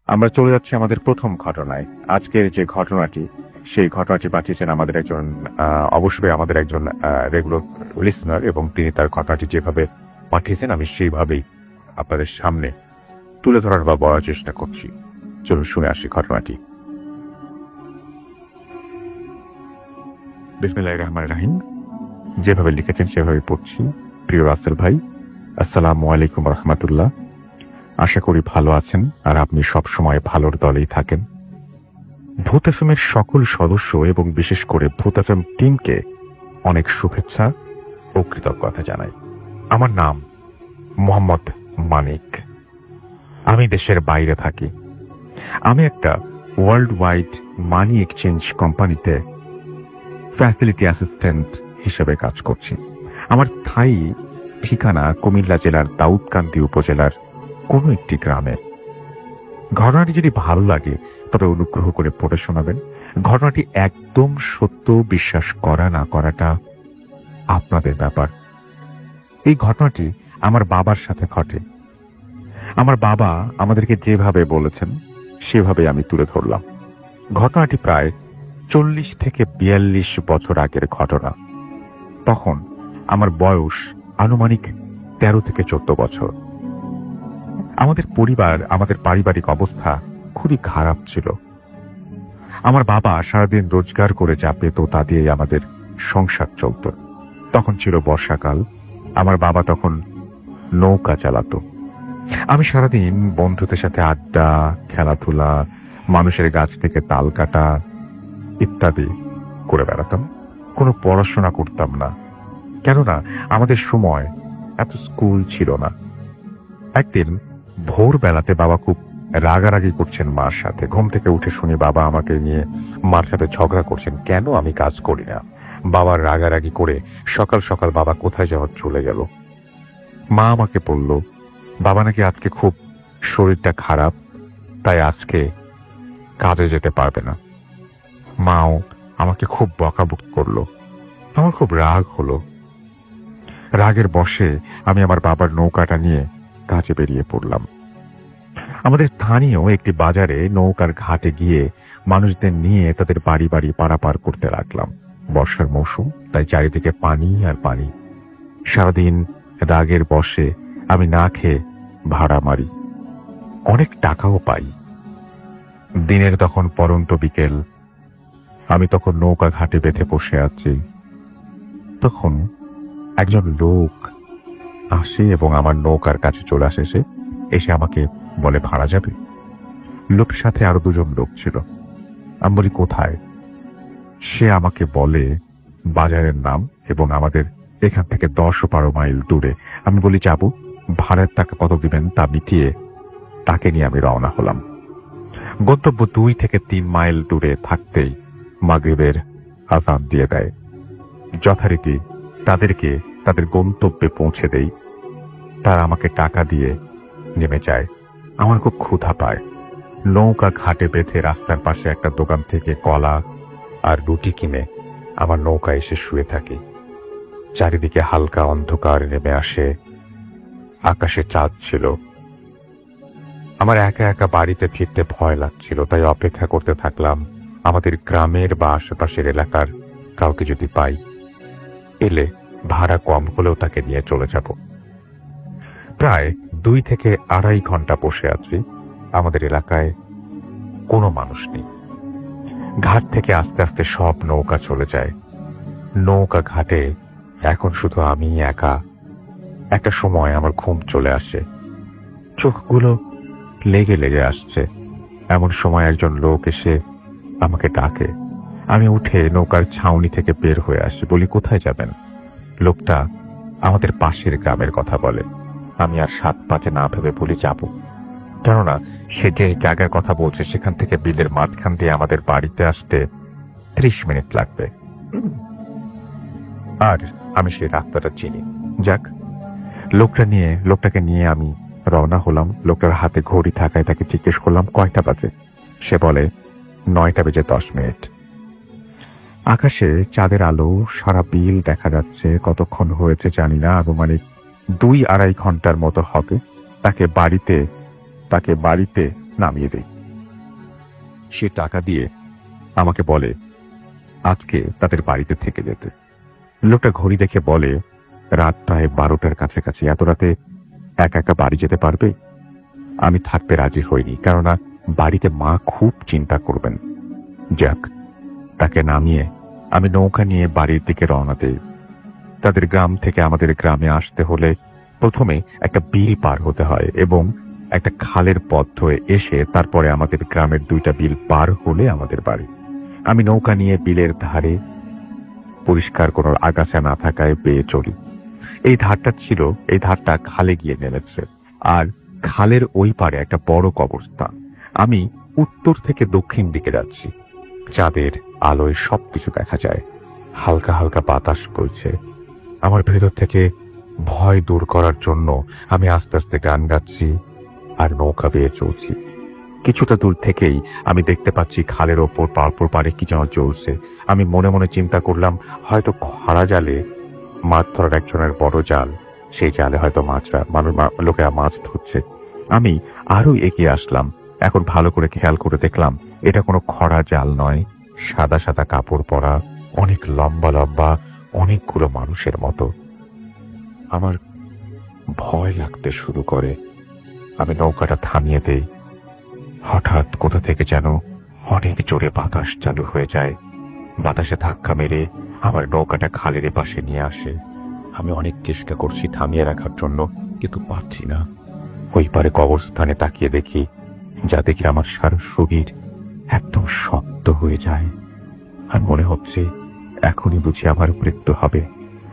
আমরা চলে যাচ্ছি আমাদের প্রথম ঘটনায়। আজকের যে ঘটনাটি, সেই ঘটনাটি পাঠিয়েছেন আমাদের একজন অবশ্যই আমাদের একজন রেগুলার লিসনার, এবং তিনি তার ঘটনাটি যেভাবে পাঠিয়েছেন আমি সেইভাবেই আপনাদের সামনে তুলে ধরার বা বলার চেষ্টা করছি। চলুন শুনে আসি ঘটনাটি। বিসমিল্লাহির রহমানির রহিম। যেভাবে লিখেছেন সেভাবে পড়ছি। প্রিয় রাসেল ভাই, আসসালামু আলাইকুম রহমতুল্লাহ। আশা করি ভালো আছেন আর আপনি সবসময় ভালোর দলেই থাকেন। ভূত এফএমের সকল সদস্য এবং বিশেষ করে ভূত এফএম টিমকে অনেক শুভেচ্ছা ও কৃতজ্ঞতা জানাই। আমার নাম মোহাম্মদ মানিক। আমি দেশের বাইরে থাকি। আমি একটা ওয়ার্ল্ড ওয়াইড মানি এক্সচেঞ্জ কোম্পানিতে ফ্যাসিলিটি অ্যাসিস্ট্যান্ট হিসেবে কাজ করছি। আমার স্থায়ী ঠিকানা কুমিল্লা জেলার দাউদকান্দি উপজেলার কোনো একটি গ্রামে। ঘটনাটি যদি ভালো লাগে তবে অনুগ্রহ করে পড়ে শোনাবেন। ঘটনাটি একদম সত্য, বিশ্বাস করা না করাটা আপনাদের ব্যাপার। এই ঘটনাটি আমার বাবার সাথে ঘটে। আমার বাবা আমাদেরকে যেভাবে বলেছেন সেভাবে আমি তুলে ধরলাম। ঘটনাটি প্রায় 40 থেকে 42 বছর আগের ঘটনা। তখন আমার বয়স আনুমানিক 13 থেকে 14 বছর। আমাদের পরিবার, আমাদের পারিবারিক অবস্থা খুবই খারাপ ছিল। আমার বাবা সারাদিন রোজগার করে যা পেত তা দিয়ে আমাদের সংসার চলত। তখন ছিল বর্ষাকাল। আমার বাবা তখন নৌকা চালাতো। আমি সারাদিন বন্ধুদের সাথে আড্ডা, খেলাধুলা, মানুষের গাছ থেকে তাল কাটা ইত্যাদি করে বেড়াতাম। কোনো পড়াশোনা করতাম না, কেননা আমাদের সময় এত স্কুল ছিল না। একদিন ভোরবেলাতে বাবা খুব রাগারাগি করছেন মার সাথে। ঘুম থেকে উঠে শুনি বাবা আমাকে নিয়ে মার সাথে ঝগড়া করছেন, কেন আমি কাজ করি না। বাবার রাগারাগি করে সকাল সকাল বাবা কোথায় যাওয়ার চলে গেল। মা আমাকে বলল বাবা নাকি আজকে খুব শরীরটা খারাপ, তাই আজকে কাজে যেতে পারবে না। মাও আমাকে খুব বকাবকি করলো। আমার খুব রাগ হলো। রাগের বশে আমি আমার বাবার নৌকাটা নিয়ে কাজে বেরিয়ে পড়লাম। আমাদের স্থানীয় একটি বাজারে নৌকার ঘাটে গিয়ে মানুষদের নিয়ে তাদের বাড়ি বাড়ি পারাপার করতে লাগলাম। বর্ষার মৌসুম, তাই চারিদিকে পানি আর পানি। সারাদিন রাগের বশে আমি না খেয়ে ভাড়া মারি, অনেক টাকাও পাই। দিনের তখন পরন্ত বিকেল। আমি তখন নৌকা ঘাটে বেঁধে বসে আছি। তখন একজন লোক আসে এবং আমার নৌকার কাছে চলে আসে। এসে আমাকে বলে ভাড়া যাবে। লোকের সাথে আরো দুজন লোক ছিল। আমি বলি কোথায়? সে আমাকে বলে বাজারের নাম এবং আমাদের এখান থেকে 10-12 মাইল দূরে। আমি বলি যাব। ভাড়ার টাকা কত দিবেন তা মিটিয়ে তাকে নিয়ে আমি রওনা হলাম। গন্তব্য 2 থেকে 3 মাইল দূরে থাকতেই মাগরিবের আযান দিয়ে দেয়। যথারীতি তাদেরকে তাদের গন্তব্যে পৌঁছে দেই। তারা আমাকে টাকা দিয়ে নেমে যায়। আমার খুব ক্ষুধা পায়। নৌকা ঘাটে বেঁধে রাস্তার পাশে একটা দোকান থেকে কলা আর রুটি কিনে আমার নৌকা এসে শুয়ে থাকি। চারিদিকে হালকা অন্ধকার নেমে আসে। আকাশে চাঁদ ছিল। আমার একা একা বাড়িতে ফিরতে ভয় লাগছিল, তাই অপেক্ষা করতে থাকলাম আমাদের গ্রামের বা আশেপাশের এলাকার কাউকে যদি পাই, এলে ভাড়া কম হলেও তাকে নিয়ে চলে যাব। প্রায় 2 থেকে 2.5 ঘন্টা বসে আছি। আমাদের এলাকায় কোনো মানুষ নেই। ঘাট থেকে আস্তে আস্তে সব নৌকা চলে যায়। নৌকা ঘাটে এখন শুধু আমি একা। একটা সময় আমার ঘুম চলে আসে, চোখগুলো লেগে লেগে আসছে। এমন সময় একজন লোক এসে আমাকে ডাকে। আমি উঠে নৌকার ছাউনি থেকে বের হয়ে আসি। বলি কোথায় যাবেন? লোকটা আমাদের পাশের গ্রামের কথা বলে। আমি আর 7-5 না ভেবে বলি যাব, কেননা সে যে জায়গার কথা বলছে সেখান থেকে বিলের মাঝখান দিয়ে আমাদের বাড়িতে আসতে 30 মিনিট লাগবে। আর আমি সেই রাস্তাটা চিনি। যাক, লোকটাকে নিয়ে আমি রওনা হলাম। লোকটার হাতে ঘড়ি থাকায় তাকে জিজ্ঞেস করলাম কয়টা বাজে। সে বলে 9:10। আকাশে চাঁদের আলো, সারা বিল দেখা যাচ্ছে। কতক্ষণ হয়েছে জানি না, আনুমানিক 2-2.5 ঘন্টার মতো হবে। তাকে বাড়িতে নামিয়ে দেই। সে টাকা দিয়ে আমাকে বলে আজকে তাদের বাড়িতে থেকে যেতে। লোকটা ঘড়ি দেখে বলে রাত প্রায় 12টার কাছাকাছি, এত রাতে একা একা বাড়ি যেতে পারবে? আমি থাকতে রাজি হইনি, কেননা বাড়িতে মা খুব চিন্তা করবেন। যাক, তাকে নামিয়ে আমি নৌকা নিয়ে বাড়ির দিকে রওনা দেই। তাদের গ্রাম থেকে আমাদের গ্রামে আসতে হলে প্রথমে একটা বিল পার হতে হয় এবং একটা খালের পথ ধরে এসে তারপরে আমাদের গ্রামের 2টা বিল পার হলে আমাদের বাড়ি। আমি নৌকা নিয়ে বিলের ধারে পরিষ্কার কোনো আগাছা না থাকায় বেয়ে চলি। এই ধারটা খালে গিয়ে নেমেছে, আর খালের ওই পারে একটা বড় কবরস্থান। আমি উত্তর থেকে দক্ষিণ দিকে যাচ্ছি। চাঁদের আলোয় সবকিছু দেখা যায়। হালকা হালকা বাতাস বইছে। আমার ভেতর থেকে ভয় দূর করার জন্য আমি আস্তে আস্তে গান গাচ্ছি আর নৌকা বেয়ে চলছি। কিছুটা দূর থেকেই আমি দেখতে পাচ্ছি খালের ওপর পারে কি যেন চলছে। আমি মনে মনে চিন্তা করলাম, হয়তো খরা জালে মাছ ধরার একজনের বড় জাল, সেই জালে হয়তো লোকেরা মাছ ধরছে। আমি আরো এগিয়ে আসলাম। এখন ভালো করে খেয়াল করে দেখলাম এটা কোনো খরা জাল নয়, সাদা সাদা কাপড় পরা অনেক লম্বা লম্বা অনেকগুলো মানুষের মতো। আমার ভয় লাগতে শুরু করে। আমি নৌকাটা থামিয়ে দেই। হঠাৎ কোথা থেকে যেন অনেক জোরে বাতাস চালু হয়ে যায়। বাতাসে ধাক্কা মেরে আমার নৌকাটা খালের পাশে নিয়ে আসে। আমি অনেক চেষ্টা করছি থামিয়ে রাখার জন্য, কিন্তু পারছি না। ওই পারে কবরস্থানে তাকিয়ে দেখি, যা দেখে আমার সারা শরীর একদম শক্ত হয়ে যায়। আর মনে হচ্ছে এখনই বুঝি আমার মৃত্যু হবে।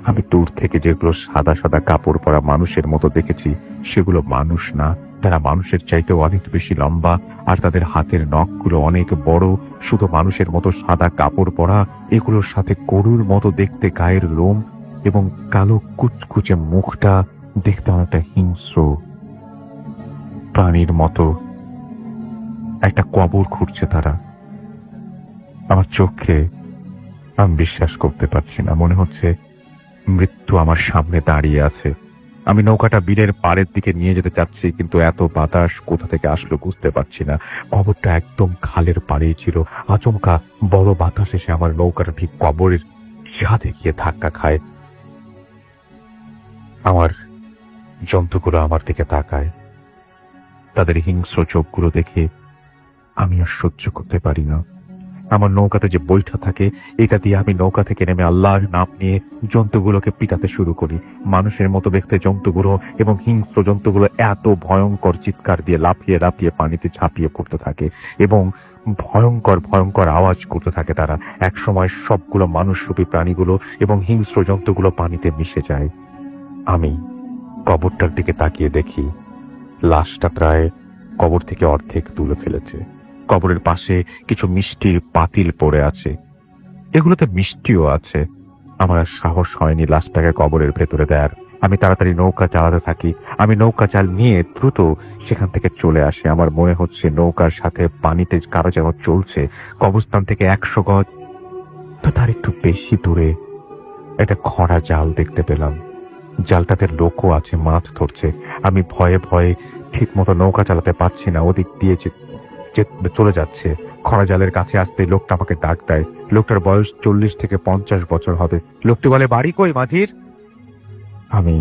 আমি দূর থেকে যেগুলো সাদা সাদা কাপড় পরা মানুষের মতো দেখেছি, সেগুলো মানুষ না, তারা মানুষের চাইতেও অনেক বেশি লম্বা, আর তাদের হাতের নখগুলো অনেক বড়। শুধু মানুষের মতো সাদা কাপড় পরা, এগুলোর সাথে গরুর মতো দেখতে গায়ের লোম এবং কালো কুচকুচে মুখটা দেখতে অনেকটা হিংস্র প্রাণীর মতো। একটা কবর খুঁড়ছে তারা। আমার চোখে আমি বিশ্বাস করতে পারছি না। মনে হচ্ছে মৃত্যু আমার সামনে দাঁড়িয়ে আছে। আমি নৌকাটা বিলের পাড়ের দিকে নিয়ে যেতে চাচ্ছি, কিন্তু এত বাতাস কোথা থেকে আসলো বুঝতে পারছি না। কবরটা একদম খালের পাড়েই ছিল। আচমকা বড় বাতাস এসে আমার নৌকাটা ঠিক কবরের ছাদে গিয়ে ধাক্কা খায়। আমার জন্তুগুলো আমার দিকে তাকায়। তাদের হিংস্র চোখগুলো দেখে আমি আর সহ্য করতে পারি না। আমার নৌকাতে যে বৈঠা থাকে, এটা দিয়ে আমি নৌকা থেকে নেমে আল্লাহর নাম নিয়ে জন্তুগুলোকে পিটাতে শুরু করি। মানুষের মতো দেখতে জন্তুগুলো এবং হিংস্র জন্তুগুলো এত ভয়ঙ্কর চিৎকার দিয়ে লাফিয়ে লাফিয়ে পানিতে ঝাঁপিয়ে পড়তে থাকে এবং ভয়ঙ্কর ভয়ঙ্কর আওয়াজ করতে থাকে। তারা একসময় সবগুলো মানুষরূপী প্রাণীগুলো এবং হিংস্র জন্তুগুলো পানিতে মিশে যায়। আমি কবরটার দিকে তাকিয়ে দেখি লাশটা প্রায় কবর থেকে অর্ধেক তুলে ফেলেছে। কবরের পাশে কিছু মিষ্টির পাতিল পড়ে আছে, এগুলোতে মিষ্টিও আছে। আমার আর সাহস হয়নি লাশটাকে কবরের ভেতরে দেয়ার। আমি তাড়াতাড়ি নৌকা চালাতে থাকি। আমি নৌকা চাল নিয়ে দ্রুত সেখান থেকে চলে আসি। আমার মনে হচ্ছে নৌকার সাথে পানিতে কারো যেন চলছে। কবরস্থান থেকে 100 গজ তো তার একটু বেশি দূরে একটা খরা জাল দেখতে পেলাম। জালটাতে লোকও আছে, মাছ ধরছে। আমি ভয়ে ভয়ে ঠিক মতো নৌকা চালাতে পারছি না। ওদিক দিয়ে চলে যাচ্ছে। খরা জালের কাছে আসতে লোকটা আমাকে ডাক দেয়। লোকটার বয়স 40 থেকে 50 বছর হবে। লোকটি বলে, বাড়ি কই মাঝির? আমি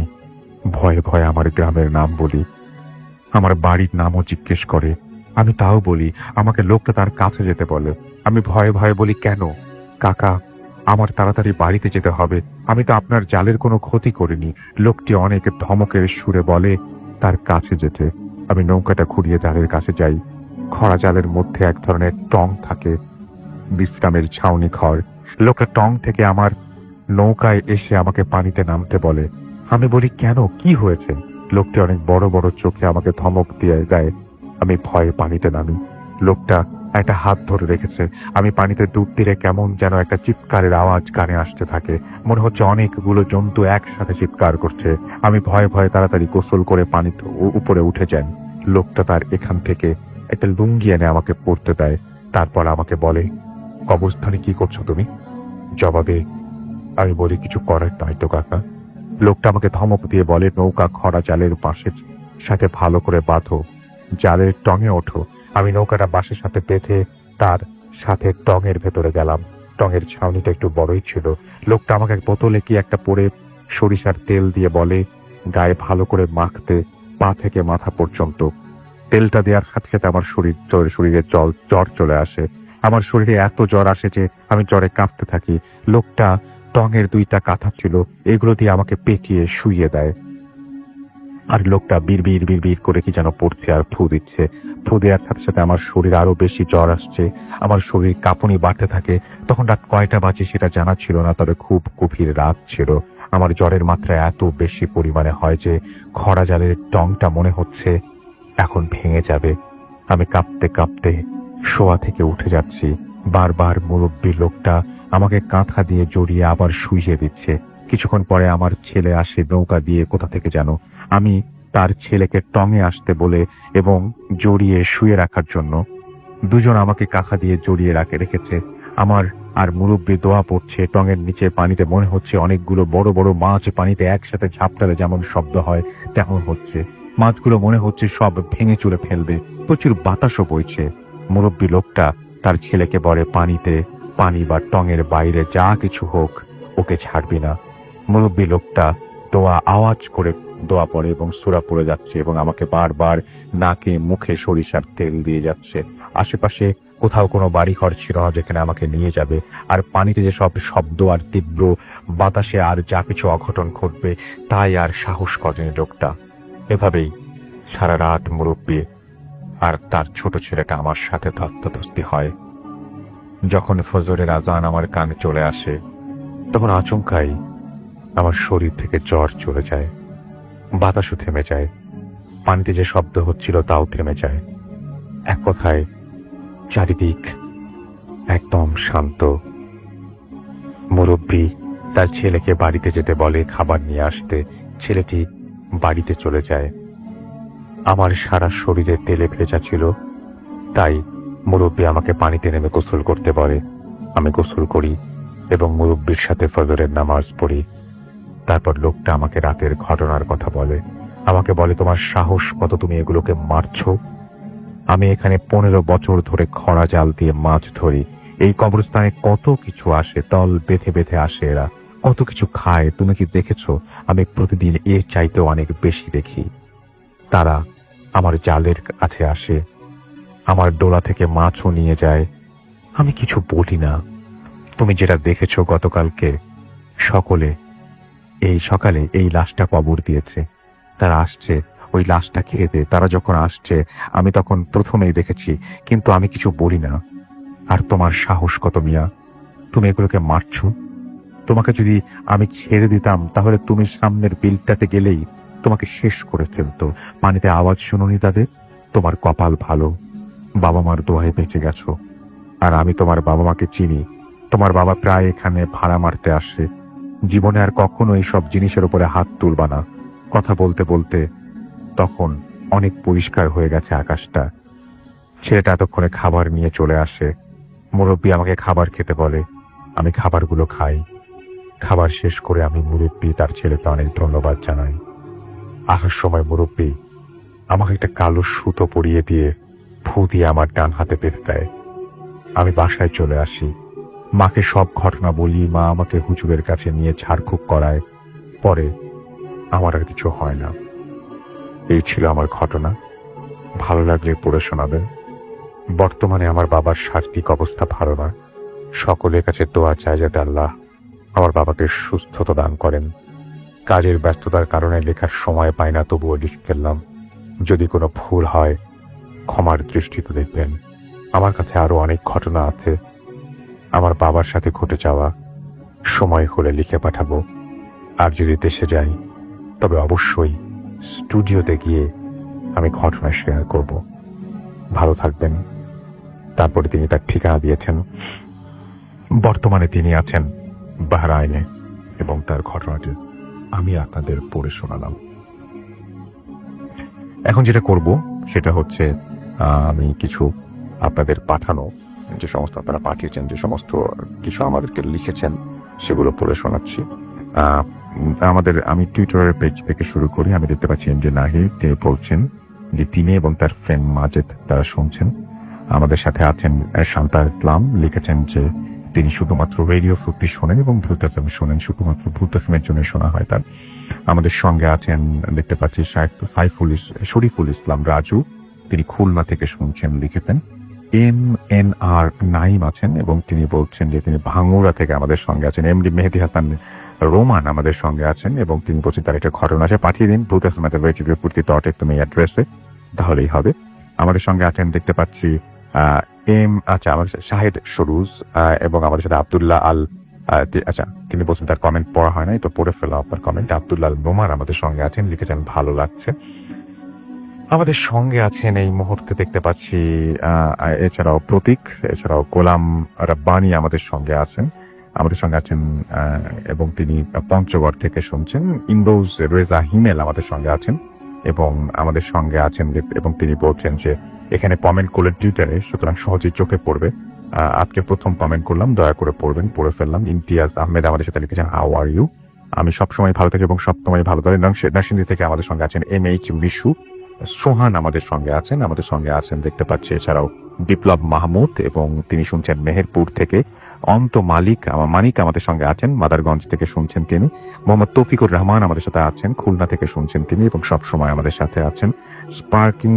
ভয়ে ভয়ে আমার গ্রামের নাম বলি। আমার বাড়ির নামও জিজ্ঞেস করে। আমি তাও বলি। আমাকে লোকটা তার কাছে যেতে বলে। আমি ভয়ে ভয়ে বলি, কেন কাকা, আমার তাড়াতাড়ি বাড়িতে যেতে হবে। আমি তো আপনার জালের কোনো ক্ষতি করিনি। লোকটি অনেক ধমকের সুরে বলে তার কাছে যেতে। আমি নৌকাটা ঘুরিয়ে জালের কাছে যাই। খরা জালের মধ্যে এক ধরনের টং থাকে, বিশ্রামের ছাউনি ঘর। লোকটা টং থেকে আমার নৌকায় এসে আমাকে পানিতে নামতে বলে। আমি বলি, কেন, কি হয়েছে? লোকটি অনেক বড় বড় চোখে আমাকে ধমক দিয়ে দেয়। আমি ভয়ে পানিতে নামি। লোকটা একটা হাত ধরে রেখেছে। আমি পানিতে ডুব দিলে কেমন যেন একটা চিৎকারের আওয়াজ কানে আসতে থাকে। মনে হচ্ছে অনেকগুলো জন্তু একসাথে চিৎকার করছে। আমি ভয়ে ভয়ে তাড়াতাড়ি গোসল করে পানিতে উপরে উঠে যাই। লোকটা তার এখান থেকে একটা লুঙ্গি এনে আমাকে পরতে দেয়। তারপর আমাকে বলে, কবরস্থানে কি করছো তুমি? জবাবে আমি বলি, কিছু করার নাই তো কাকা। লোকটা আমাকে ধমক দিয়ে বলে, নৌকা খরা জালের বাঁশের সাথে ভালো করে বাঁধো, জালের টঙে ওঠো। আমি নৌকাটা বাঁশের সাথে বেঁধে তার সাথে টঙের ভেতরে গেলাম। টঙের ছাউনিটা একটু বড়ই ছিল। লোকটা আমাকে বোতলে কি একটা পরে সরিষার তেল দিয়ে বলে গায়ে ভালো করে মাখতে, পা থেকে মাথা পর্যন্ত। তেলটা দেওয়ার সাথে সাথে আমার শরীরে জ্বর চলে আসে। আমার শরীরে এত জ্বর আসে যে আমি জ্বরে কাঁপতে থাকি। লোকটা টঙের 2টা কাঁথা ছিল, এগুলো দিয়ে আমাকে পেটিয়ে শুইয়ে দেয়। আর লোকটা বিড় করে কি যেন পড়ছে আর ফু দিচ্ছে। ফু দেওয়ার সাথে সাথে আমার শরীর আরো বেশি জ্বর আসছে। আমার শরীর কাঁপুনি বাড়তে থাকে। তখন রাত কয়টা বাজে সেটা জানা ছিল না, তবে খুব গভীর রাত ছিল। আমার জ্বরের মাত্রা এত বেশি পরিমাণে হয় যে খরা জালের টংটা মনে হচ্ছে এখন ভেঙে যাবে। আমি কাঁপতে কাঁপতে শোয়া থেকে উঠে যাচ্ছি। বারবার মুরব্বী লোকটা আমাকে কাঁথা দিয়ে জড়িয়ে আবার শুইয়ে দিচ্ছে। কিছুক্ষণ পরে আমার ছেলে আসে নৌকা দিয়ে কোথা থেকে যেন। আমি তার ছেলেকে টঙে আসতে বলে এবং জড়িয়ে শুয়ে রাখার জন্য। দুজন আমাকে কাঁথা দিয়ে জড়িয়ে রেখেছে। আমার আর মুরব্বী দোয়া পড়ছে। টঙের নিচে পানিতে মনে হচ্ছে অনেকগুলো বড় বড় মাছ পানিতে একসাথে ঝাপটালে যেমন শব্দ হয় তেমন হচ্ছে। মাছগুলো মনে হচ্ছে সব ভেঙে চুরে ফেলবে। প্রচুর বাতাসও বইছে। মুরব্বী লোকটা তার ছেলেকে বলে পানি বা টঙের বাইরে যা কিছু হোক ওকে ছাড়বি না। মুরব্বী লোকটা আওয়াজ করে দোয়া পড়ে এবং সূরা পড়ে যাচ্ছে এবং আমাকে বারবার নাকে মুখে সরিষার তেল দিয়ে যাচ্ছে। আশেপাশে কোথাও কোনো বাড়িঘর ছিল না যেখানে আমাকে নিয়ে যাবে। আর পানিতে যে সব শব্দ আর তীব্র বাতাসে আর যা কিছু অঘটন ঘটবে তাই আর সাহস করেনি লোকটা। এভাবেই সারা রাত মুরব্বী আর তার ছোট ছেলেটা আমার সাথে ধস্তাধস্তি হয়। যখন ফজরের আজান আমার কানে চলে আসে তখন আচমকাই আমার শরীর থেকে জ্বর চলে যায়, বাতাসও থেমে যায়, পানিতে যে শব্দ হচ্ছিল তাও থেমে যায়। এক কথায় চারিদিক একদম শান্ত। মুরব্বী তার ছেলেকে বাড়িতে যেতে বলে খাবার নিয়ে আসতে। ছেলেটি বাড়িতে চলে যায়। আমার সারা শরীরে তেলে ভেজা ছিল, তাই মুরব্বী আমাকে পানিতে নেমে গোসল করতে বলে। আমি গোসল করি এবং মুরব্বীর সাথে ফজরের নামাজ পড়ি। তারপর লোকটা আমাকে রাতের ঘটনার কথা বলে। আমাকে বলে, তোমার সাহস কত, তুমি এগুলোকে মারছো? আমি এখানে 15 বছর ধরে খরা জাল দিয়ে মাছ ধরি। এই কবরস্থানে কত কিছু আসে, তল বেঁধে বেঁধে আসে এরা, কত কিছু খায়। তুমি কি দেখেছো? আমি প্রতিদিন এর চাইতেও অনেক বেশি দেখি। তারা আমার জালের কাছে আসে, আমার ডোলা থেকে মাছও নিয়ে যায়। আমি কিছু বলি না। তুমি যেটা দেখেছো গতকালকে সকালে এই লাশটা কবর দিয়েছে। তারা আসছে ওই লাশটা খেয়ে দে। তারা যখন আসছে আমি তখন প্রথমেই দেখেছি, কিন্তু আমি কিছু বলি না। আর তোমার সাহস কত মিয়া, তুমি এগুলোকে মারছো? তোমাকে যদি আমি ছেড়ে দিতাম তাহলে তুমি সামনের বিলটাতে গেলেই তোমাকে শেষ করে ফেলতো। পানিতে আওয়াজ শুনোনি তাদের? তোমার কপাল ভালো, বাবা মার দোয়ায় বেঁচে গেছো। আর আমি তোমার বাবা মাকে চিনি। তোমার বাবা প্রায় এখানে ভাড়া মারতে আসে। জীবনে আর কখনো এইসব জিনিসের উপরে হাত তুলবা না। কথা বলতে বলতে তখন অনেক পরিষ্কার হয়ে গেছে আকাশটা। ছেলেটা এতক্ষণে খাবার নিয়ে চলে আসে। মুরব্বী আমাকে খাবার খেতে বলে। আমি খাবারগুলো খাই। খাবার শেষ করে আমি মুরব্বী তার ছেলেকে অনেক ধন্যবাদ জানাই। আসার সময় মুরব্বী আমাকে একটা কালো সুতো পরিয়ে দিয়ে ফু দিয়ে আমার ডান হাতে বেঁধে দেয়। আমি বাসায় চলে আসি। মাকে সব ঘটনা বলি। মা আমাকে হুজুরের কাছে নিয়ে ঝাড়ফুঁক করায়। পরে আমার আর কিছু হয় না। এই ছিল আমার ঘটনা। ভালো লাগলে পড়ে শোনাবেন। বর্তমানে আমার বাবার শারীরিক অবস্থা ভালো না। সকলের কাছে দোয়া চাই যাতে আল্লাহ আমার বাবাকে সুস্থতা দান করেন। কাজের ব্যস্ততার কারণে লেখার সময় পাই না, তবুও লিখে ফেললাম। যদি কোনো ভুল হয় ক্ষমার দৃষ্টিতে দেখবেন। আমার কাছে আরো অনেক ঘটনা আছে আমার বাবার সাথে ঘটে যাওয়া। সময় হলে লিখে পাঠাবো। আর যদি দেশে যাই তবে অবশ্যই স্টুডিওতে গিয়ে আমি ঘটনা শেয়ার করব। ভালো থাকবেন। তারপরে তিনি তার ঠিকানা দিয়েছেন। বর্তমানে তিনি আছেন বাহরাইনে এবং তার ঘটনাটি আমি আপনাদের পড়ে শোনালাম। এখন যেটা করব সেটা হচ্ছে আমি কিছু আপনাদের পাঠানো যে সমস্ত আপনারা পাঠিয়েছেন, যে সমস্ত কিছু আমাদেরকে লিখেছেন সেগুলো পড়ে শোনাচ্ছি। আমি টুইটারের পেজ থেকে শুরু করি। আমি দেখতে পাচ্ছি যে নাহিদ তিনি বলছেন যে তিনি এবং তার ফ্রেন্ড মাজেদ তারা শুনছেন। আমাদের সাথে আছেন শান্তা ইসলাম, লিখেছেন যে তিনি শুধুমাত্র রেডিও ফুর্তি শোনেন এবং ভূত এফএম শোনেন, শুধুমাত্র ভূত এফএমের জন্য শোনা হয় তার। আমাদের সঙ্গে আছেন দেখতে পাচ্ছি শরীফুল ইসলাম রাজু, তিনি খুলনা থেকে শুনছেন, লিখেছেন। MNR নাইম আছেন এবং তিনি বলছেন যে তিনি ভাঙ্গুড়া থেকে আমাদের সঙ্গে আছেন। এমডি মেহেদি হাসান রোমান আমাদের সঙ্গে আছেন এবং তিনি বলছেন তার একটা ঘটনা আছে, পাঠিয়ে দিন ভূত এফএম তুমি অ্যাড্রেসে, তাহলেই হবে। আমাদের সঙ্গে আছেন দেখতে পাচ্ছি আমার শাহেদ সরুজ এবং আমাদের সাথে আব্দুল্লাহ আল তিনি বলছেন তার কমেন্ট পড়া হয় নাই, তো পড়ে ফেলা আপনার কমেন্ট। আব্দুল্লাহ আল নোমার আমাদের সঙ্গে আছেন, লিখেছেন ভালো লাগছে। আমাদের সঙ্গে আছেন এই মুহূর্তে দেখতে পাচ্ছি এছাড়াও প্রতীক, এছাড়াও গোলাম রাব্বানি আমাদের সঙ্গে আছেন, এবং তিনি পঞ্চগড় থেকে শুনছেন। ইমরোজ রেজা হিমেল আমাদের সঙ্গে আছেন এবং আমাদের সঙ্গে আছেন এবং তিনি বলছেন যে এখানে কমেন্ট করলে টুইটারে, সুতরাং সহজেই চোখে পড়বে। আজকে প্রথম কমেন্ট করলাম, দয়া করে পড়বেন, পড়ে ফেললাম। ইমতিয়াজ আহমেদ আমাদের সাথে লিখেছেন হাউ আর ইউ, আমি সবসময় ভালো থাকি এবং সবসময় ভালো থাকি। নরসিংদী থেকে আমাদের সঙ্গে আছেন MH বিশু। সোহান আমাদের সঙ্গে আছেন দেখতে পাচ্ছি, এছাড়াও বিপ্লব মাহমুদ এবং তিনি শুনছেন মেহেরপুর থেকে। অন্ত মানিক আমাদের সঙ্গে আছেন, মাদারগঞ্জ থেকে শুনছেন তিনি। মোহাম্মদ তৌফিকুর রহমান আমাদের সাথে আছেন, খুলনা থেকে শুনছেন তিনি এবং সবসময় আমাদের সাথে আছেন। স্পার্কিং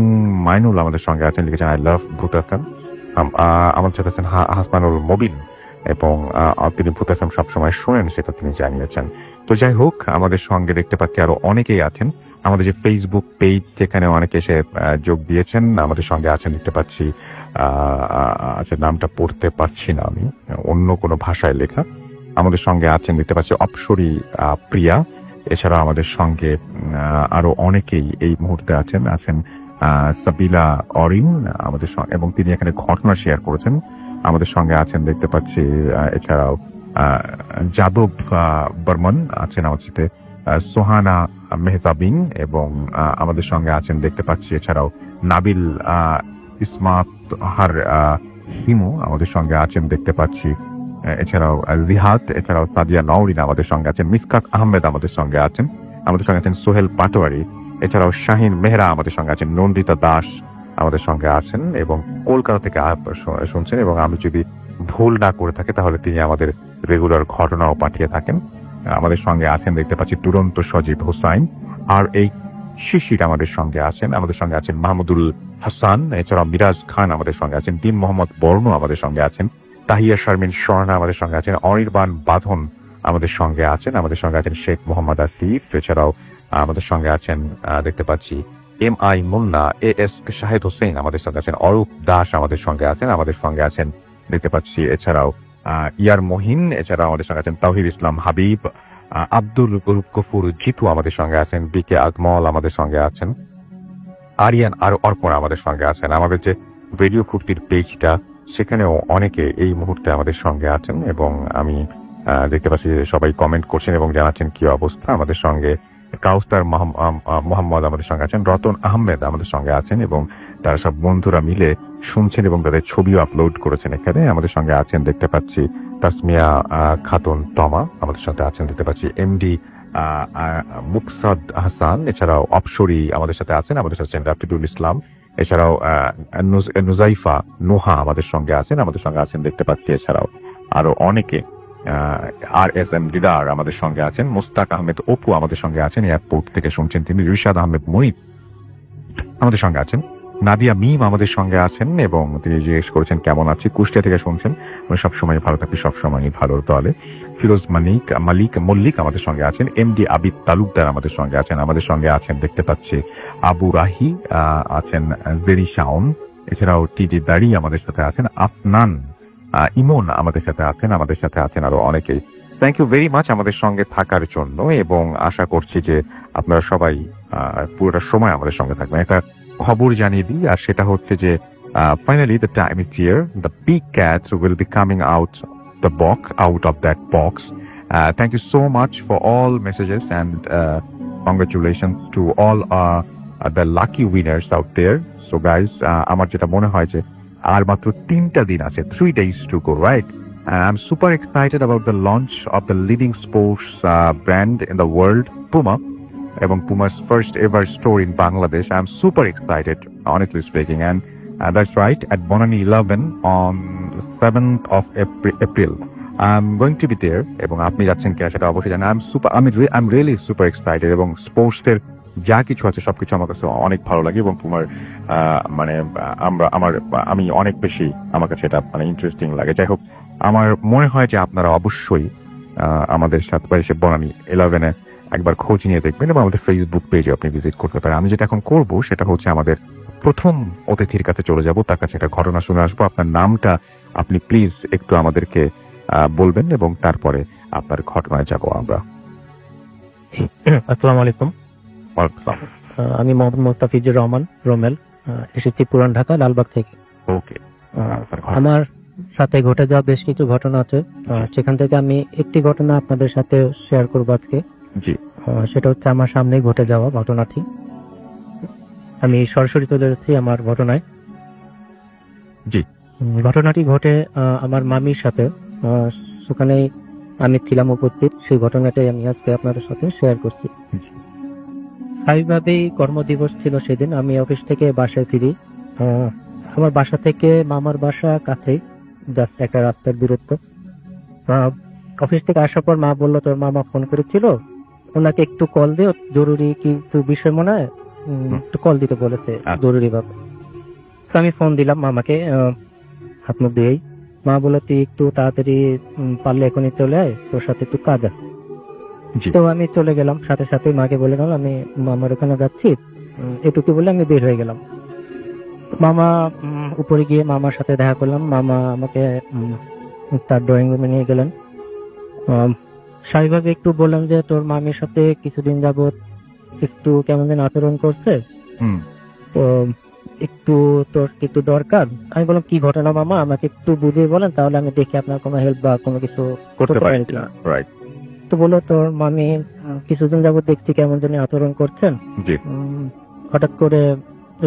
মাইনুল আমাদের সঙ্গে আছেন, লিখেছেন আই লাভ ভূত এফএম। আমাদের সাথে আছেন হাসমানুল মোবিন এবং তিনি ভূত এফএম সবসময় শোনেন, সেটা তিনি জানিয়েছেন। তো যাই হোক, আমাদের সঙ্গে দেখতে পাচ্ছি আরো অনেকেই আছেন। আমাদের যে ফেসবুক পেজ, সেখানে অনেকে এসে যোগ দিয়েছেন, আমাদের সঙ্গে আছেন দেখতে পাচ্ছি। নামটা পড়তে পারছি না আমি, অন্য কোনো ভাষায় লেখা। আমাদের সঙ্গে আছেন দেখতে পাচ্ছি অপসরী প্রিয়া, এছাড়া আমাদের সঙ্গে আরো অনেকেই এই মুহূর্তে আছেন সাবিলা অরিন আমাদের সঙ্গে, এবং তিনি এখানে ঘটনা শেয়ার করেছেন। আমাদের সঙ্গে আছেন দেখতে পাচ্ছি এছাড়াও যাদব বর্মন আছেন আমার সাথে, সোহানা মেহতাবিন, এবং আমাদের সঙ্গে আছেন দেখতে পাচ্ছি এছাড়াও নাবিল ইসমাত হার হিমু আমাদের সঙ্গে আছেন দেখতে পাচ্ছি, এছাড়াও রিহাত, এছাড়াও সাদিয়া নওরিন আমাদের সঙ্গে আছেন, মিসকাত আহমেদ আমাদের সঙ্গে আছেন, সোহেল পাটোয়ারি, এছাড়াও শাহিন মেহরা আমাদের সঙ্গে আছেন, নন্দিতা দাস আমাদের সঙ্গে আছেন এবং কলকাতা থেকে শুনছেন। এবং আমি যদি ভুল না করে থাকি তাহলে তিনি আমাদের রেগুলার ঘটনাও পাঠিয়ে থাকেন। আমাদের সঙ্গে আছেন দেখতে পাচ্ছি দুরন্ত সজীব হোসাইন, আর এই শিশির আমাদের সঙ্গে আছেন মাহমুদুল হাসান, এছাড়াও মিরাজ খান আমাদের সঙ্গে আছেন, ডিন মোহাম্মদ বর্ণ আমাদের সঙ্গে আছেন, তাহিয়া শারমিন স্বর্ণা আমাদের সঙ্গে আছেন, অনির্বাণ বাঁধন আমাদের সঙ্গে আছেন শেখ মোহাম্মদ আতিফ, এছাড়াও আমাদের সঙ্গে আছেন দেখতে পাচ্ছি MI মুন্না, AS শাহেদ হোসেন আমাদের সঙ্গে আছেন, অরূপ দাস আমাদের সঙ্গে আছেন দেখতে পাচ্ছি, এছাড়াও ইয়ার মহিন, এছাড়াও আমাদের সঙ্গে আছেন তাওহিদ ইসলাম হাবিব, আব্দুল গফুর জিতু আমাদের সঙ্গে আছেন, BK আকমল আমাদের সঙ্গে আছেন, আরিয়ান আর অর্পণ আমাদের সঙ্গে আছেন। আমাদের যে রেডিও ফুর্তির পেজটা, সেখানেও অনেকে এই মুহূর্তে আমাদের সঙ্গে আছেন এবং আমি দেখতে পাচ্ছি যে সবাই কমেন্ট করছেন এবং জানাচ্ছেন কি অবস্থা। আমাদের সঙ্গে কাউসার মোহাম্মদ আমাদের সঙ্গে আছেন, রতন আহমেদ আমাদের সঙ্গে আছেন এবং তারা সব বন্ধুরা মিলে শুনছেন এবং তাদের ছবিও আপলোড করেছেন এখানে। আমাদের সঙ্গে আছেন দেখতে পাচ্ছি তাসমিয়া খাতুন তমা আমাদের সাথে আছেন দেখতে পাচ্ছি, MD মুকসাদ হাসান, এছাড়াও অপসরী আমাদের সাথে আছেন রাফিদুল ইসলাম, এছাড়াও নুজাইফা নোহা আমাদের সঙ্গে আছেন দেখতে পাচ্ছি, এছাড়াও আরো অনেকে RSM দিদার আমাদের সঙ্গে আছেন, মুস্তাক আহমেদ অপু আমাদের সঙ্গে আছেন, এয়ারপোর্ট থেকে শুনছেন তিনি, রিশাদ আহমেদ মনির আমাদের সঙ্গে আছেন, নাদিয়া মিম আমাদের সঙ্গে আছেন এবং তিনি জিজ্ঞেস করেছেন কেমন আছি, কুষ্টিয়া থেকে শুনছেন, আমি সবসময় ভালো থাকি, সবসময় ভালোর দলে। ফিরোজ মল্লিক আমাদের সঙ্গে আছেন, MD আবিদ তালুকদার আমাদের সঙ্গে আছেন দেখতে পাচ্ছি, আবু রাহি আছেন, দেরি শাওন, এছাড়াও টিডি দাড়ি আমাদের সাথে আছেন, আপনান ইমন আমাদের সাথে আছেন আরো অনেকেই। থ্যাংক ইউ ভেরি মাচ আমাদের সঙ্গে থাকার জন্য এবং আশা করছি যে আপনারা সবাই পুরোটা সময় আমাদের সঙ্গে থাকবেন। একটা খবর জানিয়ে দিই, আর সেটা হচ্ছে যে finally the time is here, the big cat will be coming out of that box. Thank you so much for all messages and congratulations to all the lucky winners out there. So guys, আমার যেটা মনে হয় যে আর মাত্র 3টা দিন আছে, 3 days to go, right? I'm super excited about the launch of the leading sports brand in the world, Puma, এবং Puma's first ever store in Bangladesh. I'm super excited, honestly speaking, and That's right, at Bonani 11 on 7th of April. I'm going to be there এবং আপনি যাচ্ছেন কিনা সেটা অবশ্যই জানেন। I'm really super excited এবং sports এর যা কিছু আছে সবকিছু আমার কাছে অনেক ভালো লাগে এবং তোমার মানে আমি অনেক বেশি আমার কাছে এটা মানে ইন্টারেস্টিং লাগে। যাই হোক, আমার মনে হয় যে আপনারা অবশ্যই আমাদের সাথে এসে বনানী 11-এ একবার খোঁজ নিয়ে দেখবেন এবং আমাদের ফেসবুক পেজে আপনি ভিজিট করতে পারেন। আমি যেটা এখন করব সেটা হচ্ছে আমাদের প্রথম অতিথির কাছে চলে যাব, তার কাছে একটা ঘটনা শুনে আসবো। আপনার নামটা আপনি প্লিজ একটু আমাদেরকে বলবেন এবং তারপরে আপনার ঘটনায় যাব আমরা। আসসালামু আলাইকুম। আমি মোহাম্মদ মোস্তাফিজুর রহমান রোমেল, এসেছি পুরান ঢাকা লালবাগ থেকে। ওকে, আমার সাথে ঘটে যাওয়া বেশ কিছু ঘটনা আছে, সেখান থেকে আমি একটি ঘটনা আপনাদের সাথে শেয়ার করবো আজকে। জি, সেটা হচ্ছে আমার সামনেই ঘটে যাওয়া ঘটনাটি। আমি সরাসরি চলে যাচ্ছি আমার ঘটনায়। জি, ঘটনাটি ঘটে আমার মামির সাথে, সেখানে আমি ছিলাম উপস্থিত। সেই ঘটনাটাই আমি আজকে আপনাদের সাথে শেয়ার করছি। স্বাভাবিকভাবেই কর্মদিবস ছিল সেদিন। আমি অফিস থেকে বাসায় ফিরি। আমার বাসা থেকে মামার বাসা কাছেই, একটা রাস্তার দূরত্ব। অফিস থেকে আসার পর মা বললো তোর মামা ফোন করেছিল, ওনাকে একটু কল দে, জরুরি কিছু বিষয় মনে হয়, একটু কল দিতে বলেছে জরুরি ভাবে। তো আমি ফোন দিলাম মামাকে, হাত মুখ দিয়েই। মা বললো তুই একটু তাড়াতাড়ি পারলে এখনই চলে আয়, তোর সাথে একটু কাজ আছে। তো আমি চলে গেলাম, সাথে সাথে মাকে বলে গেলাম আমি মামার ওখানে যাচ্ছি, এটুকু বলে আমি বের হয়ে গেলাম। মামা উপরে গিয়ে মামার সাথে দেখা করলাম। মামা আমাকে তার ড্রয়িং রুমে নিয়ে গেলেন। স্বাভাবিকভাবে একটু বললাম যে তোর মামির সাথে কিছুদিন যাবত একটু কেমন যেন আচরণ করছে, তো একটু তোর একটু দরকার। আমি বললাম কি ঘটনা মামা, আমাকে একটু বুঝিয়ে বলেন, তাহলে আমি দেখি আপনার কোনো হেল্প বা কোনো কিছু করতে পারি কিনা। তো বললো তোর মামি কিছুদিন যাবত দেখছি কেমন যেন আচরণ করছেন, হঠাৎ করে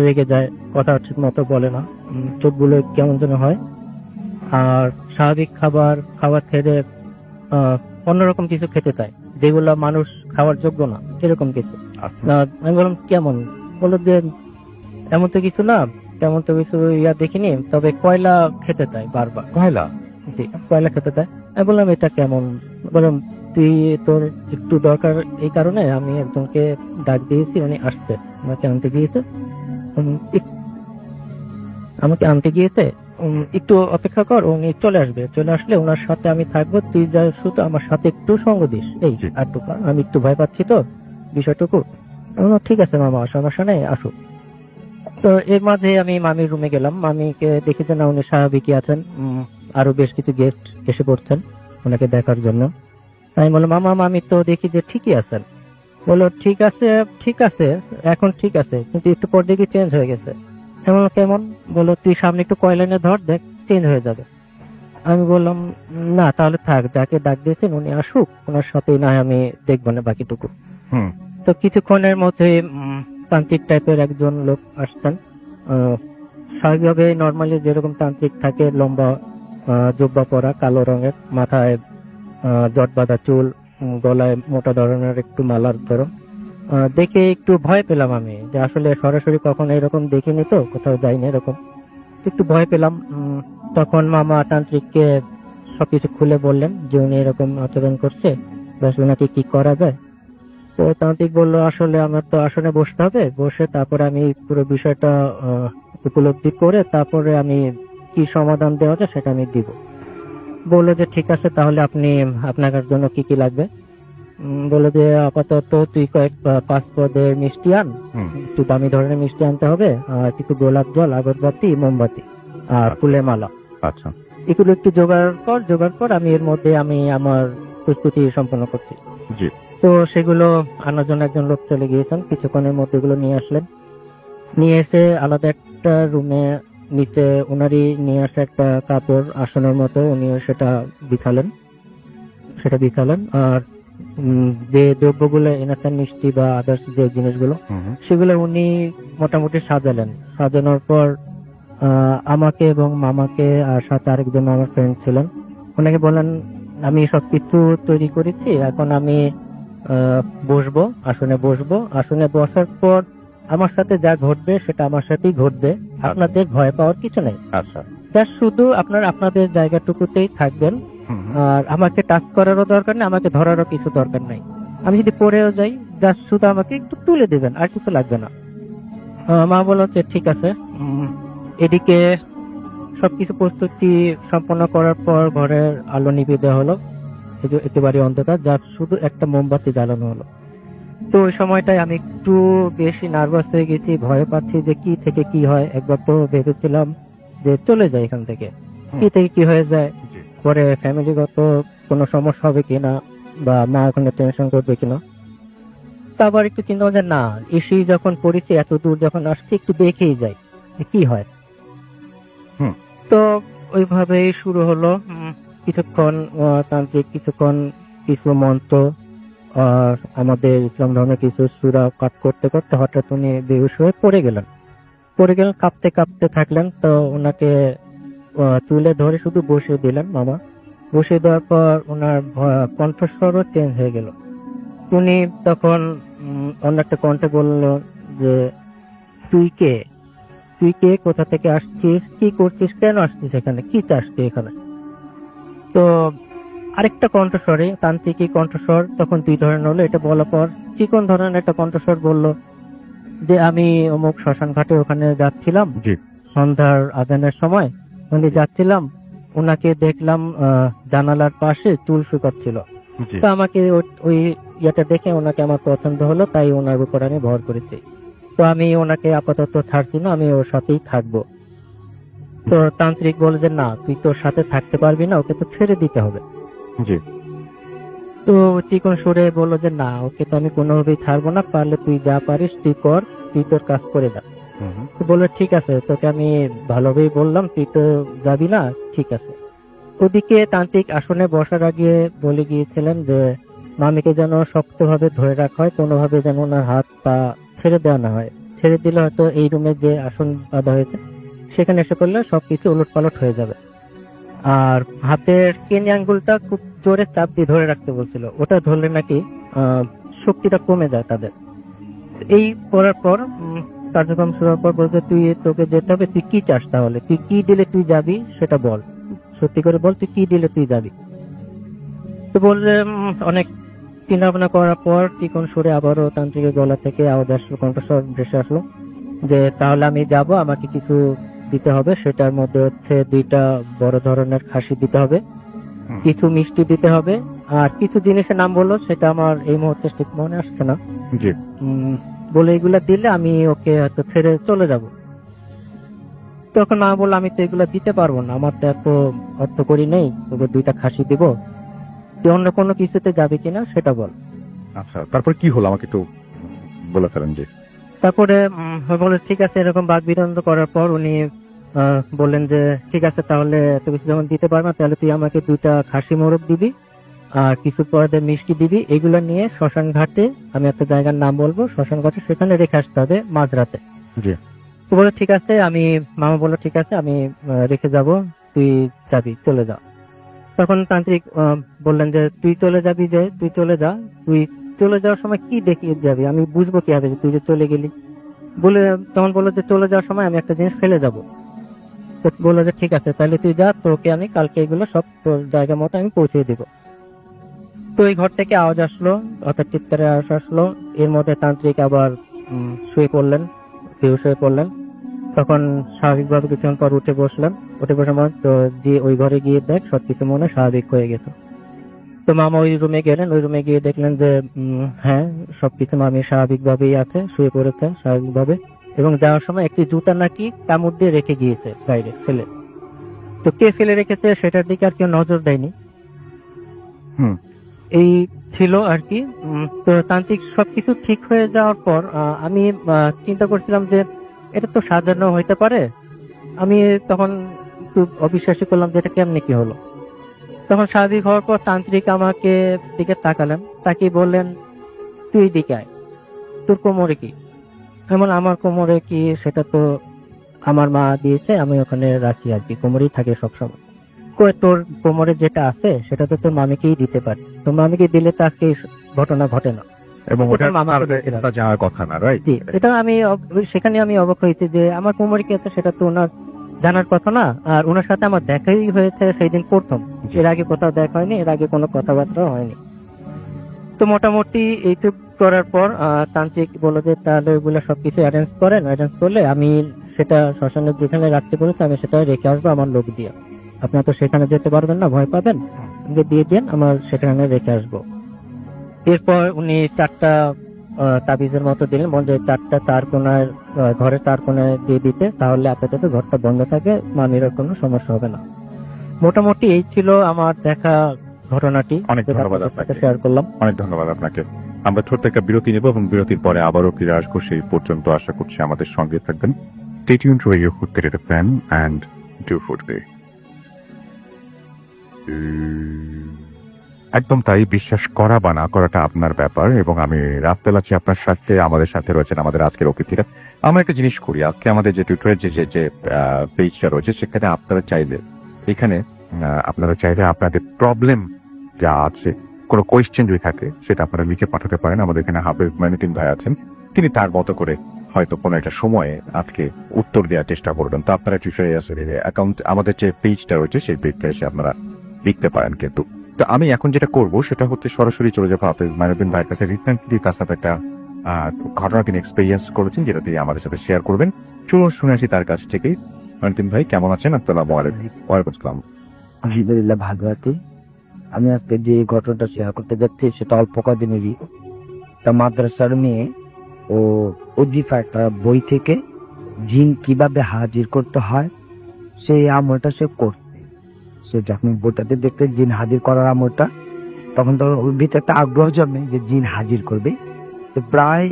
রেগে যায়, কথা ঠিক মতো বলে না, চোখগুলো কেমন যেন হয়, আর স্বাভাবিক খাবার খেতে অন্যরকম কিছু খেতে চায়, যেগুলো মানুষ খাওয়ার যোগ্য না, এরকম কিছু। আমি বললাম কেমন? বললো যে এমন তো কিছু না, তেমন তো কিছু দেখিনি, তবে কয়লা খেতে চায় বারবার। কয়লা খেতে চায়। আমি বললাম এটা কেমন? বললাম তুই তোর একটু দরকার, এই কারণে আমি একজনকে ডাক দিয়েছি, উনি আসতে আমাকে আনতে গিয়েছে, একটু অপেক্ষা কর, উনি চলে আসবে, চলে আসলে ওনার সাথে আমি থাকবো, তুই যা শুধু আমার সাথে একটু সঙ্গ দিস, এই আরটুকু, আমি একটু ভয় পাচ্ছি তো বিষয়টুকু। ঠিক আছে মামা, সমস্যা নেই, আসুক। তো এর মাঝে আমি মামির রুমে গেলাম। মামিকে দেখি যে না উনি স্বাভাবিকই আছেন, আরো বেশ কিছু গেস্ট এসে পড়ছেন ওনাকে দেখার জন্য। আমি বললাম মামা মামি তো দেখি যে ঠিকই আছেন। বললো ঠিক আছে এখন ঠিক আছে, কিন্তু একটু পর দেখি চেঞ্জ হয়ে গেছে। কেমন? বললো তুই সামনে একটু কয়লাইনে ধর, দেখ চেঞ্জ হয়ে যাবে। আমি বললাম না তাহলে থাক, যাকে ডাক দিয়েছেন উনি আসুক, ওনার সাথে না আমি দেখবো না বাকিটুকু। তো কিছুক্ষণের মধ্যে তান্ত্রিক টাইপের একজন লোক আসতেন। স্বাভাবিকভাবে নর্মালি যেরকম তান্ত্রিক থাকে, লম্বা জুব্বা পরা, কালো রঙের, মাথায় জট বাঁধা চুল, গলায় মোটা ধরনের একটু মালার ধরন। দেখে একটু ভয় পেলাম আমি, যে আসলে সরাসরি কখনো এরকম দেখিনি, তো কোথাও যাইনি এরকম, একটু ভয় পেলাম। তখন মামা তান্ত্রিককে সবকিছু খুলে বললেন যে উনি এরকম আচরণ করছে, ব্যাস ওনাকে কি করা যায়। তো তান্ত্রিক বললো আসলে আমার তো আসনে বসতে হবে, বসে তারপরে আমি পুরো বিষয়টা উপলব্ধি করে তারপরে আমি কি সমাধান দেওয়া যায় সেটা আমি দিব। বললো যে ঠিক আছে, তাহলে আপনার জন্য কি কি লাগবে? বললো যে আপাতত তুই 5 পদের মিষ্টি আন, একটু দামি ধরনের মিষ্টি আনতে হবে, আর একটু গোলাপ জল, আগরবাতি, মোমবাতি আর ফুলের মালা। আচ্ছা, এগুলো একটু জোগাড় কর, আমি এর মধ্যে আমি আমার প্রস্তুতি সম্পন্ন করছি। তো সেগুলো আনার জন্য একজন লোক চলে গিয়েছেন, কিছুক্ষণের মধ্যে এগুলো নিয়ে আসলেন। নিয়ে এসে আলাদা একটা রুমে নিচে ওনারই নিয়ে আসা একটা কাপড় আসনের মতো, উনি সেটা বিছালেন। আর যে দ্রব্যগুলো এনেছেন, মিষ্টি বা আদার্স যে জিনিসগুলো, সেগুলো উনি মোটামুটি সাজালেন। সাজানোর পর আমাকে এবং মামাকে, আর সাথে আরেকজন আমার ফ্রেন্ড ছিলেন, ওনাকে বললেন আমি সবকিছু তৈরি করেছি, এখন আমি আসনে বসবো। আসনে বসার পর আমার সাথে যা ঘটবে সেটা আমার সাথেই ঘটবে, আপনাদের ভয় পাওয়ার কিছু নেই। আচ্ছা। জাস্ট শুধু আপনাদের জায়গাটুকুতেই থাকবেন, আর আমাকে টাচ করারও দরকার নেই, আমাকে ধরারও কিছু দরকার নাই। আমি যদি পড়েও যাই জাস্ট শুধু আমাকে একটু তুলে দেবেন, আর কিছু লাগবে না। মা বলল যে ঠিক আছে। এদিকে সবকিছু প্রস্তুতি সম্পন্ন করার পর ঘরের আলো নিভিয়ে দেওয়া হলো, একেবারে অন্ধকার, যা শুধু একটা মোমবাতি জ্বালানো হলো। তো ওই সময়টায় আমি একটু বেশি নার্ভাস হয়ে গেছি, ভয় পাচ্ছি যে কি থেকে কি হয়। একবার তো ভেবেছিলাম যে চলে যায় এখান থেকে, কি থেকে কি হয়ে যায়, পরে ফ্যামিলিগত কোনো সমস্যা হবে কিনা, বা মা ওখানে টেনশন করবে কিনা। তা আবার একটু চিন্তা যে না, এসেই যখন পড়েছি, এত দূর যখন আসছি, একটু দেখেই যাই কি হয়। তো ওইভাবেই শুরু হলো। কিছুক্ষণ তান্ত্রিক, কিছুক্ষণ কিছু মন্ত্র আর আমাদের ইসলাম ধর্মের কিছু সূরা পাঠ করতে করতে হঠাৎ উনি বেহুশ হয়ে পড়ে গেলেন, কাঁপতে কাঁপতে থাকলেন। তো ওনাকে তুলে ধরে শুধু বসিয়ে দিলেন মামা। বসিয়ে দেওয়ার পর ওনার কণ্ঠস্বরও চেঞ্জ হয়ে গেল। উনি তখন অন্য একটা কণ্ঠে বলল যে তুই কে, তুই কে, কোথা থেকে আসছিস, কি করছিস, কেন আসছিস এখানে, কি চাসছিস এখানে। তো আরেকটা কণ্ঠস্বরে, তান্ত্রিকী কণ্ঠস্বর তখন দুই ধরনের হলো। এটা বলার পর চিকন ধরনের একটা কণ্ঠস্বর বলল যে আমি অমুক শ্মশান ঘাটে ওখানে যাচ্ছিলাম, সন্ধ্যার আজানের সময় ওখানে যাচ্ছিলাম, ওনাকে দেখলাম জানালার পাশে চুল শুকাচ্ছিল। তো আমাকে ওই ইয়েটা দেখে ওনাকে আমার পছন্দ হলো, তাই ওনার উপর আমি ভর করেছি। তো আমি ওনাকে আপাতত ছাড়ছি না, আমি ওর সাথেই থাকবো। তো তান্ত্রিক বলে যে না, তুই তোর সাথে থাকতে পারবি না, ওকে তো ছেড়ে দিতে হবে। তো চিকন সুরে বললো যে না, ওকে তো আমি কোনোভাবেই ছাড়বো না, পারলে তুই যা পারিস তুই কর, তুই তোর কাজ করে দা। তো বললো ঠিক আছে, তোকে আমি ভালোভাবেই বললাম, তুই তো যাবি না, ঠিক আছে। ওদিকে তান্ত্রিক আসনে বসার আগে বলে গিয়েছিলেন যে মামিকে যেন শক্তভাবে ধরে রাখা হয়, কোনোভাবে যেন ওনার হাত পা ছেড়ে দেওয়া না হয়। ছেড়ে দিলে হয়তো এই রুমে যে আসন বাঁধা হয়েছে সেখানে এসে করলে সবকিছু উলটপালট হয়ে যাবে। আর হাতের কেনি আঙ্গুলটা খুব জোরে চাপ দিয়ে ধরে রাখতে বলছিল, ওটা ধরলে নাকি শক্তিটা কমে যায় তাদের। এই করার পর কার্যক্রম শুরু হওয়ার পর বলছে তোকে যেতে হবে, তুই কি চাস, তাহলে তুই কি দিলে তুই যাবি সেটা বল, সত্যি করে বল, তুই কি দিলে তুই যাবি। তো বললে অনেক চিন্তা ভাবনা করার পর চিকন সুরে আবারও তান্ত্রিকের গলা থেকে আওয়াজ আসলো, কণ্ঠস্বর ভেসে আসলো যে তাহলে আমি যাব, আমাকে কিছু দিতে হবে। সেটার মধ্যে হচ্ছে 2টা বড় ধরনের খাসি দিতে হবে, কিছু মিষ্টি দিতে হবে, আর কিছু জিনিসের নাম বললো, সেটা আমার এই মুহূর্তে ঠিক মনে আসছে না। বলে এগুলা দিলে আমি ওকে হয়তো ছেড়ে চলে যাব। তখন মা বললো আমি তো এগুলা দিতে পারবো না, আমার তো এত অর্থ করি নেই, তোকে 2টা খাসি দিব, তুই অন্য কোনো কিছুতে যাবে কিনা সেটা বল। আচ্ছা, তারপর কি হলো আমাকে একটু বলে ফেলেন। যে তারপরে বলে ঠিক আছে। এরকম বাদ বিতন্ড করার পর উনি বললেন যে ঠিক আছে, তাহলে এত কিছু যখন দিতে পারবো না, তাহলে তুই আমাকে 2টা খাসি মোরগ দিবি আর কিছু পরে মিষ্টি দিবি, এগুলো নিয়ে শ্মশান ঘাটে, আমি একটা জায়গার নাম বলবো, শ্মশান ঘাটে, সেখানে রেখে আসতে হবে মাঝরাতে। তো বলে ঠিক আছে, মামা বললো ঠিক আছে, আমি রেখে যাব, তুই যাবি, চলে যা। তখন তান্ত্রিক বললেন যে তুই চলে যাবি, যে তুই চলে যা, তুই চলে যাওয়ার সময় কি দেখিয়ে যাবি, আমি বুঝবো কিভাবে যে তুই যে চলে গেলি। বলে তখন বললো যে চলে যাওয়ার সময় আমি একটা জিনিস ফেলে যাব। তো বললো যে ঠিক আছে, তাহলে তুই যা, তোকে আমি কালকে এগুলো সব তোর জায়গা মতো আমি পৌঁছে দিব। তো এই ঘর থেকে আওয়াজ আসলো, অর্থাৎ চিৎকারের আওয়াজ আসলো। এর মধ্যে তান্ত্রিক আবার শুয়ে পড়লেন, বেহুশ হয়ে পড়লেন। তখন স্বাভাবিকভাবে কিছুক্ষণ পর উঠে বসলাম, উঠে বসার পর তো ওই ঘরে গিয়ে দেখ সবকিছু মনে স্বাভাবিক হয়ে গেছে। তো মামা ওই রুমে গেলেন, ওই রুমে গিয়ে দেখলেন যে হ্যাঁ, সবকিছু মামি স্বাভাবিকভাবেই আছে, শুয়ে পড়েছে স্বাভাবিকভাবে, এবং যাওয়ার সময় একটি জুতা নাকি কামড় দিয়ে রেখে গিয়েছে বাইরে ফেলে। তো কে ফেলে রেখেছে সেটার দিকে আর কেউ নজর দেয়নি। এই ছিল আর কি। তো তান্ত্রিক সবকিছু ঠিক হয়ে যাওয়ার পর আমি চিন্তা করছিলাম যে এটা তো সাজানো হইতে পারে। আমি তখন একটু অবিশ্বাসী করলাম যে এটা কেমনে কি হলো। তখন স্বাভাবিক হওয়ার পর তান্ত্রিক আমাকে দিকে তাকালেন, তাকিয়ে বললেন তুই দিকে আয়, তোর কোমরে কি? এমন আমার কোমরে কি, সেটা তো আমার মা দিয়েছে, আমি ওখানে রাখি আর কি, কোমরেই থাকে সবসময়। তোর কোমরে যেটা আছে সেটা তো তোর মামিকেই দিতে পারে, তোর মামিকে দিলে তো আজকে ঘটনা ঘটে না। এবং ওটা ওটা মামা আর করে দিয়েছিল। এটা যাওয়ার কথা না, রাইট? জি, এটা আমি সেখানে আমি অবাক হয়েছি যে আমার কোমরে কি আছে সেটা তো ওনার জানার কথা না। আর ওনার সাথে আমার দেখাই হয়েছে সেই দিন প্রথম। এর আগে কোথাও দেখা হয়নি, এর আগে কোনো কথাবার্তা হয়নি। তো মোটামুটি এইটুক করার পর তান্ত্রিক বললো যে তাহলে ওইগুলো সবকিছু অ্যারেঞ্জ করেন, অ্যারেঞ্জ করলে আমি সেটা শ্মশানে যেখানে রাখতে বলেছি আমি সেটা রেখে আসবো আমার লোক দিয়ে। আপনার তো সেখানে যেতে পারবেন না, ভয় পাবেন, আমাকে দিয়ে দেন, আমার সেখানে রেখে আসবো। এরপর উনি 4টা তাবিজের মতো দিলেন, বললেন যে 4টা তার কোনায় ঘরের তার কোনায় দিয়ে দিতে, তাহলে আপাতত ঘরটা বন্ধ থাকে, মামির কোনো সমস্যা হবে না। মোটামুটি এই ছিল আমার দেখা ঘটনাটি, অনেক যেটা ধন্যবাদ আপনাদের সাথে আপনাকে। শেয়ার করলাম। অনেক ধন্যবাদ আপনাকে। আমরা ছোট্ট একটা বিরতি নেব এবং বিরতির পরে আবারও ফিরে আসবো। সেই পর্যন্ত আশা করছি আমাদের সঙ্গে থাকবেন। Stay tuned to Radio Khudkere the Plan and do for today. একদম তাই, বিশ্বাস করা বা না করাটা আপনার ব্যাপার। এবং আমি রাফতেল আছি আপনার সাথে, আমাদের সাথে রয়েছেন আমাদের আজকের অতিথিরা। আমরা একটা জিনিস করি, আজকে আমাদের যে টিউটোরিয়াল যে পেজটা রয়েছে সেখানে আপনারা চাইলে আপনাদের প্রবলেম যা আছে, কোনো কোয়েশ্চেন যদি থাকে সেটা আপনারা লিখে পাঠাতে পারেন। আমাদের এখানে হাফেজ মাইনুদ্দিন ভাই আছেন, তিনি তার মতো করে হয়তো কোনো একটা সময়ে আজকে উত্তর দেওয়ার চেষ্টা করবেন। তো আপনারা অ্যাকাউন্ট আমাদের যে পেজটা রয়েছে সেই পেজটা এসে আপনারা লিখতে পারেন। কিন্তু তো আমি এখন যেটা করব সেটা হচ্ছে সরাসরি চলে যাবো হাফেজ মাইনুদ্দিন ভাইয়ের কাছে। রিসেন্টলি তার সাথে একটা ঘটনা তিনি এক্সপেরিয়েন্স করেছেন, যেটা দিয়ে আমাদের সাথে শেয়ার করবেন। চলুন শুনে আসি তার কাছ থেকেই। মাইনুদ্দিন ভাই কেমন আছেন? আসসালামু আলাইকুম। ওয়ালাইকুম আসসালাম। আলহামদুলিল্লাহ ভালো আছি। আমি আজকে যে ঘটনাটা শেয়ার করতে যাচ্ছি সেটা অল্প কদিনেরই। তা মাদ্রাসার মেয়ে ও উদ্দীপা একটা বই থেকে জিন কিভাবে হাজির করতে হয় সেই আমলটা সে করছে। সে যখন বইটাতে দেখতে জিন হাজির করার আমলটা, তখন তো ওর ভিতরে একটা আগ্রহ জন্মে যে জিন হাজির করবে। তো প্রায়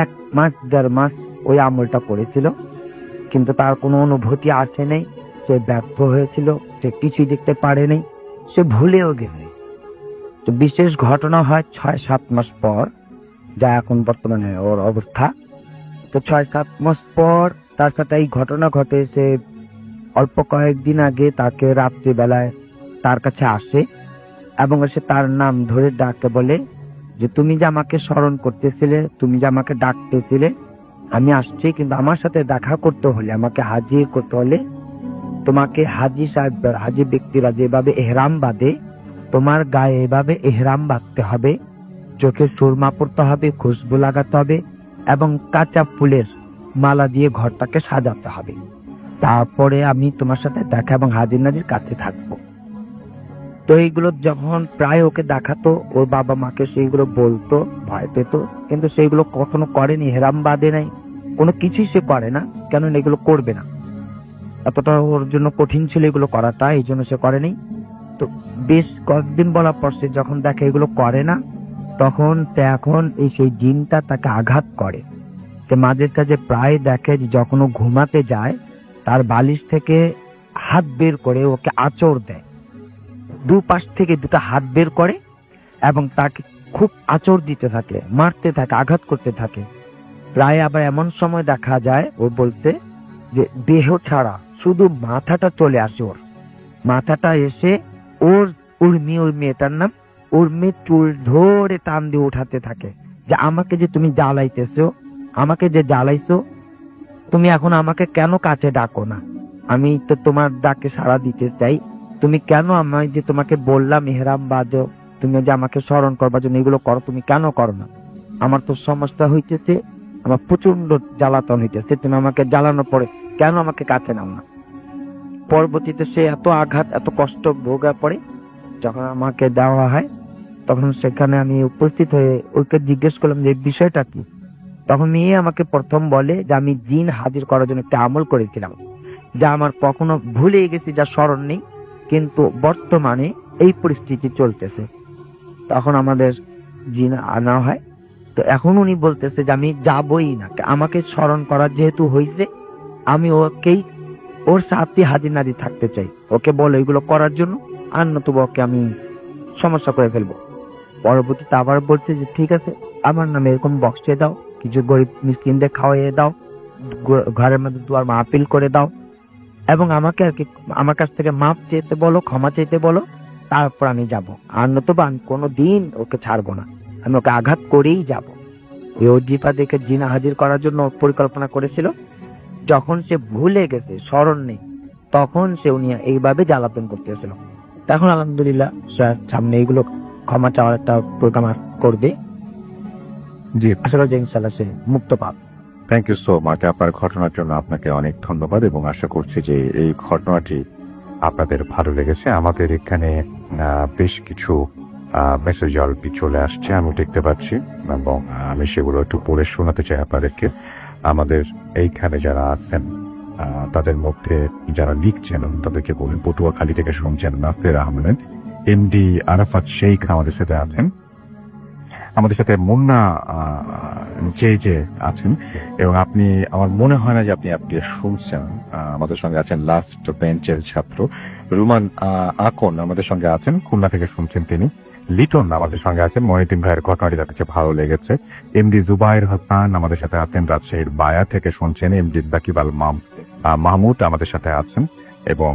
1 মাস 1.5 মাস ওই আমলটা করেছিল, কিন্তু তার কোনো অনুভূতি আসে নেই। সে ব্যর্থ হয়েছিল, সে কিছুই দেখতে পারেনি, সে ভুলেও গেছে। তো বিশেষ ঘটনা হয় 6-7 মাস পর, যা এখন বর্তমানে ওর অবস্থা। তো 6-7 মাস পর তার সাথে এই ঘটনা ঘটে। সে অল্প কয়েকদিন আগে তাকে রাত্রিবেলায় তার কাছে আসে এবং এসে তার নাম ধরে ডাকে, বলে যে তুমি যে আমাকে স্মরণ করতেছিলে, তুমি যে আমাকে ডাকতেছিলে, আমি আসছি, কিন্তু আমার সাথে দেখা করতে হলে, আমাকে হাজির করতে হলে তোমাকে হাজি সাহেব, হাজি ব্যক্তিরা যেভাবে এহরাম বাঁধে, তোমার গায়ে এভাবে এহরাম বাঁধতে হবে, চোখে সুরমা পড়তে হবে, খুশবু লাগাতে হবে এবং কাঁচা ফুলের মালা দিয়ে ঘরটাকে সাজাতে হবে। তারপরে আমি তোমার সাথে দেখা এবং হাজির নাজির কাছে থাকবো। তো এইগুলো যখন প্রায় ওকে দেখাতো, ওর বাবা মাকে সেইগুলো বলতো, ভয় পেত, কিন্তু সেইগুলো কখনো করেনি। হেরাম বাঁধে নাই, কোনো কিছুই সে করে না, কেননা এগুলো করবে না, এতটা ওর জন্য কঠিন ছিল এগুলো করাটা, এই জন্য সে করেনি। তো বেশ কয়েকদিন বলার পর সে যখন দেখে এগুলো করে না, তখন এখন এই সেই জিনটা তাকে আঘাত করে। সে মাঝে কাজে প্রায় দেখে যে যখন ও ঘুমাতে যায়, তার বালিশ থেকে হাত বের করে ওকে আঁচড় দেয়, দুপাশ থেকে 2টা হাত বের করে এবং তাকে খুব আঁচড় দিতে থাকে, মারতে থাকে, আঘাত করতে থাকে। প্রায় আবার এমন সময় দেখা যায় ও বলতে যে দেহ ছাড়া শুধু মাথাটা চলে আসে, ওর মাথাটা এসে ওর মেয়েটার নাম উর্মি, চুল ধরে টান দিয়ে উঠাতে থাকে যে আমাকে যে তুমি জ্বালাইতেছো, আমাকে যে জ্বালাইছো, তুমি এখন আমাকে কেন কাছে ডাকো না? আমি তো তোমার ডাকে সাড়া দিতে চাই, তুমি কেন আমায় যে তোমাকে বললাম ইহরাম বাঁধো, তুমি যে আমাকে স্মরণ করবার জন্য এগুলো করো, তুমি কেন করো না? আমার তো সমস্যা হইতেছে, আমার প্রচন্ড জ্বালাতন হইতেছে, তুমি আমাকে জ্বালানোর পরে কেন আমাকে কাছে নাও না? পরবর্তীতে সে এত আঘাত, এত কষ্ট ভোগা পড়ে, যখন আমাকে দেওয়া হয় তখন সেখানে আমি উপস্থিত হয়ে ওকে জিজ্ঞেস করলাম যে বিষয়টা কি। তখন মেয়ে আমাকে প্রথম বলে যে আমি জিন হাজির করার জন্য একটা আমল করেছিলাম, যা আমার কখনো ভুলে গেছি, যা স্মরণ নেই, কিন্তু বর্তমানে এই পরিস্থিতি চলতেছে। তখন আমাদের জিন আনা হয়। তো এখন উনি বলতেছে যে আমি যাবই না, আমাকে স্মরণ করার যেহেতু হয়েছে, আমি ওকেই ওর সাথে হাজির নাজির থাকতে চাই, ওকে বলে এগুলো করার জন্য, আর নতুবা ওকে আমি সমস্যা করে ফেলবো। পরবর্তীতে আবার বলছে যে ঠিক আছে, আমার নামে এরকম বক্সে দাও, কিছু গরিব মিসকিনদের খাওয়াইয়ে দাও, ঘরের মধ্যে দুয়ার মাহফিল করে দাও, এবং আমাকে আর কি আমার কাছ থেকে মাপ চেতে বলো, ক্ষমা চেতে বলো, তারপর আমি যাব। আর নতুবা আমি কোনোদিন ওকে ছাড়বো না, আমি ওকে আঘাত করেই যাব। এই অজিফা দেখে জিনা হাজির করার জন্য পরিকল্পনা করেছিল। যখন সে ভুলে গেছে, স্মরণ নেই, তখন সে উনি এইভাবে জ্বালাতন করতেছিল। তখন আলহামদুলিল্লাহ স্যার সামনে এইগুলো ক্ষমা চাওয়ার একটা প্রোগ্রাম করবে। জি, আশা করি যে ইনশাল্লাহ সে মুক্ত পাবে। Thank you so much. আপনার ঘটনার জন্য আপনাকে অনেক ধন্যবাদ এবং আশা করছি যে এই ঘটনাটি আপনাদের ভালো লেগেছে। আমাদের এখানে বেশ কিছু মেসেজ অলরেডি চলে আসছে, আমি দেখতে পাচ্ছি, এবং আমি সেগুলো একটু পড়ে শোনাতে চাই আপনাদেরকে। আমাদের এইখানে যারা আছেন তাদের মধ্যে যারা লিখছেন তাদেরকে বলেন, পটুয়াখালী থেকে শুনছেন নাতের আহমেদ, এমডি আরাফাত শেখ আমাদের সাথে আছেন, আমাদের সাথে মুন্না যে আছেন, এবং আপনি, আমার মনে হয় না যে আপনি শুনছেন। আমাদের সঙ্গে আছেন লাস্ট বেঞ্চের ছাত্র রুমান আকন আমাদের সঙ্গে আছেন, খুলনা থেকে শুনছেন তিনি। লিটন আমাদের সঙ্গে আছেন, মহিউদ্দিন ভাইয়ের ঘটনাটি তার কাছে ভালো লেগেছে। এমডি জুবাইর হাসান আমাদের সাথে আছেন, রাজশাহীর বায়া থেকে শুনছেন। এমডি দাকিব আল মাহমুদ আমাদের সাথে আছেন এবং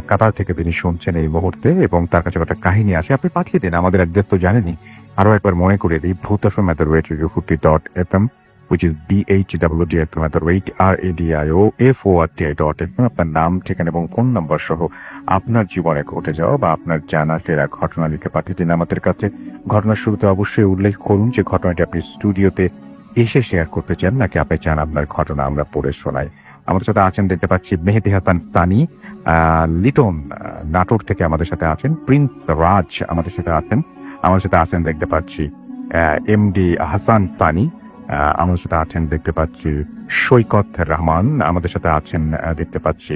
কাতার থেকে তিনি শুনছেন এই মুহূর্তে, এবং তার কাছে একটা কাহিনী আসে, আপনি পাঠিয়ে দিন, আমাদের অ্যাড্রেস তো জানেনি। আরো একবার মনে করে দিই, bhutasfm@radio40.fm, which is BHWDFM@radio4TI.fm। আপনার নাম, ঠিকানা এবং ফোন নাম্বার সহ আপনার জীবনে ঘটে যাওয়া বা আপনার জানা সেরা ঘটনা লিখে পাঠিয়ে দিন আমাদের কাছে। ঘটনার শুরুতে অবশ্যই উল্লেখ করুন যে ঘটনাটি আপনি স্টুডিওতে এসে শেয়ার করতে চান নাকি আপনি চান আপনার ঘটনা আমরা পড়ে শোনাই। আমাদের সাথে আছেন দেখতে পাচ্ছি মেহেদি হাসান তানি, লিটন নাটোর থেকে আমাদের সাথে আছেন, প্রিন্স রাজ আমাদের সাথে আছেন দেখতে পাচ্ছি এমডি হাসান তানি, আমাদের সাথে আছেন দেখতে পাচ্ছি সৈকত রহমান, আমাদের সাথে আছেন দেখতে পাচ্ছি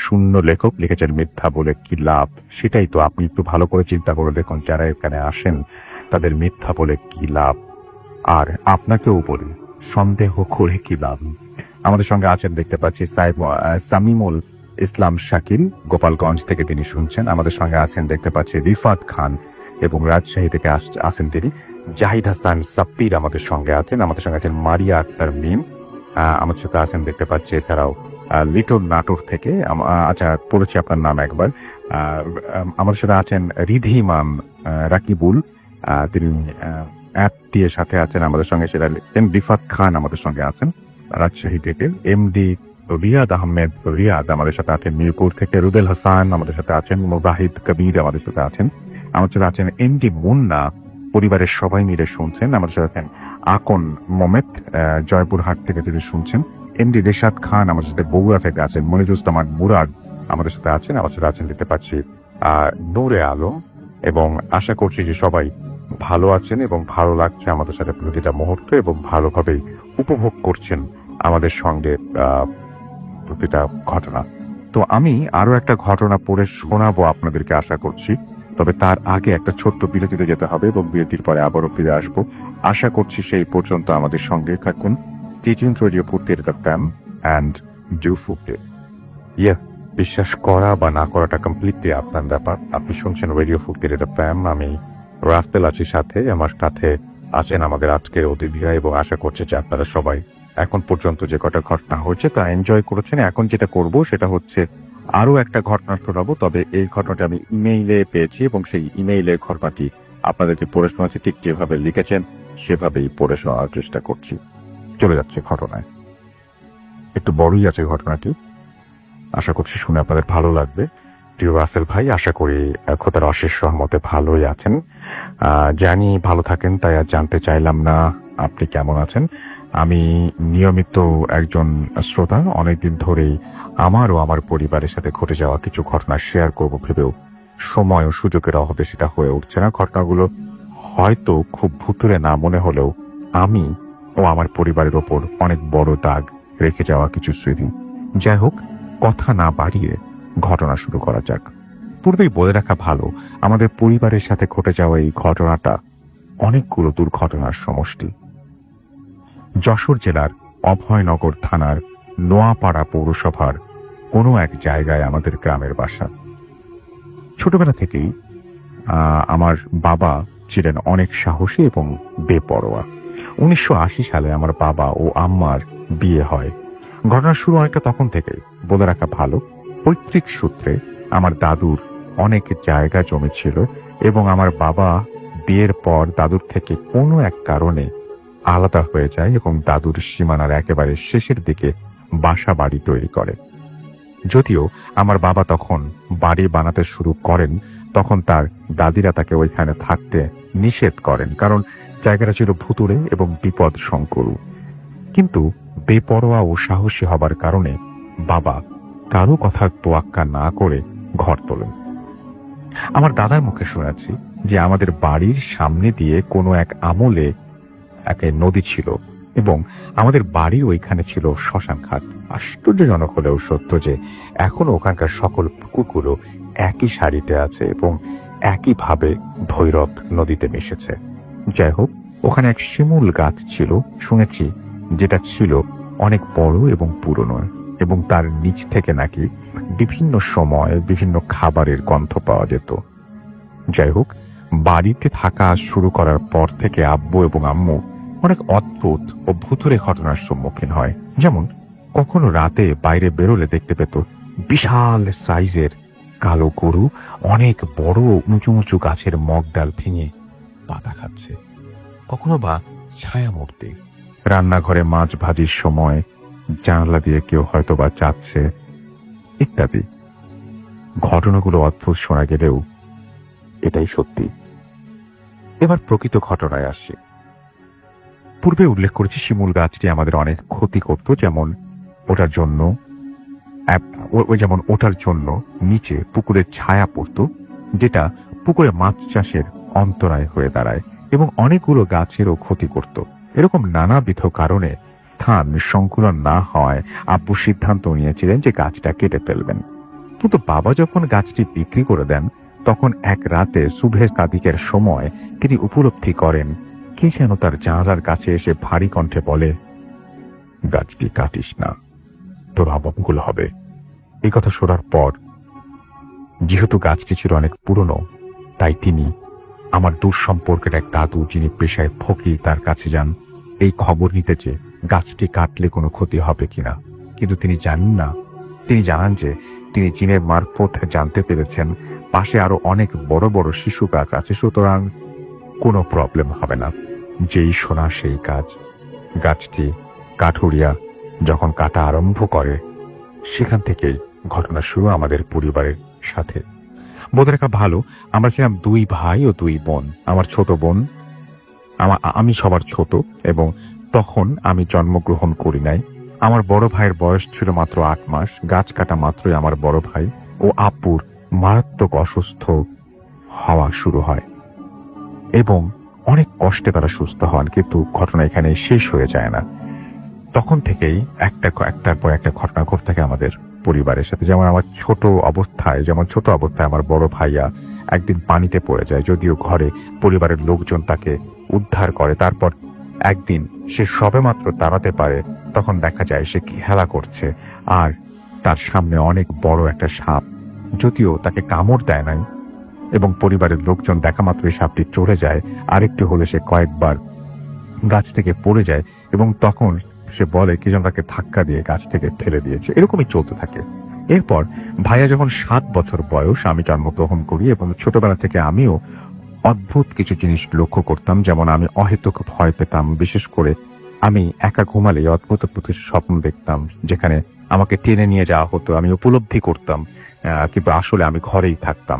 শূন্য লেখক লিখেছেন মিথ্যা বলে কি লাভ। সেটাই তো, আপনি একটু ভালো করে চিন্তা করে দেখুন, যারা এখানে আসেন তাদের মিথ্যা বলে কি লাভ, আর আপনাকেও বলি সন্দেহ করে কি লাভ। আমাদের সঙ্গে আছেন দেখতে পাচ্ছি সামিমুল ইসলাম শাকিল, গোপালগঞ্জ থেকে তিনি শুনছেন। আমাদের সঙ্গে আছেন দেখতে পাচ্ছি রিফাত খান এবং রাজশাহী থেকে আসেন তিনি। জাহিদ হাসান সাপ্পির আমাদের সঙ্গে আছেন মারিয়া আক্তার মিম আমাদের সাথে আছেন দেখতে পাচ্ছি। এছাড়াও লিটল নাটোর থেকে, আচ্ছা পড়েছি আপনার নাম একবার, আমাদের সাথে আছেন রিধিমান রাকিবুল, তিনি অ্যাপ দিয়ে সাথে আছেন আমাদের সঙ্গে। সেটা রিফাত খান আমাদের সঙ্গে আছেন রাজশাহী থেকে। এমডি রিয়াদ আহমেদ রিয়াদ আমাদের সাথে আছেন মিরপুর থেকে। রুবেল হাসান আমাদের সাথে আছেন, মুজাহিদ কবির আমাদের সাথে আছেন, আমাদের সাথে আছেন এমডি মুন্না, পরিবারের সবাই মিলে শুনছেন। আমাদের সাথে আছেন আকন মোমেদ, জয়পুরহাট থেকে তিনি শুনছেন। এমডি রেশাদ খান আমাদের সাথে বগুড়া থেকে আছেন। মনিরুজ্জামান মুরাদ আমাদের সাথে আছেন দেখতে পাচ্ছি নূরে আলম, এবং আশা করছি যে সবাই ভালো আছেন এবং ভালো লাগছে আমাদের সাথে প্রতিটা মুহূর্ত, এবং ভালোভাবেই উপভোগ করছেন আমাদের সঙ্গে প্রতিটা ঘটনা। তো আমি আরো একটা ঘটনা পড়ে শোনাবো আপনাদেরকে আশা করছি, তবে তার আগে একটা ছোট্ট বিরতিতে যেতে হবে এবং বিরতির পরে আবারও ফিরে আসবো। আশা করছি সেই পর্যন্ত আমাদের সঙ্গে থাকুন। Teaching radio 40FM and do 40। বিশ্বাস করা বা না করাটা কমপ্লিটলি আপনার ব্যাপার। আপনি শুনছেন রেডিও 40FM, আমি রাফতেল আছি সাথে, আমার সাথে আছেন আমাদের আজকের অতিথিরা, এবং আশা করছি যে আপনারা সবাই এখন পর্যন্ত যে কটা ঘটনা হয়েছে তা এনজয় করেছেন। এখন যেটা করব সেটা হচ্ছে আরো একটা ঘটনা শোনাবো, তবে এই ঘটনাটা আমি ইমেইলে পেয়েছি এবং সেই ইমেইলের ঘটনাটি আপনাদেরকে পড়ে শোনাচ্ছি। ঠিক যেভাবে লিখেছেন সেভাবেই পড়ে শোনার চেষ্টা করছি। চলে যাচ্ছে ঘটনায়। একটু বড়ই আছে ঘটনাটি, আশা করছি শুনে আপনাদের ভালো লাগবে। প্রিয় রাসেল ভাই, আশা করি খোদার অশেষ রহমতে ভালোই আছেন। জানি ভালো থাকেন, তাই আর জানতে চাইলাম না আপনি কেমন আছেন। আমি নিয়মিত একজন শ্রোতা, অনেকদিন ধরেই আমার ও আমার পরিবারের সাথে ঘটে যাওয়া কিছু ঘটনা শেয়ার করব ভেবেও সময় ও সুযোগের অভাবে সেটা হয়ে উঠছে না। ঘটনাগুলো হয়তো খুব ভুতুরে না মনে হলেও আমি ও আমার পরিবারের ওপর অনেক বড় দাগ রেখে যাওয়া কিছু স্মৃতি। যাই হোক, কথা না বাড়িয়ে ঘটনা শুরু করা যাক। পূর্বেই বলে রাখা ভালো, আমাদের পরিবারের সাথে ঘটে যাওয়া এই ঘটনাটা অনেকগুলো দুর্ঘটনার সমষ্টি। যশোর জেলার অভয়নগর থানার নোয়াপাড়া পৌরসভার কোনো এক জায়গায় আমাদের গ্রামের বাসা। ছোটবেলা থেকেই আমার বাবা ছিলেন অনেক সাহসী এবং বেপরোয়া। 1980 সালে আমার বাবা ও আম্মার বিয়ে হয়। ঘটনা শুরু অনেকটা তখন থেকেই। বলে রাখা ভালো, পৈতৃক সূত্রে আমার দাদুর অনেক জায়গা জমি ছিল এবং আমার বাবা বিয়ের পর দাদুর থেকে কোনো এক কারণে আলাদা হয়ে যায় এবং দাদুর সীমানার একেবারে শেষের দিকে বাসা বাড়ি তৈরি করে। যদিও আমার বাবা তখন বাড়ি বানাতে শুরু করেন, তখন তার দাদিরা তাকে ওইখানে থাকতে নিষেধ করেন, কারণ জায়গাটা ছিল ভুতুড়ে এবং বিপদ সংকুল। কিন্তু বেপরোয়া ও সাহসী হবার কারণে বাবা কারো কথা তোয়াক্কা না করে ঘর তোলেন। আমার দাদার মুখে শুনেছি যে আমাদের বাড়ির সামনে দিয়ে কোনো এক আমলে এক নদী ছিল এবং আমাদের বাড়ির ওইখানে ছিল শ্মশান ঘাট। আশ্চর্যজনক হলেও সত্য যে এখনো ওখানকার সকল পুকুরগুলো একই সারিতে আছে এবং একইভাবে ভৈরব নদীতে মিশেছে। যাই হোক, ওখানে এক শিমুল গাছ ছিল শুনেছি, যেটা ছিল অনেক বড় এবং পুরনো, এবং তার নিচ থেকে নাকি বিভিন্ন সময় বিভিন্ন খাবারের গন্ধ পাওয়া যেত। যাই হোক, বাড়িতে থাকা শুরু করার পর থেকে আব্বু এবং আম্মু অনেক অদ্ভুত ও ভুতুড়ে ঘটনার সম্মুখীন হয়। যেমন কখনো রাতে বাইরে বেরোলে দেখতে পেত বিশাল সাইজের কালো গরু অনেক বড় উঁচু উঁচু গাছের মগডাল ভেঙে পাতা খাচ্ছে, কখনো বা ছায়ামূর্তি। রান্নাঘরে মাছ ভাজির সময় জানলা দিয়ে কেউ হয়তো বা যাচ্ছে, ইত্যাদি। ঘটনাগুলো অদ্ভুত শোনা গেলেও এটাই সত্যি। এবার প্রকৃত ঘটনায় আসছে। পূর্বে উল্লেখ করেছি শিমুল গাছটি আমাদের অনেক ক্ষতি করত, যেমন ওটার জন্য নিচে পুকুরের ছায়া পড়ত, যেটা পুকুরে মাছ চাষের অন্তরায় হয়ে দাঁড়ায় এবং অনেকগুলো গাছেরও ক্ষতি করত। এরকম নানাবিধ কারণে স্থান সংকুলন না হওয়ায় আব্বু সিদ্ধান্ত নিয়েছিলেন যে গাছটা কেটে ফেলবেন। কিন্তু বাবা যখন গাছটি বিক্রি করে দেন, তখন এক রাতে শুভের কাদিকের সময় তিনি উপলব্ধি করেন কে যেন তার জানালার কাছে এসে ভারী কণ্ঠে বলে, গাছটি কাটিস না, তোর অবমঙ্গল হবে। এই কথা শোনার পর, যেহেতু গাছটি ছিল অনেক পুরনো, তাই তিনি আমার দূর সম্পর্কের এক দাদু, যিনি পেশায় ফকির, তার কাছে যান এই খবর নিতে যে গাছটি কাটলে কোনো ক্ষতি হবে কিনা। কিন্তু তিনি জানেন না, তিনি জানান যে তিনি জিনের মারফত জানতে পেরেছেন পাশে আরো অনেক বড় বড় শিশু গাছ আছে, সুতরাং কোনো প্রবলেম হবে না। যেই শোনা সেই কাজ। গাছটি কাঠুরিয়া যখন কাটা আরম্ভ করে, সেখান থেকেই ঘটনা শুরু আমাদের পরিবারের সাথে। বোধ রাখা ভালো, আমরা ছিলাম 2 ভাই ও 2 বোন। আমার ছোট বোন, আমি সবার ছোট, এবং তখন আমি জন্মগ্রহণ করি নাই। আমার বড় ভাইয়ের বয়স ছিল মাত্র 8 মাস। গাছ কাটা মাত্রই আমার বড় ভাই ও আব্বুর মারাত্মক অসুস্থ হওয়া শুরু হয় এবং অনেক কষ্টে তারা সুস্থ হন। কিন্তু ঘটনা এখানে শেষ হয়ে যায় না। তখন থেকেই একটার পর একটা ঘটনা ঘটতে থাকে আমাদের পরিবারের সাথে। যেমন ছোট অবস্থায় আমার বড় ভাইয়া একদিন পানিতে পড়ে যায়, যদিও ঘরে পরিবারের লোকজন তাকে উদ্ধার করে। তারপর একদিন সে সবেমাত্র দাঁড়াতে পারে, তখন দেখা যায় সে খেলা করছে আর তার সামনে অনেক বড় একটা সাপ। যদিও তাকে কামড় দেয় নাই এবং পরিবারের লোকজন দেখা মাত্রই সাপটি চড়ে যায়। আরেকটু হলে সে কয়েকবার গাছ থেকে পড়ে যায় এবং তখন সে বলে কি যেন তাকে ধাক্কা দিয়ে গাছ থেকে ঠেলে দিয়েছে। এরকমই চলতে থাকে। এরপর ভাইয়া যখন 7 বছর বয়স, আমি জন্মগ্রহণ করি এবং ছোটবেলা থেকে আমিও অদ্ভুত কিছু জিনিস লক্ষ্য করতাম। যেমন আমি অহেতুক ভয় পেতাম, বিশেষ করে আমি একা ঘুমালে অদ্ভুত কিছু স্বপ্ন দেখতাম, যেখানে আমাকে টেনে নিয়ে যাওয়া হতো। আমি উপলব্ধি করতাম কিন্তু আসলে আমি ঘরেই থাকতাম।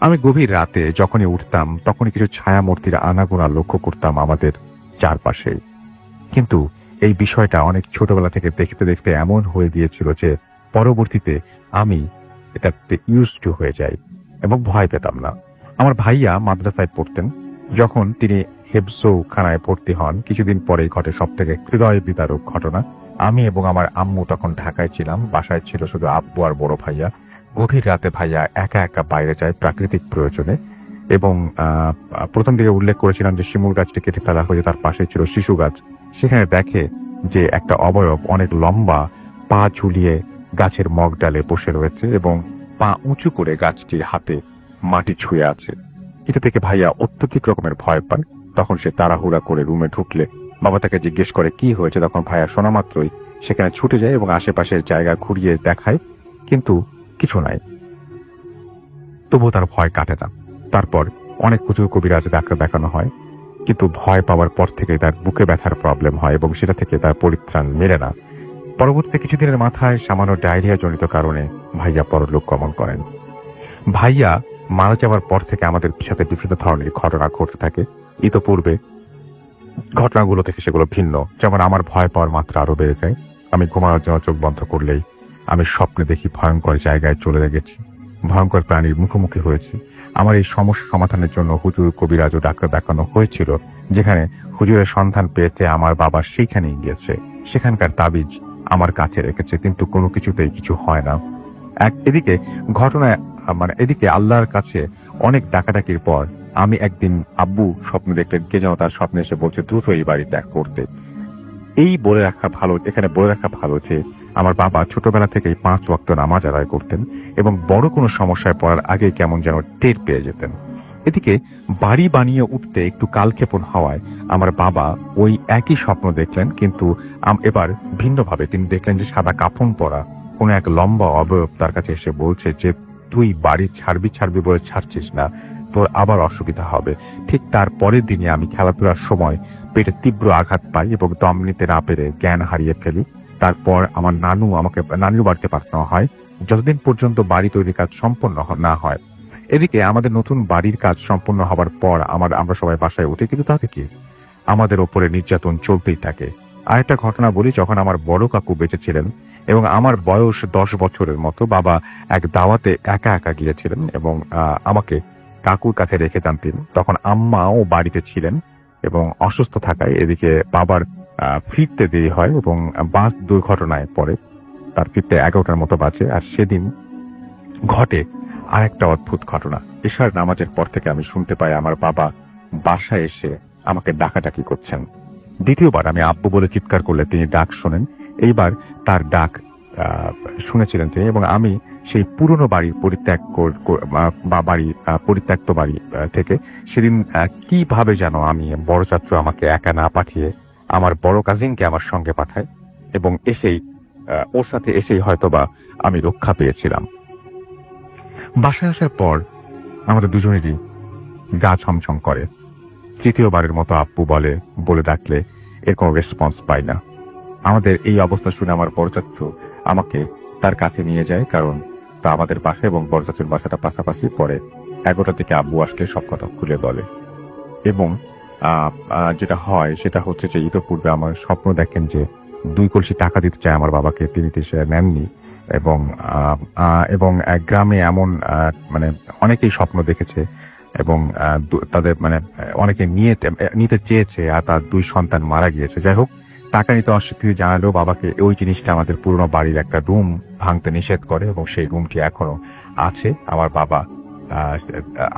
আমি গভীর রাতে যখনই উঠতাম, তখনই কিছু ছায়ামূর্তির আনাগোনা লক্ষ্য করতাম আমাদের চারপাশে। কিন্তু এই বিষয়টা অনেক ছোটবেলা থেকে দেখতে দেখতে এমন হয়ে গিয়েছিল যে পরবর্তীতে আমি এটাতে ইউজড হয়ে যাই এবং ভয় পেতাম না। আমার ভাইয়া মাদ্রাসায় পড়তেন। যখন তিনি হেফজখানায় ভর্তি হন, কিছুদিন পরেই ঘটে সব থেকে হৃদয় বিদারক ঘটনা। আমি এবং আমার আম্মু তখন ঢাকায় ছিলাম। বাসায় ছিল শুধু আব্বু আর বড় ভাইয়া। গভীর রাতে ভাইয়া একা একা বাইরে যায় প্রাকৃতিক প্রয়োজনে, এবং প্রথম দিকে উল্লেখ করেছিলাম যে শিমুল গাছটি কেটে ফেলা হয়েছে, তার পাশে ছিল শিশু গাছ। সেখানে দেখে যে একটা অবয়ব অনেক লম্বা, পা ঝুলিয়ে গাছের মগ ডালে বসে রয়েছে এবং পা উঁচু করে গাছটির হাতে মাটি ছুঁয়ে আছে। এটা থেকে ভাইয়া অত্যধিক রকমের ভয় পান। তখন সে তাড়াহুড়া করে রুমে ঢুকলে বাবা তাকে জিজ্ঞেস করে কি হয়েছে। তখন ভাইয়া শোনা মাত্রই সেখানে ছুটে যায় এবং আশেপাশের জায়গা ঘুরিয়ে দেখায়, কিন্তু কিছু নাই। তবুও তার ভয় কাটে না। তারপর অনেক প্রচুর কবিরাজ ডাক্তার দেখানো হয়, কিন্তু ভয় পাওয়ার পর থেকে তার বুকে ব্যথার প্রবলেম হয় এবং সেটা থেকে তার পরিত্রাণ মেলে না। পরবর্তী কিছুদিনের মাথায় সামান্য ডায়রিয়া জনিত কারণে ভাইয়া পরলোক গমন করেন। ভাইয়া মারা যাওয়ার পর থেকে আমাদের সাথে বিভিন্ন ধরনের ঘটনা ঘটতে থাকে। ইতোপূর্বে ঘটনাগুলো থেকে সেগুলো ভিন্ন। যেমন আমার ভয় পাওয়ার মাত্রা আরো বেড়ে যায়। আমি ঘুমানোর জন্য চোখ বন্ধ করলেই আমি স্বপ্নে দেখি ভয়ঙ্কর জায়গায় চলে গেছি, ভয়ঙ্কর প্রাণীর মুখোমুখি হয়েছি। আমার এই সমস্যা সমাধানের জন্য হুজুর, কবিরাজ ও ডাক্তার দেখানো হয়েছিল, যেখানে হুজুরের সন্ধান পেতে আমার বাবা সেইখানেই গিয়েছে, সেখানকার তাবিজ আমার কাছে রেখেছে, কিন্তু কোনো কিছুতেই কিছু হয় না। এদিকে ঘটনায় এদিকে আল্লাহর কাছে অনেক ডাকাডাকির পর আমি একদিন আব্বু স্বপ্নে দেখলেন কে যেন তার স্বপ্নে এসে বলছে দ্রুত এই বাড়ি ত্যাগ করতে। এখানে বলে রাখা ভালো যে আমার বাবা ছোটবেলা থেকেই 5 ওয়াক্ত নামাজ আদায় করতেন এবং বড় কোনো সমস্যায় পড়ার আগে কেমন যেন টের পেয়ে যেতেন। এদিকে বাড়ি বানিয়ে উঠতে একটু কালক্ষেপণ হওয়ায় আমার বাবা ওই একই স্বপ্ন দেখলেন, কিন্তু এবার ভিন্নভাবে। তিনি দেখলেন যে সাদা কাফন পরা কোন এক লম্বা অবয়ব তার কাছে এসে বলছে যে তুই বাড়ি ছাড়বি বলে ছাড়ছিস না, তোর আবার অসুবিধা হবে। ঠিক তার পরের দিনে আমি খেলাধুলার সময় পেটে তীব্র আঘাত পাই এবং দম নিতে না পেরে জ্ঞান হারিয়ে ফেলি। তারপর আমার আমাকে নানুর বাড়িতে পাঠানো হয় যতদিন পর্যন্ত বাড়ি তৈরির কাজ সম্পন্ন না হয়। এদিকে আমাদের নতুন বাড়ির কাজ সম্পন্ন হবার পর আমরা সবাই বাসায় উঠি, কিন্তু তাতে কি আমাদের ওপরে নির্যাতন চলতেই থাকে। আরেকটা ঘটনা বলি, যখন আমার বড় কাকু বেঁচে ছিলেন এবং আমার বয়স 10 বছরের মতো, বাবা এক দাওয়াতে একা একা গিয়েছিলেন এবং আমাকে কাকুর কাছে রেখে যান তিনি। তখন আম্মাও বাড়িতে ছিলেন এবং অসুস্থ থাকায় এদিকে বাবার ফিরতে দেরি হয় এবং বাস দুর্ঘটনায় পড়ে। তার ফিরতে 11টার মতো বাজে। আর সেদিন ঘটে আরেকটা অদ্ভুত ঘটনা। এশার নামাজের পর থেকে আমি শুনতে পাই আমার বাবা বাসায় এসে আমাকে ডাকাডাকি করছেন। দ্বিতীয়বার আমি আব্বু বলে চিৎকার করলে তিনি ডাক শোনেন। এইবার তার ডাক শুনেছিলেন তিনি এবং আমি সেই পুরনো বাড়ির পরিত্যক্ত বাড়ি থেকে সেদিন কিভাবে যেন আমি বড় চাচু আমাকে একা না পাঠিয়ে আমার বড় কাজিনকে আমার সঙ্গে পাঠায় এবং ওর সাথে এসেই হয়তোবা আমি রক্ষা পেয়েছিলাম। বাসায় আসার পর আমাদের দুজনেরই গা ছমছম করে। তৃতীয়বারের মতো আব্বু বলে ডাকলে এর কোনো রেসপন্স পাই না। আমাদের এই অবস্থা শুনে আমার বড় চাচু আমাকে তার কাছে নিয়ে যায়, কারণ তা আমাদের বাসা এবং বড় চাচুর বাসাটা পাশাপাশি। পরে 11টার দিকে আব্বু আসলে সব কথা খুলে বলে এবং যেটা হয় সেটা হচ্ছে যে ইতিপূর্বে আমার স্বপ্ন দেখেন যে 2 কলসি টাকা দিতে চায় আমার বাবাকে, তিনি সে নেননি এবং এক গ্রামে এমন অনেকেই স্বপ্ন দেখেছে এবং তাদের অনেকে নিতে চেয়েছে আর তার 2 সন্তান মারা গিয়েছে। যাই হোক, টাকা নিতে অস্বীকৃতি জানালেও বাবাকে ওই জিনিসটা আমাদের পুরনো বাড়ির একটা রুম ভাঙতে নিষেধ করে এবং সেই রুমটি এখনো আছে।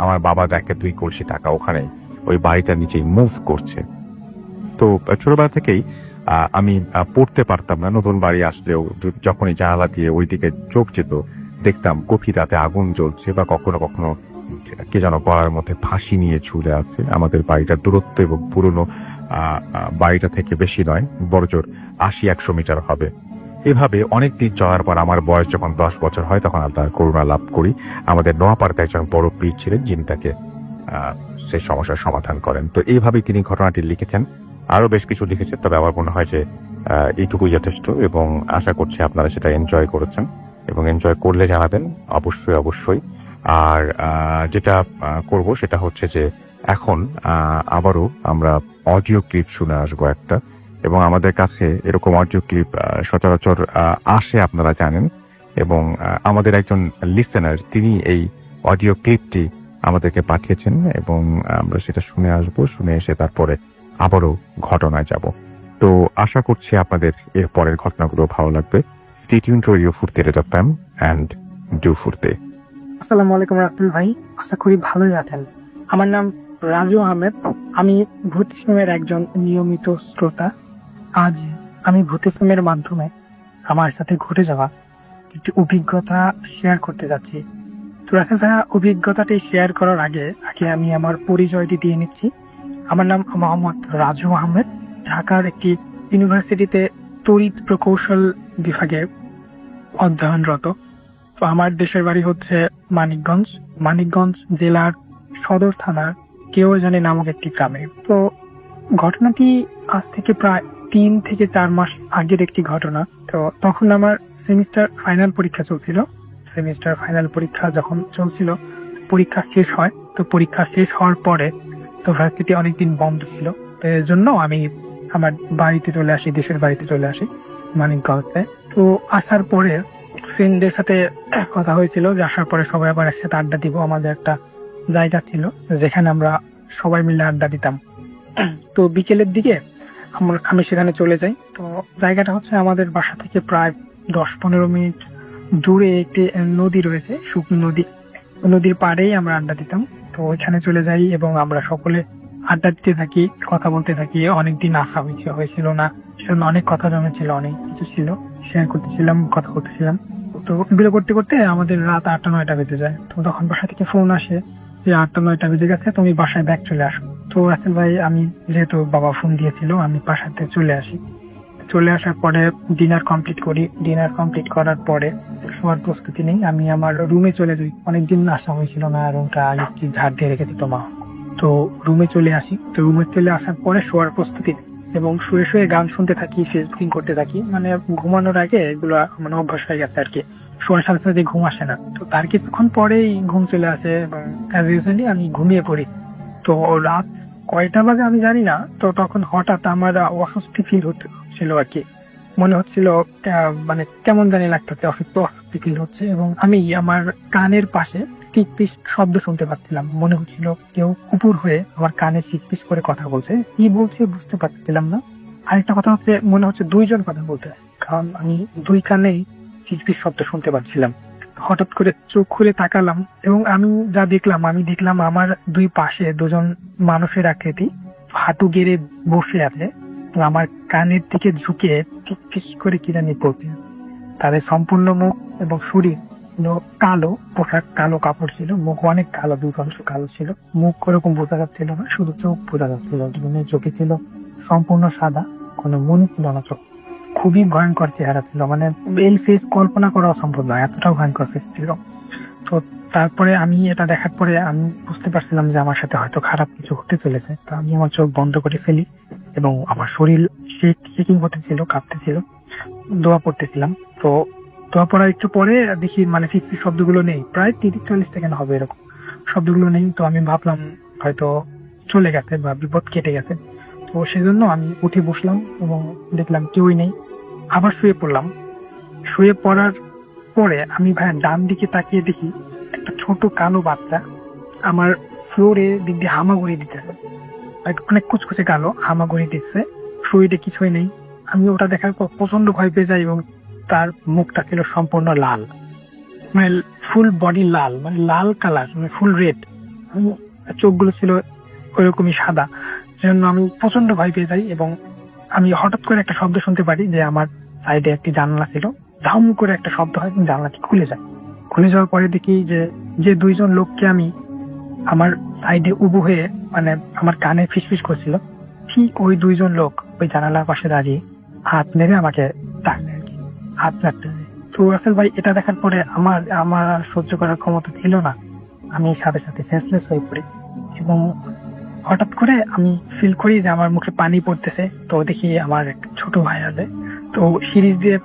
আমার বাবা দেখে 2 কলসি টাকা ওখানে ওই বাড়িটার নিচেই মুভ করছে। তো ছোটবেলা থেকেই আমি পড়তে পারতাম না। নতুন বাড়ি আসলেও যখনই জানালা দিয়ে ওই দিকে চোখ যেত, দেখতাম গভীর রাতে আগুন জ্বলছে বা কখনো কখনো কে যেন গলার মধ্যে ফাঁসি নিয়ে ঝুলে আছে। আমাদের বাড়িটার দূরত্ব এবং পুরনো বাড়িটা থেকে বেশি নয়, বড়জোর 80-100 মিটার হবে। এভাবে অনেকদিন চলার পর আমার বয়স যখন 10 বছর হয় তখন আল্লাহর করুণা লাভ করি। আমাদের নোয়াপাড়াতে একজন বড় পীর ছিলেন, যিনি তাকে সেই সমস্যার সমাধান করেন। তো এইভাবেই তিনি ঘটনাটি লিখেছেন। আরো বেশ কিছু লিখেছেন, তবে আমার মনে হয় যে এইটুকুই যথেষ্ট এবং আশা করছি আপনারা সেটা এনজয় করেছেন এবং এনজয় করলে জানাবেন অবশ্যই। আর যেটা করব সেটা হচ্ছে যে এখন আবারও আমরা অডিও ক্লিপ শুনে আসবো একটা, এবং আমাদের কাছে এরকম অডিও ক্লিপ সচরাচর আসে আপনারা জানেন, এবং আমাদের একজন লিসেনার তিনি এই অডিও ক্লিপটি আমাদেরকে পাঠিয়েছেন এবং আমরা সেটা শুনে আসবো। শুনে এসে তারপরে আবারও ঘটনায় যাব। তো আশা করছি আপনাদের এর পরের ঘটনাগুলো ভালো লাগবে। স্টে টিউনড টু রেডিও ফুর্তি FM এন্ড ডু ফুর্তি। আসসালামু আলাইকুম রাতুল ভাই, আশা করি ভালোই আছেন। আমার নাম রাজু আহমেদ, আমি ভূত ইসলামের একজন নিয়মিত শ্রোতা। আজ আমি ভূত ইসলামের মাধ্যমে আমার সাথে ঘটে যাওয়া একটি অভিজ্ঞতা শেয়ার করতে যাচ্ছি। তো রাসেল ভাইয়া, অভিজ্ঞতাটি শেয়ার করার আগে আমি আমার পরিচয়টি দিয়ে নিচ্ছি। আমার নাম মোহাম্মদ রাজু আহমেদ, ঢাকার একটি ইউনিভার্সিটিতে তড়িৎ প্রকৌশল বিভাগে অধ্যয়নরত। তো আমার দেশের বাড়ি হচ্ছে মানিকগঞ্জ জেলার সদর থানার কেউ জানে নামক একটি গ্রামে। তো ঘটনাটি আজ থেকে প্রায় 3 থেকে 4 মাস আগের একটি ঘটনা। তো তখন আমার সেমিস্টার ফাইনাল পরীক্ষা চলছিল। সেমিস্টার ফাইনাল পরীক্ষা যখন চলছিল, পরীক্ষা শেষ হয়। তো পরীক্ষা শেষ হওয়ার পরে তো ভার্সিটি অনেকদিন বন্ধ ছিল। তো এর জন্য আমি আমার বাড়িতে চলে আসি, দেশের বাড়িতে চলে আসি মানিকগঞ্জে। তো আসার পরে ফ্রেন্ডদের সাথে কথা হয়েছিল যে আসার পরে সবাই আবার একসাথে আড্ডা দিব। আমাদের একটা জায়গা ছিল যেখানে আমরা সবাই মিলে আড্ডা দিতাম। তো বিকেলের দিকে আমি সেখানে চলে যাই। তো জায়গাটা হচ্ছে আমাদের বাসা থেকে প্রায় 10-15 মিনিট দূরে একটি নদী রয়েছে, শুকনো নদী। নদীর পাড়েই আমরা আড্ডা দিতাম। তো ওইখানে চলে যাই এবং আমরা সকলে আড্ডা দিতে থাকি, কথা বলতে থাকি। অনেকদিন আসা হয়েছিল না, সেজন্য অনেক কথা জমেছিল, অনেক কিছু ছিল, শেয়ার করতেছিলাম, কথা বলতেছিলাম। তো বিলো করতে করতে আমাদের রাত 8-9টা বেজে যায়। তো তখন বাসা থেকে ফোন আসে যে 8-9টা বেজে গেছে, তুমি বাসায় ব্যাক চলে আসো। তো রাসেল ভাই, আমি যেহেতু বাবা ফোন দিয়েছিল, আমি বাসাতে চলে আসি। চলে আসার পরে ডিনার কমপ্লিট করি। ডিনার কমপ্লিট করার পরে শোয়ার প্রস্তুতি নেই, আমি আমার রুমে চলে যাই। অনেকদিন আসা হয়েছিল না, রুমটা আগে কি ঝাড় দিয়ে রেখে দিত মা। তো রুমে চলে আসি। তো রুমে চলে আসার পরে শোয়ার প্রস্তুতি নেই এবং শুয়ে শুয়ে গান শুনতে থাকি, সেটিং করতে থাকি। মানে ঘুমানোর আগে এগুলো মানে অভ্যাস হয়ে গেছে আর কি। শোয়ার সাথে সাথে ঘুম আসে না। তো তার কিছুক্ষণ পরেই ঘুম চলে আসে এবং রিসেন্টলি আমি ঘুমিয়ে পড়ি। তো রাত কয়টা বাজে আমি জানি না। তো তখন হঠাৎ আমার অস্বস্তি ফিল হচ্ছিল আর কি। মনে হচ্ছিল মানে কেমন জানি লাগতো, অসুস্থ ফিল হচ্ছে এবং আমি আমার কানের পাশে টিকপিস শব্দ শুনতে পাচ্ছিলাম। মনে হচ্ছিল কেউ কুকুর হয়ে আমার কানে চিকপিস করে কথা বলছে। কি বলছে বুঝতে পারছিলাম না। আরেকটা কথা হচ্ছে, মনে হচ্ছে 2 জন কথা বলতে হয়, কারণ আমি 2 কানেই চিকপিস শব্দ শুনতে পাচ্ছিলাম। হঠাৎ করে চোখ খুলে তাকালাম এবং আমি দেখলাম আমার 2 পাশে 2 জন মানুষের আকৃতি হাঁটু গেড়ে বসে আছে। আমার কানের দিকে ঝুঁকে ফিস করে কি জানি বলছে। তাদের সম্পূর্ণ মুখ এবং শরীর কালো, পোশাক কালো, কাপড় ছিল, মুখ অনেক কালো, 2 অংশ কালো ছিল। মুখ ওরকম বোঝা যাচ্ছিল না, শুধু চোখ বোঝা যাচ্ছিল। চোখে ছিল সম্পূর্ণ সাদা, কোনো মনি ছিল না চোখ। খুবই ভয়ঙ্কর চেহারা ছিল, মানে এই ফেস কল্পনা করা অসম্ভব নয়, এতটাও ভয়ঙ্কর ফেস ছিল। তো তারপরে আমি এটা দেখার পরে আমি বুঝতে পারছিলাম যে আমার সাথে হয়তো খারাপ কিছু হতে চলেছে। তো আমি আমার চোখ বন্ধ করে ফেলি এবং আমার শরীর শেকিং হতেছিল, কাঁপতেছিল, দোয়া পড়তেছিলাম। তো দোয়া পড়ার একটু পরে দেখি মানে ফিটফিট শব্দগুলো নেই, প্রায় 30-40 সেকেন্ড হবে এরকম, শব্দগুলো নেই। তো আমি ভাবলাম হয়তো চলে গেছে বা বিপদ কেটে গেছে। তো সেজন্য আমি উঠে বসলাম এবং দেখলাম কেউই নেই। আবার শুয়ে পড়লাম। শুয়ে পড়ার পরে আমি ডান দিকে তাকিয়ে দেখি একটা ছোট কালো বাচ্চা আমার ফ্লোরে দিক দিয়ে হামাগুড়ি দিতেছে। অনেক কুচকুচে কালো হামাগুড়ি দিচ্ছে, শরীরে কিছুই নেই। আমি ওটা দেখার পর প্রচন্ড ভয় পেয়ে যাই এবং তার মুখটা ছিল সম্পূর্ণ লাল, মানে ফুল বডি লাল, মানে লাল কালার, মানে ফুল রেড। চোখগুলো ছিল ওইরকমই সাদা। সেজন্য আমি প্রচন্ড ভয় পেয়ে যাই এবং আমি হঠাৎ করে একটা শব্দ শুনতে পারি যে আমার সাইডে একটি জানলা ছিল, ধাম করে একটা শব্দ হয়, জানলাটি খুলে যায়। খুলে যাওয়ার পরে দেখি যে 2 জন লোককে আমি আমার সাইডে উবু হয়ে মানে আমার কানে ফিসফিস করছিল, ঠিক ওই 2 জন লোক ওই জানালার পাশে দাঁড়িয়ে হাত নেড়ে আমাকে ডাকলে আর কি, হাত রাখতে। তো রাসেল ভাই, এটা দেখার পরে আমার সহ্য করার ক্ষমতা ছিল না। আমি সাথে সাথে সেন্সলেস হয়ে পড়ি এবং হঠাৎ করে আমি ফিল করি যে আমার মুখে পানি পড়তেছে। তো দেখি আমার একটা ছোট ভাই আছে, তো সিরিজ দিয়ে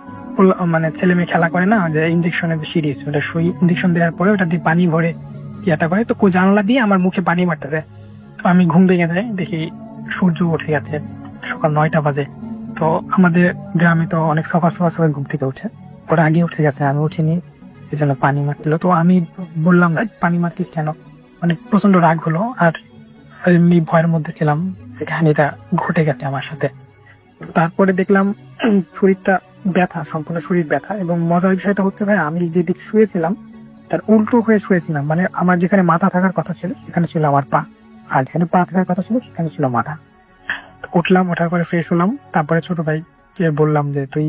মানে ছেলে মেয়ে খেলা করে না, যে ইঞ্জেকশনের যে সিরিজ, ওটা সুই ইঞ্জেকশন দেওয়ার পরে ওটা দিয়ে পানি ভরে ইয়েটা করে, তো জানলা দিয়ে আমার মুখে পানি মারতেছে। তো আমি ঘুম ভেঙে যাই, দেখি সূর্য উঠে গেছে, সকাল 9টা বাজে। তো আমাদের গ্রামে তো অনেক সকাল সবাই ঘুম থেকে উঠে, ওরা আগে উঠে গেছে, আমি উঠিনি, এই জন্য পানি মারছিল। তো আমি বললাম পানি মারতিস কেন, মানে প্রচন্ড রাগ হলো। আর এমনি ভয়ের মধ্যে ছিলাম, কাহিনীটা ঘটে গেছে আমার সাথে। তারপরে দেখলাম শরীরটা ব্যথা, সম্পূর্ণ শরীর ব্যথা। এবং মজার বিষয়টা হচ্ছে ভাই, আমি যেদিক শুয়েছিলাম তার উল্টো হয়ে শুয়েছিলাম, মানে আমার যেখানে মাথা থাকার কথা ছিল সেখানে ছিল আমার পা, আর যেখানে পা থাকার কথা ছিল সেখানে ছিল মাথা। উঠলাম, ওঠার পরে ফ্রেশ হলাম। তারপরে ছোট ভাইকে বললাম যে তুই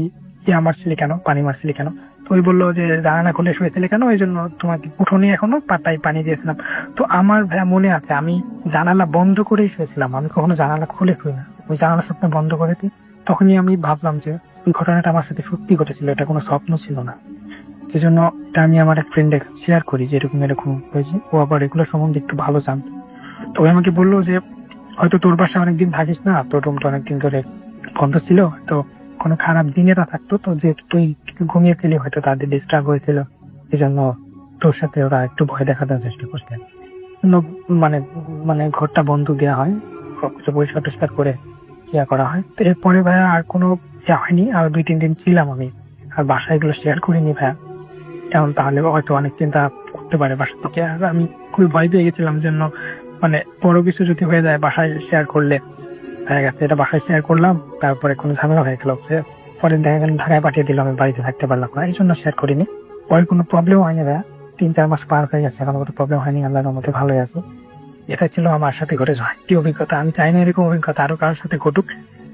মারছিলি কেন, পানি মারছিলি কেন? তো ওই বললো যে জানালা খুলে শুয়েছিলি কেন, ওই জন্য তোমাকে উঠোনি এখনো পাতায় পানি দিয়েছিলাম। তো আমার ভাইয়া মনে আছে আমি জানালা বন্ধ করেই শুয়েছিলাম, আমি কখনো জানালা খুলে শুই না, ওই জানালা স্বপ্ন বন্ধ করে দিই। তখনই আমি ভাবলাম যে ওই ঘটনাটা আমার সাথে সত্যি ঘটেছিল, এটা কোনো স্বপ্ন ছিল না। সেজন্য এটা আমি আমার এক ফ্রেন্ড শেয়ার করি যে এরকম হয়েছে। ও আবার এগুলো সম্বন্ধে একটু ভালো জানতো। তো ও আমাকে বললো যে হয়তো তোর বাসায় অনেকদিন থাকিস না, তোর রুমটা অনেকদিন ধরে বন্ধ ছিল, তো কোনো খারাপ দিনে তা থাকতো, তো যে তুই ঘুমিয়েছিলি হয়তো তাদের ডিস্টার্ব হয়েছিল, এই জন্য তোর সাথে ওরা একটু ভয় দেখানোর চেষ্টা করতে মানে মানে ঘরটা বন্ধ দেওয়া হয়, সবকিছু পরিষ্কার টরিষ্কার করে ইয়া করা হয়। তো এরপরে ভাইয়া আর কোনো ইয়া হয়নি, আর 2-3 দিন ছিলাম আমি, আর বাসায় এগুলো শেয়ার করিনি ভাইয়া, কারণ তাহলে হয়তো অনেক চিন্তা করতে পারে বাসা থেকে, আর আমি খুবই ভয় পেয়ে গেছিলাম জন্য মানে বড় কিছু যদি হয়ে যায় বাসায় শেয়ার করলে, দেখা গেছে এটা বাসায় শেয়ার করলাম, তারপরে কোনো ঝামেলা হয়ে গেল, সে পরে দেখা গেল ঢাকায় পাঠিয়ে দিলাম, আমি বাড়িতে থাকতে পারলাম না, এই জন্য শেয়ার করিনি। পরে কোনো প্রবলেম হয়নি ভাইয়া, 3-4 মাস পার হয়ে গেছে, এখন কোনো প্রবলেম হয়নি, আল্লাহর মধ্যে ভালোই আছে। এটা ছিল আমার সাথে ঘটেছে একটি অভিজ্ঞতা, আমি চাই না এরকম অভিজ্ঞতা আরো কারোর সাথে ঘটুক,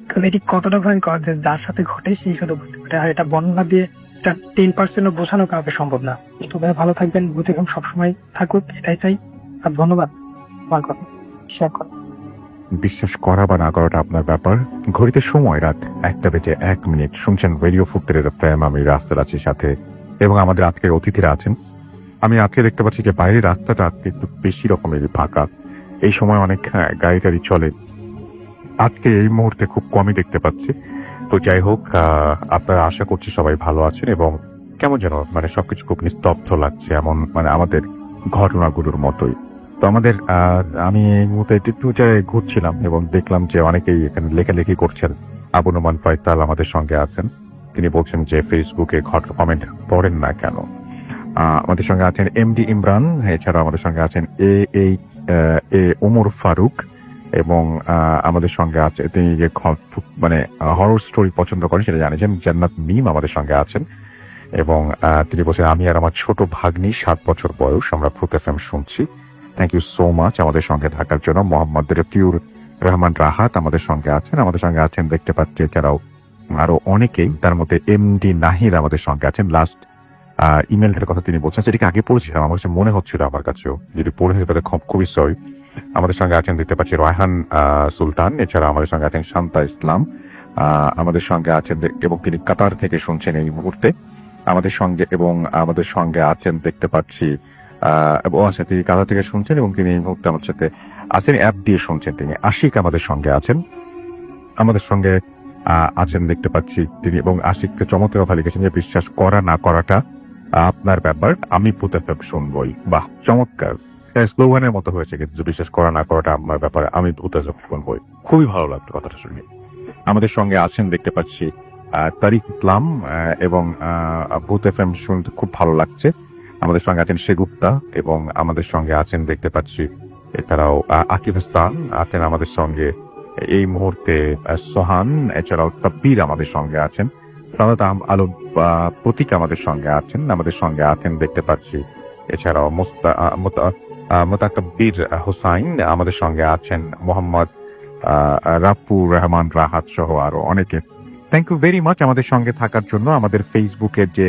কারণ এটি কতটা ভয়ঙ্কর যে যার সাথে ঘটে সেই শুধু বুঝতে পারে, আর এটা বর্ণনা দিয়ে এটা 10% বোঝানো কাউকে সম্ভব না। তো ভাই ভালো থাকবেন, ভূত এরকম সবসময় থাকুক, এটাই চাই। আর ধন্যবাদ শেয়ার করেন। বিশ্বাস করা বা না করাটা আপনার ব্যাপার। ঘড়িতে সময় রাত 1:01 শুনছেন রেডিও ফুটের প্রেম, আমি রাস্তার আছি সাথে, এবং আমাদের আজকের অতিথিরা আছেন। আমি আজকে দেখতে পাচ্ছি যে বাইরের রাস্তাটা আজকে একটু বেশি রকমের ফাঁকা, এই সময় অনেক গাড়ি টাড়ি চলে, আজকে এই মুহূর্তে খুব কমই দেখতে পাচ্ছি। তো যাই হোক, আপনারা আশা করছি সবাই ভালো আছেন, এবং কেমন যেন মানে সবকিছু খুব নিস্তব্ধ লাগছে, এমন মানে আমাদের ঘটনাগুলোর মতোই। তো আমাদের আমি এই মুহূর্তে একটু জায়গায় ঘুরছিলাম এবং দেখলাম যে অনেকেই এখানে লেখালেখি করছেন। আবু নোমান পয়তাল আমাদের সঙ্গে আছেন, তিনি বলছেন যে ফেসবুকে কমেন্ট পড়েন না কেন। আমাদের সঙ্গে আছেন এমডি ইমরান, এছাড়া আমাদের সঙ্গে আছেন এ ওমর ফারুক, এবং আমাদের সঙ্গে আছে তিনি যে মানে হরর স্টোরি পছন্দ করেন সেটা জানিয়েছেন জান্নাত মিম আমাদের সঙ্গে আছেন, এবং তিনি বলছেন আমি আর আমার ছোট ভাগ্নি 7 বছর বয়স আমরা ফ্রুট এফএম শুনছি। থ্যাংক ইউ সো মাচ আমাদের সঙ্গে থাকার জন্য। মোহাম্মদ রফিউর রহমান রাহাত আমাদের সঙ্গে আছেন দেখতে পাচ্ছি, এছাড়াও আরো অনেকেই, তার মধ্যে এমডি নাহিদ আমাদের সঙ্গে আছেন। লাস্ট ইমেলটার কথা তিনি বলছেন, সেটিকে আগে পড়েছিলাম, আমার কাছে মনে হচ্ছিল আমার কাছেও, যদি পড়ে হয়ে তাহলে খুবই সরি। আমাদের সঙ্গে আছেন দেখতে পাচ্ছি রায়হান সুলতান, এছাড়া আমাদের সঙ্গে আছেন শান্তা ইসলাম, আমাদের সঙ্গে আছেন এবং তিনি কাতার থেকে শুনছেন এই মুহূর্তে আমাদের সঙ্গে আছেন দেখতে পাচ্ছি, এবং তিনি কাতার থেকে শুনছেন এবং তিনি এই মুহূর্তে আমার সাথে আছেন, অ্যাপ দিয়ে শুনছেন তিনি। আশিক আমাদের সঙ্গে আছেন দেখতে পাচ্ছি তিনি, এবং আশিককে চমৎকার কথা লিখেছেন যে বিশ্বাস করা না করাটা আপনার ব্যাপার, আমি ভূতের শুনবই। বাহ, চমৎকার, স্লোগানের মতো হয়েছে, কিন্তু বিশ্বাস করা না করাটা আমার ব্যাপার, আমি ভূতের শুনবই। খুবই ভালো লাগতো কথাটা শুনে। আমাদের সঙ্গে আছেন দেখতে পাচ্ছি তারিক ইসলাম, এবং ভূত এফএম শুনতে খুব ভালো লাগছে। আমাদের সঙ্গে আছেন সেগুপ্তা, এবং আমাদের সঙ্গে আছেন দেখতে পাচ্ছি এছাড়াও আকিফিস্তান আছেন আমাদের সঙ্গে এই মুহূর্তে, সোহান, এছাড়াও তাব্বির আমাদের সঙ্গে আছেন, সাদাত আলম প্রতীক আমাদের সঙ্গে আছেন দেখতে পাচ্ছি, এছাড়াও মোতাকাব্বির হোসাইন আমাদের সঙ্গে আছেন, মোহাম্মদ রাফুর রহমান রাহাত সহ আরো অনেকে। থ্যাংক ইউ ভেরি মাচ আমাদের সঙ্গে থাকার জন্য। আমাদের ফেসবুকের যে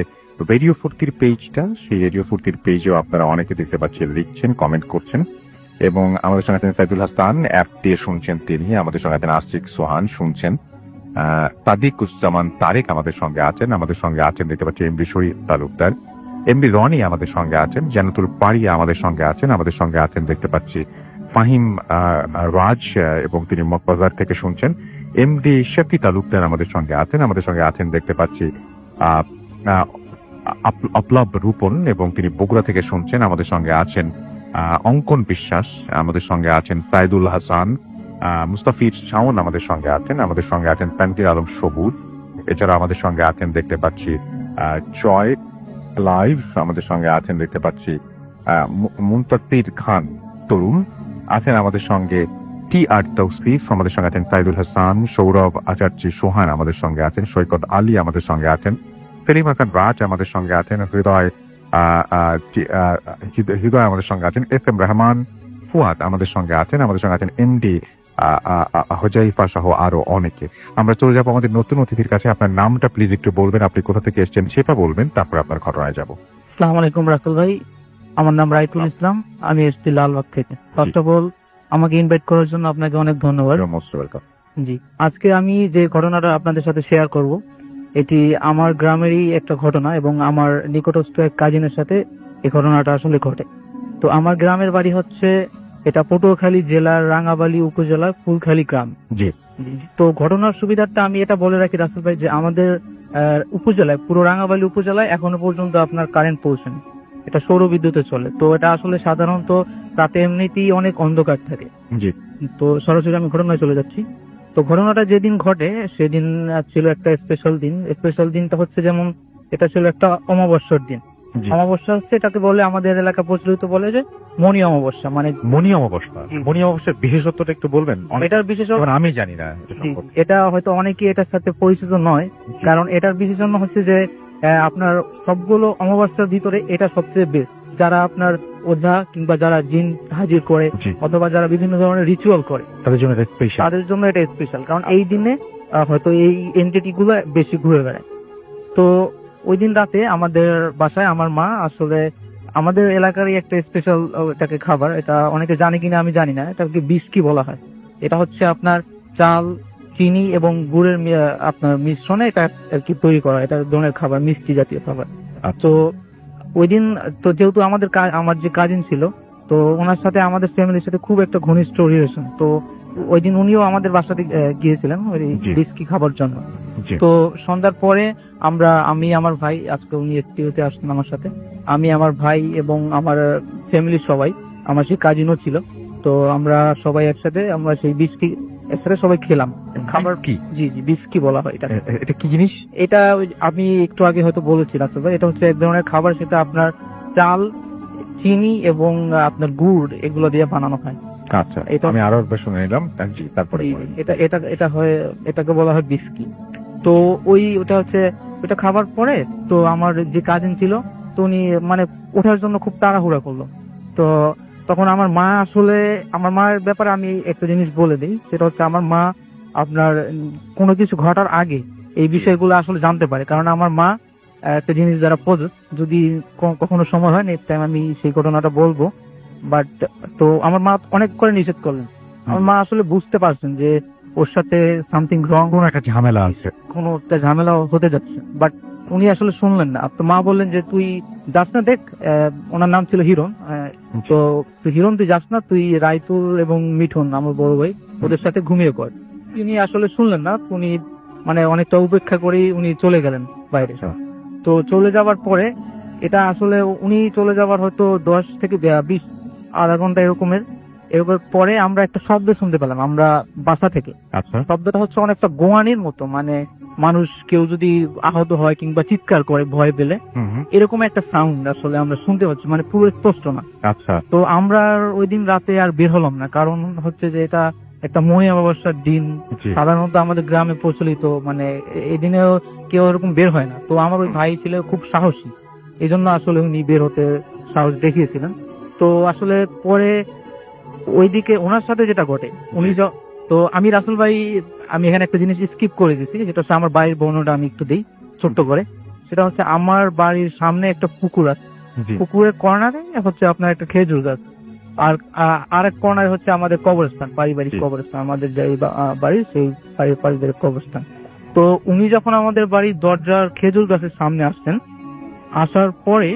রেডিও ফুর্তির পেজটা, সেই রেডিও ফুর্তির পেজেও আপনারা অনেকে দেখতে পাচ্ছেন, লিখছেন, কমেন্ট করছেন, এবং আমাদের সঙ্গে আছেন সাইদুল হাসান, অ্যাপ দিয়ে শুনছেন তিনি, আমাদের সঙ্গে আছেন আশিক সোহান শুনছেন, তাদিকুজ্জামান তারেক আমাদের সঙ্গে আছেন দেখতে পাচ্ছি এমডি শরীফ তালুকদার, এমডি রনি আমাদের সঙ্গে আছেন, জান্নাতুল পারিয়া আমাদের সঙ্গে আছেন দেখতে পাচ্ছি ফাহিম রাজ, এবং তিনি মকবাজার থেকে শুনছেন, এমডি শফি তালুকদার আমাদের সঙ্গে আছেন দেখতে পাচ্ছি অপ্লব রূপন, এবং তিনি বগুড়া থেকে শুনছেন। আমাদের সঙ্গে আছেন অঙ্কন বিশ্বাস, আমাদের সঙ্গে আছেন সাইদুল হাসান, মুস্তাফিজ শাওন আমাদের সঙ্গে আছেন তানভীর আলম সবুজ, এছাড়া আমাদের সঙ্গে আছেন দেখতে পাচ্ছি জয় লাইভ, আমাদের সঙ্গে আছেন দেখতে পাচ্ছি মুনতাকির খান তরুণ আছেন আমাদের সঙ্গে, টি আর তৌসিফ আমাদের সঙ্গে আছেন, সাইদুল হাসান, সৌরভ আচার্য সোহান আমাদের সঙ্গে আছেন, সৈকত আলী আমাদের সঙ্গে আছেন, সেলিম হাসান রাজ আমাদের সঙ্গে আছেন, হৃদয় আমাদের সঙ্গে আছেন, এফ এম রহমান ফুয়াদ আমাদের সঙ্গে আছেন এমডি হোজাইফা সহ আরো অনেকে। আমরা চলে যাবো আমাদের নতুন অতিথির কাছে। আপনার নামটা প্লিজ একটু বলবেন, আপনি কোথা থেকে এসেছেন সেটা বলবেন, তারপর আপনার ঘটনায় যাবো। আসসালামু আলাইকুম রাতুল ভাই, আমার নাম রাইতুল ইসলাম, আমি এসেছি লালবাগ থেকে। ফার্স্ট অফ অল আমাকে ইনভাইট করার জন্য আপনাকে অনেক ধন্যবাদ। Most welcome. জি, আজকে আমি যে ঘটনাটা আপনাদের সাথে শেয়ার করব, এটি আমার গ্রামেরই একটা ঘটনা এবং আমার নিকটস্থ এক কাজিনের সাথে এই ঘটনাটা আসলে ঘটে। তো আমার গ্রামের বাড়ি হচ্ছে এটা পটুয়াখালী জেলার রাঙ্গাবালী উপজেলার ফুলখালী গ্রাম। জি। তো ঘটনার সুবিধার্থে আমি এটা বলে রাখি রাসেল ভাই, যে আমাদের উপজেলায়, পুরো রাঙ্গাবালী উপজেলায় এখনো পর্যন্ত আপনার কারেন্ট পৌঁছায়নি। এটা সৌর বিদ্যুতে চলে। তো এটা আসলে সাধারণত রাতে এমনিতেই অনেক অন্ধকার থাকে। জি। তো সরাসরি আমি ঘটনায় চলে যাচ্ছি। তো ঘটনাটা যেদিন ঘটে সেদিন ছিল একটা স্পেশাল দিন। স্পেশাল দিনটা হচ্ছে যেমন এটা ছিল একটা অমাবস্যার দিন। জি। অমাবস্যা হচ্ছে এটাকে বলে, আমাদের এলাকা প্রচলিত বলে যে মণি অমাবস্যা, মানে মণি অমাবস্যা। মণি অমাবস্যার বিশেষত্বটা একটু বলবেন? এটার বিশেষ যেমন আমি জানি না এটা জি, সম্পর্কে। এটা হয়তো অনেকে এটার সাথে পরিচিত নয়, কারণ এটার বিশেষণ হচ্ছে যে আপনার সবগুলো অমাবস্যার ভিতরে এটা সবচেয়ে বেস্ট। যারা আপনার ওঝা কিংবা যারা জিন হাজির করে জি। অথবা যারা বিভিন্ন ধরনের রিচুয়াল করে তাদের জন্য এটা স্পেশাল। তাদের জন্য এটা স্পেশাল, কারণ এই দিনে হয়তো এই এন্টিটি গুলো বেশি ঘুরে বেড়ায়। তো ওই দিন রাতে আমাদের বাসায় আমার মা আসলে আমাদের এলাকারই একটা স্পেশাল এটাকে খাবার, এটা অনেকে জানে কিনা আমি জানি না, এটাকে বিস্কি বলা হয়। এটা হচ্ছে আপনার চাল, চিনি এবং গুড়ের আপনার মিশ্রণে এটা আর কি তৈরি করা, এটা ধরনের খাবার, মিষ্টি জাতীয় খাবার। তো ওই দিন তো যেহেতু আমার যে কাজিন ছিল, তো ওনার সাথে আমাদের ফ্যামিলির সাথে খুব একটা ঘনিষ্ঠ রিলেশন। তো ওই দিন উনিও আমাদের বাসাতে গিয়েছিলেন ওই জি। বিস্কি খাবার জন্য। জি। তো সন্ধ্যার পরে আমি আমার ভাই, আজকে উনি একটিতে আসলেন আমার সাথে, আমি আমার ভাই এবং আমার ফ্যামিলির সবাই, আমার সেই কাজিনও ছিল। তো আমরা সবাই একসাথে আমরা সেই বিস্কি একসাথে সবাই খেলাম। খাবার কি? জি জি, বিস্কি বলা হয় এটা। এটা কি জিনিস? এটা আমি একটু আগে হয়তো বলেছিলাম আসলে, এটা হচ্ছে এক ধরনের খাবার, সেটা আপনার চাল, চিনি এবং আপনার গুড় এগুলো দিয়ে বানানো হয়। আচ্ছা, এটা আমি আরো একবার শুনে নিলাম। জি, তারপরে বলেন। এটাকে বলা হয় বিস্কি। তো ওটা হচ্ছে ওটা খাবার পরে তো আমার যে কাজিন ছিল, তো উনি মানে ওঠার জন্য খুব তাড়াহুড়া করলো। তো তখন আমার মায়ের ব্যাপারে আমি একটা জিনিস বলে দিই, সেটা হচ্ছে আমার মা আপনার কোনো কিছু ঘটার আগে এই বিষয়গুলো আসলে জানতে পারে, কারণ আমার মা একটা জিনিস যারা যদি কখনো সময় হয় নেক্সট টাইম আমি সেই ঘটনাটা বলবো। বাট তো আমার মা অনেক করে নিষেধ করলেন। আমার মা আসলে বুঝতে পারছেন যে ওর সাথে সামথিং রং, কোনো একটা ঝামেলা আছে। কোনো একটা ঝামেলা হতে যাচ্ছে, বাট উনি আসলে শুনলেন না। তো মা বললেন যে তুই যাস না, দেখ ওনার নাম ছিল হিরণ। তো তুই হিরণ, তুই যাস না, তুই রায়তুল এবং মিঠুন আমার বড় ভাই, ওদের সাথে ঘুমিয়ে পড়। তিনি আসলে শুনলেন না, উনি মানে অনেকটা উপেক্ষা করেই উনি চলে গেলেন বাইরে। তো চলে যাওয়ার পরে এটা আসলে উনি চলে যাওয়ার হয়তো 10 থেকে 20 আধা ঘন্টা এরকম পরে আমরা একটা শব্দ শুনতে পেলাম আমরা বাসা থেকে। আচ্ছা। শব্দটা হচ্ছে অনেকটা গোয়ানির মতো, মানে মানুষ কেউ যদি আহত হয় কিংবা চিৎকার করে ভয় পেলে এরকম একটা সাউন্ড আসলে আমরা শুনতে পাচ্ছি, মানে পুরো স্পষ্ট না। আচ্ছা। তো আমরা ওই দিন রাতে আর বের হলাম না, কারণ হচ্ছে যে এটা একটা মহি অমাবস্যার দিন। জি। সাধারণত আমাদের গ্রামে প্রচলিত, মানে এই দিনেও কেউ এরকম বের হয় না। তো আমার ওই ভাই ছিল খুব সাহসী, এই জন্য আসলে উনি বের হতে সাহস দেখিয়েছিলেন। তো আসলে পরে ওইদিকে ওনার সাথে যেটা ঘটে, তো আমি রাসেল ভাই, আমি এখানে একটা জিনিস স্কিপ করে দিয়েছি, যেটা হচ্ছে আমার বাড়ির বর্ণনাটা আমি একটু দিই ছোট্ট করে। সেটা হচ্ছে আমার বাড়ির সামনে একটা পুকুর আছে, জি। পুকুরের কর্নারে হচ্ছে আপনার একটা খেজুর গাছ, আর আরেক কর্নারে হচ্ছে আমাদের কবরস্থান, পারিবারিক জি। কবরস্থান, আমাদের যে বাড়ি সেই পারিবারিক কবরস্থান। তো উনি যখন আমাদের বাড়ির দরজার খেজুর গাছের সামনে আসছেন, আসার পরে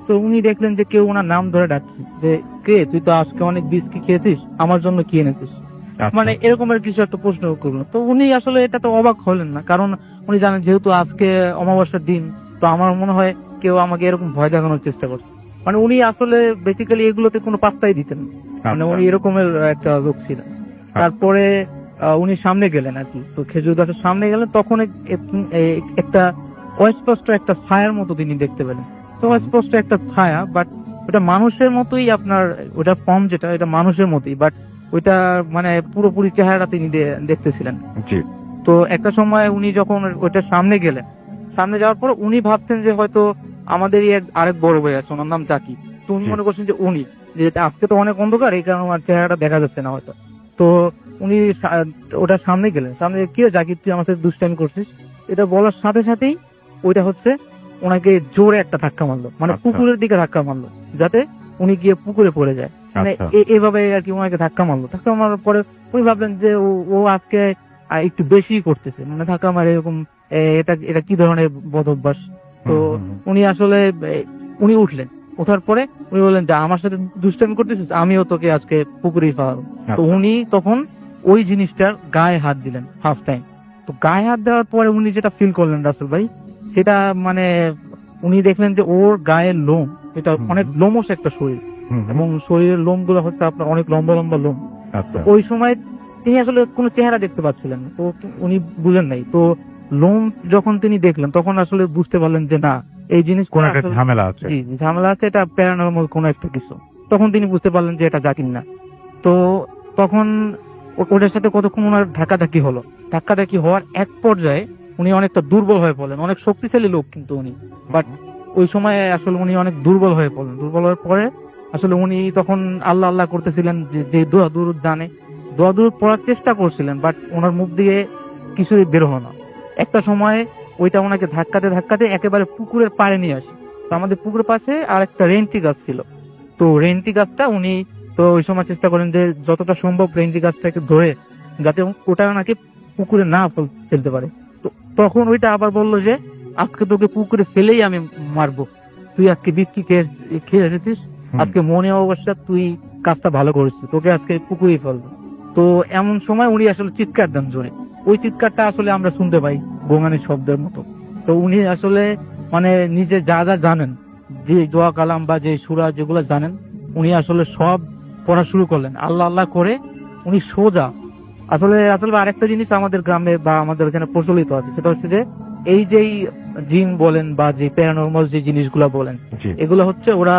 তো উনি দেখলেন যে কেউ ওনার নাম ধরে ডাকছে, যে কে তুই, তো আজকে অনেক বিস্কি খেয়েছিস, আমার জন্য কি এনেছিস, আচ্ছা। মানে এরকমের কিছু একটা প্রশ্ন করলো। তো উনি আসলে এটা তো অবাক হলেন না, কারণ উনি জানেন যেহেতু আজকে অমাবস্যার দিন, তো আমার মনে হয় কেউ আমাকে এরকম ভয় দেখানোর চেষ্টা করছে। মানে উনি আসলে বেসিক্যালি এগুলোতে কোনো পাত্তাই দিতেন না, মানে আচ্ছা। উনি এরকমের একটা লোক ছিলেন। তারপরে উনি সামনে গেলেন আর কি, তো খেজুর গাছের সামনে গেলেন, তখন একটা অস্পষ্ট একটা ছায়ার মতো তিনি দেখতে পেলেন। তো অস্পষ্ট একটা ছায়া, বাট ওটা মানুষের মতোই, আপনার ওটা ফর্ম যেটা, এটা মানুষের মতোই, বাট ওইটা মানে পুরোপুরি চেহারাটা তিনি দেখতেছিলেন। জি। তো একটা সময় উনি যখন ওইটার সামনে গেলেন, সামনে যাওয়ার পর উনি ভাবতেন যে হয়তো আমাদেরই আরেক বড় ভাই আছে, ওনার নাম জাকি। তো উনি মনে করছেন যে উনি, যে আজকে তো অনেক অন্ধকার, এই কারণে আমার চেহারাটা দেখা যাচ্ছে না হয়তো। তো উনি ওটার সামনে গেলেন, সামনে কি জাকি তুই আমার সাথে দুষ্টামি করছিস, এটা বলার সাথে সাথেই ওইটা হচ্ছে ওনাকে জোরে একটা ধাক্কা মারলো, মানে আচ্ছা। পুকুরের দিকে ধাক্কা মারলো, যাতে উনি গিয়ে পুকুরে পড়ে যায়। মানে আচ্ছা। এভাবে আর কি ওনাকে ধাক্কা মারলো। ধাক্কা মারার পরে উনি ভাবলেন যে ও আজকে একটু বেশি করতেছে, মানে ধাক্কা মারে এরকম, এটা কি ধরনের বদ অভ্যাস। তো উনি আসলে উনি উঠলেন, ওঠার পরে উনি বললেন যে আমার সাথে দুষ্টামি করতেছিস, আমিও তোকে আজকে পুকুরেই ফেলাবো। তো উনি তখন ওই জিনিসটার গায়ে হাত দিলেন ফার্স্ট টাইম। তো গায়ে হাত দেওয়ার পরে উনি যেটা ফিল করলেন রাসেল ভাই, সেটা মানে উনি দেখলেন যে ওর গায়ের লোম, এটা অনেক লোমস একটা শরীর, এবং শরীরের লোম গুলো হচ্ছে আপনার অনেক লম্বা লম্বা লোম। ওই সময় তিনি আসলে কোনো চেহারা দেখতে পাচ্ছিলেন না, তো উনি বুঝেন নাই। তো লোম যখন তিনি দেখলেন তখন আসলে বুঝতে পারলেন যে না, এই জিনিস কোন একটা ঝামেলা আছে। জি, ঝামেলা আছে, এটা প্যারানর্মাল কোনো একটা কিছু। তখন তিনি বুঝতে পারলেন যে এটা জাকির না। তো তখন ওদের সাথে কতক্ষণ ওনার ধাক্কাধাক্কি হলো। ধাক্কাধাক্কি হওয়ার এক পর্যায়ে উনি অনেকটা দুর্বল হয়ে পড়লেন। অনেক শক্তিশালী লোক কিন্তু উনি, বাট ওই সময় আসলে উনি অনেক দুর্বল হয়ে পড়লেন। দুর্বল হয়ে পরে আসলে উনি তখন আল্লাহ আল্লাহ করতেছিলেন, যে দোয়া দুরুদ জানে, দোয়া দুরুদ পড়ার চেষ্টা করছিলেন, বাট ওনার মুখ দিয়ে কিছুই বের হলো না। একটা সময় ওইটা ওনাকে ধাক্কাতে ধাক্কাতে একেবারে পুকুরের পাড়ে নিয়ে আসে। তো আমাদের পুকুরের পাশে আর একটা রেন্টি গাছ ছিল। তো রেন্টি গাছটা উনি তো ওই সময় চেষ্টা করেন যে যতটা সম্ভব রেন্টি গাছটাকে ধরে যাতে ওটা নাকি পুকুরে না ফেলতে পারে। তো তখন ওইটা আবার বললো যে আজকে তোকে পুকুরে ফেলেই আমি মারবো, তুই আজকে বিক্রি খেয়ে এসেছিস, আজকে মনে অবস্থা তুই কাজটা ভালো করেছিস, তোকে আজকে পুকুরে ফেলবো। তো এমন সময় উনি আসলে চিৎকার দেন জোরে। ওই চিৎকারটা আসলে আমরা শুনতে পাই গোঙানির শব্দের মতো। তো উনি আসলে মানে নিজে যা যা জানেন, যে দোয়া কালাম বা যে সূরা যেগুলো জানেন, উনি আসলে সব পড়া শুরু করলেন। আল্লাহ আল্লাহ করে উনি সোজা আসলে আরেকটা জিনিস আমাদের গ্রামে বা আমাদের এখানে প্রচলিত আছে, সেটা হচ্ছে যে এই যেই জিন বলেন বা যে প্যারানর্মাল যে জিনিসগুলা বলেন, এগুলো হচ্ছে ওরা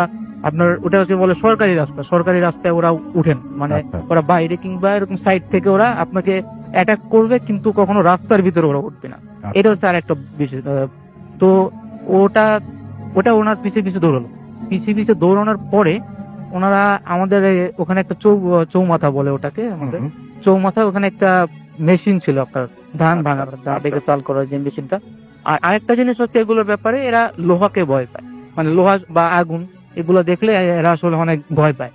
আপনার ওটা হচ্ছে বলে সরকারি রাস্তা, সরকারি রাস্তায় ওরা উঠেন, মানে ওরা বাইরে কিংবা এরকম সাইড থেকে ওরা আপনাকে অ্যাটাক করবে, কিন্তু কখনো রাস্তার ভিতরে ওরা উঠবে না। এটা হচ্ছে আর একটা বিষয়। তো ওটা ওনার পিছিয়ে পিছিয়ে দৌড়ালো। পিছিয়ে পিছিয়ে দৌড়ানোর পরে ওনারা আমাদের ওখানে একটা চৌমাথা বলে ওটাকে, আমাদের চৌমাথা, ওখানে একটা মেশিন ছিল আপনার ধান ভাঙার, বেগে চাল করার যে মেশিনটা। আর আরেকটা জিনিস হচ্ছে এগুলোর ব্যাপারে এরা লোহাকে ভয় পায়, মানে লোহা বা আগুন এগুলো দেখলে এরা আসলে অনেক ভয় পায়।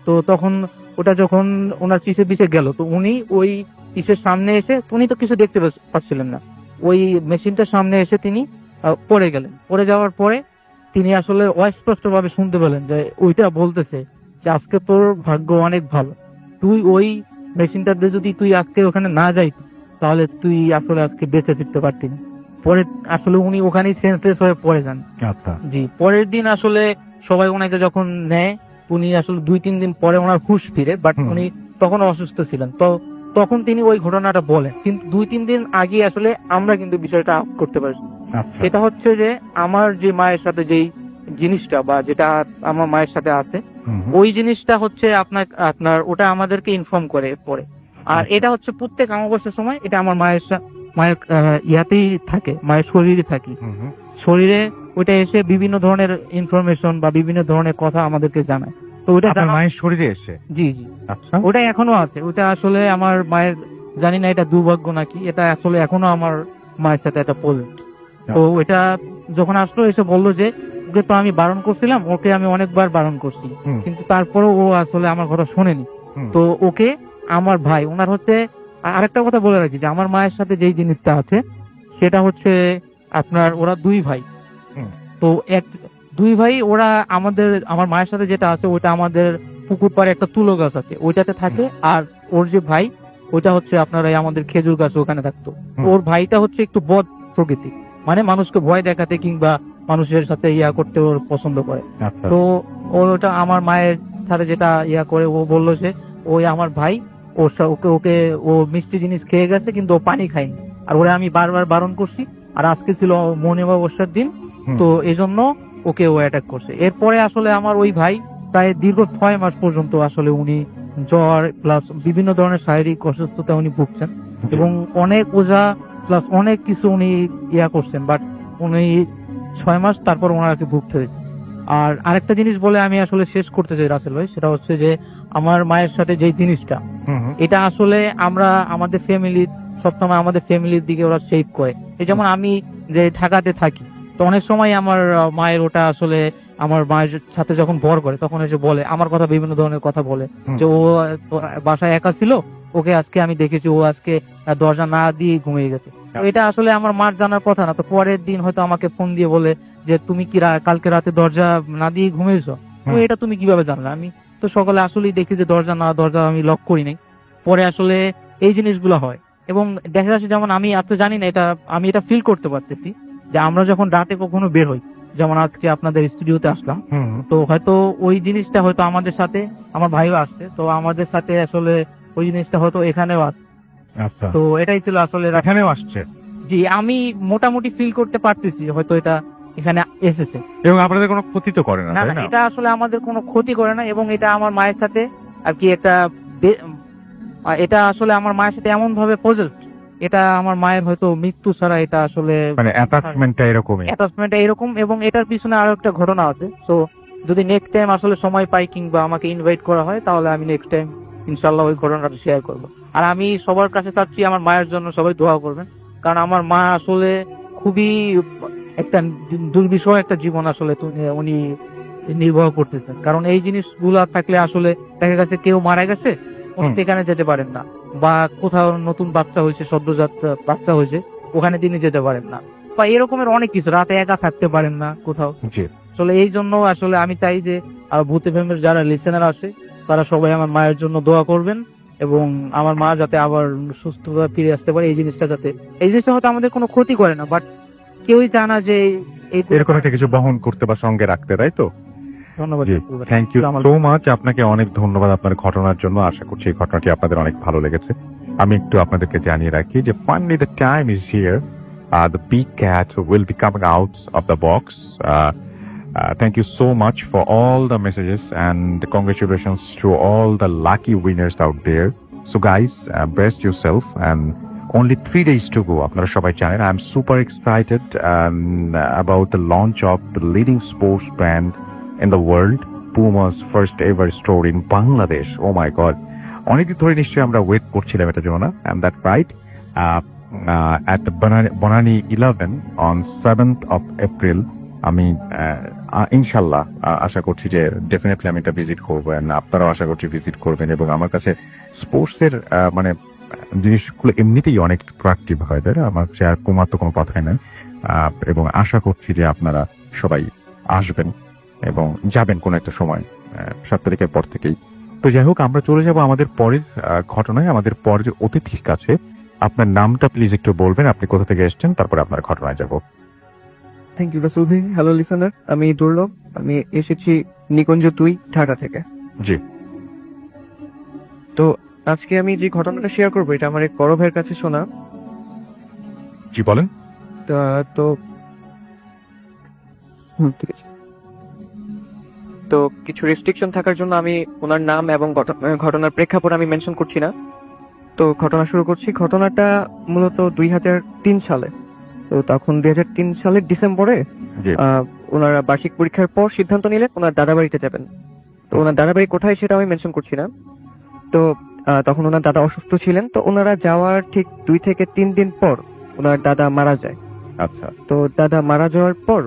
তো তখন ওটা যখন ওনার পিছিয়ে পিছিয়ে গেল, তো উনি ওই পিছের সামনে এসে, উনি তো কিছু দেখতে পাচ্ছিলেন না, ওই মেশিনটার সামনে এসে তিনি পড়ে গেলেন। পড়ে যাওয়ার পরে তিনি আসলে অস্পষ্ট ভাবে শুনতে পেলেন যে ওইটা বলতেছে যে আজকে তোর ভাগ্য অনেক ভালো, তুই ওই মেশিনটাতে যদি তুই আজকে ওখানে না যাই তাহলে তুই আসলে আজকে বেঁচে ফিরতে পারতি না। পরে আসলে উনি ওখানেই সেন্সলেস হয়ে পড়ে যান। জি, পরের দিন আসলে সবাই ওনাকে যখন নেয়, উনি আসলে 2-3 দিন পরে ওনার হুঁশ ফিরে, বাট উনি তখন অসুস্থ ছিলেন। তো তখন তিনি ওই ঘটনাটা বলেন, কিন্তু 2-3 দিন আগে আসলে আমরা কিন্তু বিষয়টা করতে পারি। এটা হচ্ছে যে আমার যে মায়ের সাথে যেই জিনিসটা বা যেটা আমার মায়ের সাথে আছে, ওই জিনিসটা হচ্ছে আপনার ওটা আমাদেরকে ইনফর্ম করে পরে। আর এটা হচ্ছে প্রত্যেক অমাবস্যার সময় এটা আমার মায়ের ইয়াতেই থাকে, মায়ের শরীরে থাকি, শরীরে ওইটা এসে বিভিন্ন ধরনের ইনফরমেশন বা বিভিন্ন ধরনের কথা আমাদেরকে জানায়। তো ওটা মায়ের শরীরে এসে, জি জি, ওটা এখনো আছে। ওটা আসলে আমার মায়ের, জানি না এটা দুর্ভাগ্য নাকি, এটা আসলে এখনো আমার মায়ের সাথে একটা প্রজেক্ট। তো এটা যখন আসলো এসে বললো যে ওকে তো আমি বারণ করছিলাম, ওকে আমি অনেকবার বারণ করছি, কিন্তু তারপরও ও আসলে আমার কথা শোনেনি। তো ওকে আমার ভাই, ওনার হচ্ছে আরেকটা কথা বলে রাখি যে আমার মায়ের সাথে যেই জিনিসটা আছে সেটা হচ্ছে আপনার ওরা 2 ভাই। তো 2 ভাই ওরা আমার মায়ের সাথে যেটা আছে ওইটা আমাদের পুকুর পাড়ে একটা তুলো গাছ আছে, ওইটাতে থাকে। আর ওর যে ভাই ওইটা হচ্ছে আপনার আমাদের খেজুর গাছ, ওখানে থাকতো। ওর ভাইটা হচ্ছে একটু বদ প্রকৃতি, মানে মানুষকে ভয় দেখাতে কিংবা মানুষের সাথে ইয়া করতে ওর পছন্দ করে। তো ওটা আমার মায়ের সাথে যেটা ইয়া করে, ও বললো যে ওই আমার ভাই ওকে ও মিষ্টি জিনিস খেয়ে গেছে কিন্তু ও পানি খায়নি, আর ওরা আমি বারবার বারণ করছি, আর আজকে ছিল মনে অবস্যার দিন, তো এই জন্য ওকে ও অ্যাটাক করছে। এরপরে আসলে আমার ওই ভাই প্রায় দীর্ঘ 6 মাস পর্যন্ত আসলে উনি জ্বর প্লাস বিভিন্ন ধরনের শারীরিক অসুস্থতা উনি ভুগছেন, এবং অনেক ওঝা প্লাস অনেক কিছু উনি ইয়া করছেন, বাট উনি 6 মাস তারপর ওনাকে ভুগতে হয়েছে। আর আরেকটা জিনিস বলে আমি আসলে শেষ করতে চাই রাসেল ভাই, সেটা হচ্ছে যে আমার মায়ের সাথে যে জিনিসটা, এটা আসলে আমরা আমাদের ফ্যামিলির সবসময় আমাদের ফ্যামিলির দিকে ওরা শেপ করে। এই যেমন আমি যে ঢাকাতে থাকি, তো অনেক সময় আমার মায়ের ওটা আসলে আমার মায়ের সাথে যখন ভর করে তখন এসে বলে আমার কথা, বিভিন্ন ধরনের কথা বলে যে ও বাসায় একা ছিল, ওকে আজকে আমি দেখেছি ও আজকে দরজা না দিয়ে ঘুমিয়ে গেছে। তো এটা আসলে আমার মার জানার কথা না। তো পরের দিন হয়তো আমাকে ফোন দিয়ে বলে যে তুমি কি কালকে রাতে দরজা না দিয়ে ঘুমিয়েছো, তো হুম। এটা তুমি কিভাবে জানলে? আমি তো সকালে আসলেই দেখি যে দরজা আমি লক করি নাই। পরে আসলে এই জিনিসগুলো হয় এবং দেখা যাচ্ছে, যেমন আমি এত জানি না, আমি এটা ফিল করতে পারতেছি যে আমরা যখন রাতে কখনো বের হই, যেমন আজকে আপনাদের স্টুডিওতে আসলাম, তো হয়তো ওই জিনিসটা হয়তো আমাদের সাথে, আমার ভাইও আসছে, তো আমাদের সাথে আসলে ওই জিনিসটা হয়তো এখানেও আচ্ছা, তো এটাই ছিল আসলে এখানেও আসছে জি, আমি মোটামুটি ফিল করতে পারতেছি হয়তো এটা এখানে এসেছে। এবং আপনাদের কোনো ক্ষতি তো করে না, না তাই না, না? এটা আসলে আমাদের কোনো ক্ষতি করে না এবং এটা আমার মায়ের সাথে আর কি এটা আসলে আমার মায়ের সাথে এমন ভাবে পজেস্ট, এটা আমার মায়ের হয়তো মৃত্যু ছাড়া এটা আসলে মানে অ্যাটাচমেন্টটা এরকমই। অ্যাটাচমেন্ট এরকম। এবং এটার পিছনে আরো একটা ঘটনা আছে। তো যদি নেক্সট টাইম আসলে সময় পাই কিংবা আমাকে ইনভাইট করা হয়, তাহলে আমি নেক্সট টাইম ইনশাল্লাহ ওই ঘটনাটা শেয়ার করবো। আর আমি সবার কাছে চাচ্ছি আমার মায়ের জন্য সবাই দোয়া করবেন, কারণ আমার মা আসলে খুবই একটা দুর্বিষহ একটা জীবন আসলে উনি নির্বাহ করতেছেন। কারণ এই জিনিসগুলা থাকলে আসলে দেখা গেছে কেউ মারা গেছে, উনি সেখানে যেতে পারেন না, বা কোথাও নতুন বাচ্চা হয়েছে, সদ্যজাত বাচ্চা হয়েছে, ওখানে তিনি যেতে পারেন না, বা এরকমের অনেক কিছু, রাতে একা থাকতে পারেন না কোথাও। জি, আসলে এই জন্য আসলে আমি চাই যে ভূত এফএমের যারা লিসেনার আছে তারা সবাই আমার মায়ের জন্য দোয়া করবেন এবং আমার মা যাতে আবার সুস্থভাবে ফিরে আসতে পারে। এই জিনিসটা হয়তো আমাদের কোনো ক্ষতি করে না, বাট কেউই চায় না যে এরকম একটা কিছু বহন করতে বা সঙ্গে রাখতে, তাই তো? ধন্যবাদ। থ্যাংক ইউ সো মাচ, আপনাকে অনেক ধন্যবাদ আপনার ঘটনার জন্য। আশা করছি এই ঘটনাটি আপনাদের অনেক ভালো লেগেছে। আমি একটু আপনাদেরকে জানিয়ে রাখি যে finally the time is here, the big cat will be coming out of the box. Thank you so much for all the messages and congratulations to all the lucky winners out there. So guys, best yourself and only 3 days to go. আপনারা সবাই জানেন, I am super excited about the launch of the leading sports brand in the world, Puma's first ever store in Bangladesh. Oh my god, অনেকদিন ধরে নিশ্চয়ই আমরা wait করছিলাম এটার জন্য, না? And that right, at the Bonani 11 on 7th of April, আমি ইনশাল্লাহ আশা করছি যে ডেফিনেটলি আমি এটা ভিজিট করবো, আপনারাও আশা করছি ভিজিট করবেন। এবং আমার কাছে স্পোর্টস এর মানে জিনিসগুলো এমনিতেই অনেক অ্যাট্রাকটিভ হয়, তাই না? আমার আর কমার তো কোনো কথাই নাই। এবং আশা করছি যে আপনারা সবাই আসবেন এবং যাবেন কোনো একটা সময় 7 তারিখের পর থেকেই। তো যাই হোক, আমরা চলে যাব আমাদের পরের ঘটনায়, আমাদের পরের অতিথির কাছে। আপনার নামটা প্লিজ একটু বলবেন, আপনি কোথা থেকে এসেছেন, তারপরে আপনার ঘটনায় যাব। থ্যাংক ইউ রাসুল ভাই। হ্যালো লিসেনার, আমি দুর্লভ, আমি এসেছি নিকুঞ্জ 2 ঢাকা থেকে। জি। তো আজকে আমি যে ঘটনাটা শেয়ার করবো এটা আমার এক বড় ভাইয়ের কাছে শোনা। জি বলেন। তো ঠিক আছে। তো কিছু রেস্ট্রিকশন থাকার জন্য আমি ওনার নাম এবং ঘটনার প্রেক্ষাপট আমি মেনশন করছি না। তো ঘটনা শুরু করছি। ঘটনাটা মূলত 2003 সালে। তো তখন 2003 সালের ডিসেম্বরে ওনারা বার্ষিক পরীক্ষার পর সিদ্ধান্ত নিলেন ওনার দাদা বাড়িতে যাবেন। তো ওনার দাদা বাড়ি কোথায় সেটা আমি মেনশন করছি না। তো তখন ওনার দাদা অসুস্থ ছিলেন। তো ওনারা যাওয়ার ঠিক 2 থেকে 3 দিন পর ওনার দাদা মারা যায়। আচ্ছা। তো দাদা মারা যাওয়ার পর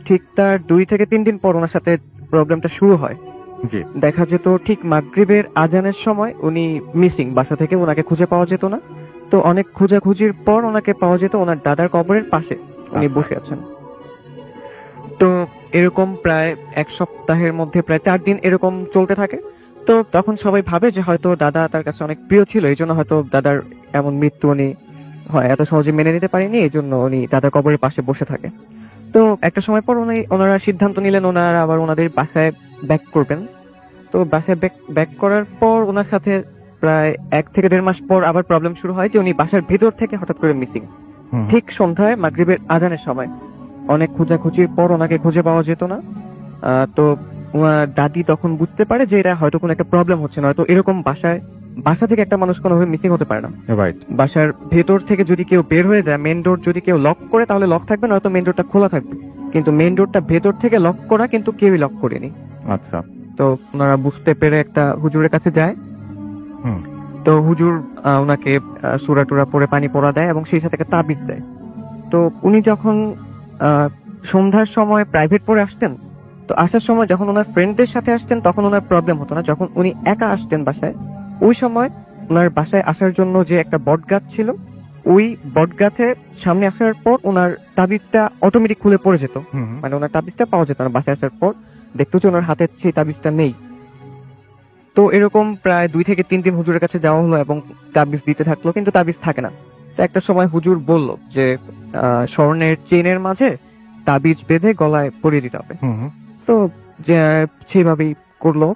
ঠিক তার 2 থেকে 3 দিন পর ওনার সাথে প্রবলেমটা শুরু হয়। দেখা যেত ঠিক মাগরিবের আজানের সময় উনি মিসিং, বাসা থেকে ওনাকে খুঁজে পাওয়া যেত না। তো অনেক খোঁজাখুঁজির পর ওনাকে পাওয়া যেত ওনার দাদার কবরের পাশে, উনি বসে আছেন। তো এরকম প্রায় 1 সপ্তাহের মধ্যে প্রায় 4 দিন এরকম চলতে থাকে। তো তখন সবাই ভাবে যে হয়তো দাদা তার কাছে অনেক প্রিয় ছিল, এই জন্য হয়তো দাদার এমন মৃত্যু উনি এত সহজে মেনে নিতে পারেনি, এই জন্য উনি দাদার কবরের পাশে বসে থাকে। তো একটা সময় পর ওনারা সিদ্ধান্ত নিলেন ওনারা আবার ওনাদের বাসায় ব্যাক করবেন। তো বাসায় ব্যাক করার পর ওনার সাথে প্রায় 1 থেকে 1.5 মাস পর আবার প্রবলেম শুরু হয় যে উনি বাসার ভেতর থেকে হঠাৎ করে মিসিং। ঠিক সন্ধ্যায় মাগরিবের আজানের সময় অনেক খোঁজাখুঁজির পর ওনাকে খুঁজে পাওয়া যেত না। তো ওনার দাদি তখন বুঝতে পারে যে এটা হয়তো কোনো একটা প্রবলেম হচ্ছে না, হয়তো এরকম বাসা থেকে একটা মানুষ কোনোভাবে মিসিং হতে পারে না। বাসার ভেতর থেকে যদি কেউ বের হয়ে যায়, মেন ডোর যদি কেউ লক করে তাহলে লক থাকবে, নয়তো মেন ডোরটা খোলা থাকবে, কিন্তু মেন ডোরটা ভেতর থেকে লক করা, কিন্তু কেউই লক করেনি। আচ্ছা। তো ওনারা বুঝতে পেরে একটা হুজুরের কাছে যায়। তো হুজুর ওনাকে সূরা টুরা পড়ে পানি পড়া দেয় এবং সেই সাথে একটা তাবিজ দেয়। তো উনি যখন সন্ধ্যার সময় প্রাইভেট পড়ে আসতেন, তো আসার সময় যখন ওনার ফ্রেন্ডদের সাথে আসতেন তখন ওনার প্রবলেম হতো না। যখন উনি একা আসতেন বাসায়, ওই সময় ওনার বাসায় আসার জন্য যে একটা বট গাছ ছিল ওই বটগাছের সামনে আসার পর ওনার তাবিজটা অটোমেটিক খুলে পড়ে যেত, মানে ওনার তাবিজটা পাওয়া যেত না। বাসায় আসার পর দেখতো যে ওনার হাতে সেই তাবিজটা নেই। তো এরকম প্রায় 2 থেকে 3 দিন হুজুরের কাছে যাওয়া হলো এবং তাবিজ দিতে থাকলো, কিন্তু তাবিজ থাকে না। তো একটা সময় হুজুর বলল যে স্বর্ণের চেনের মাঝে তাবিজ বেঁধে গলায় পরিয়ে দিতে হবে। তো সেইভাবেই করলো,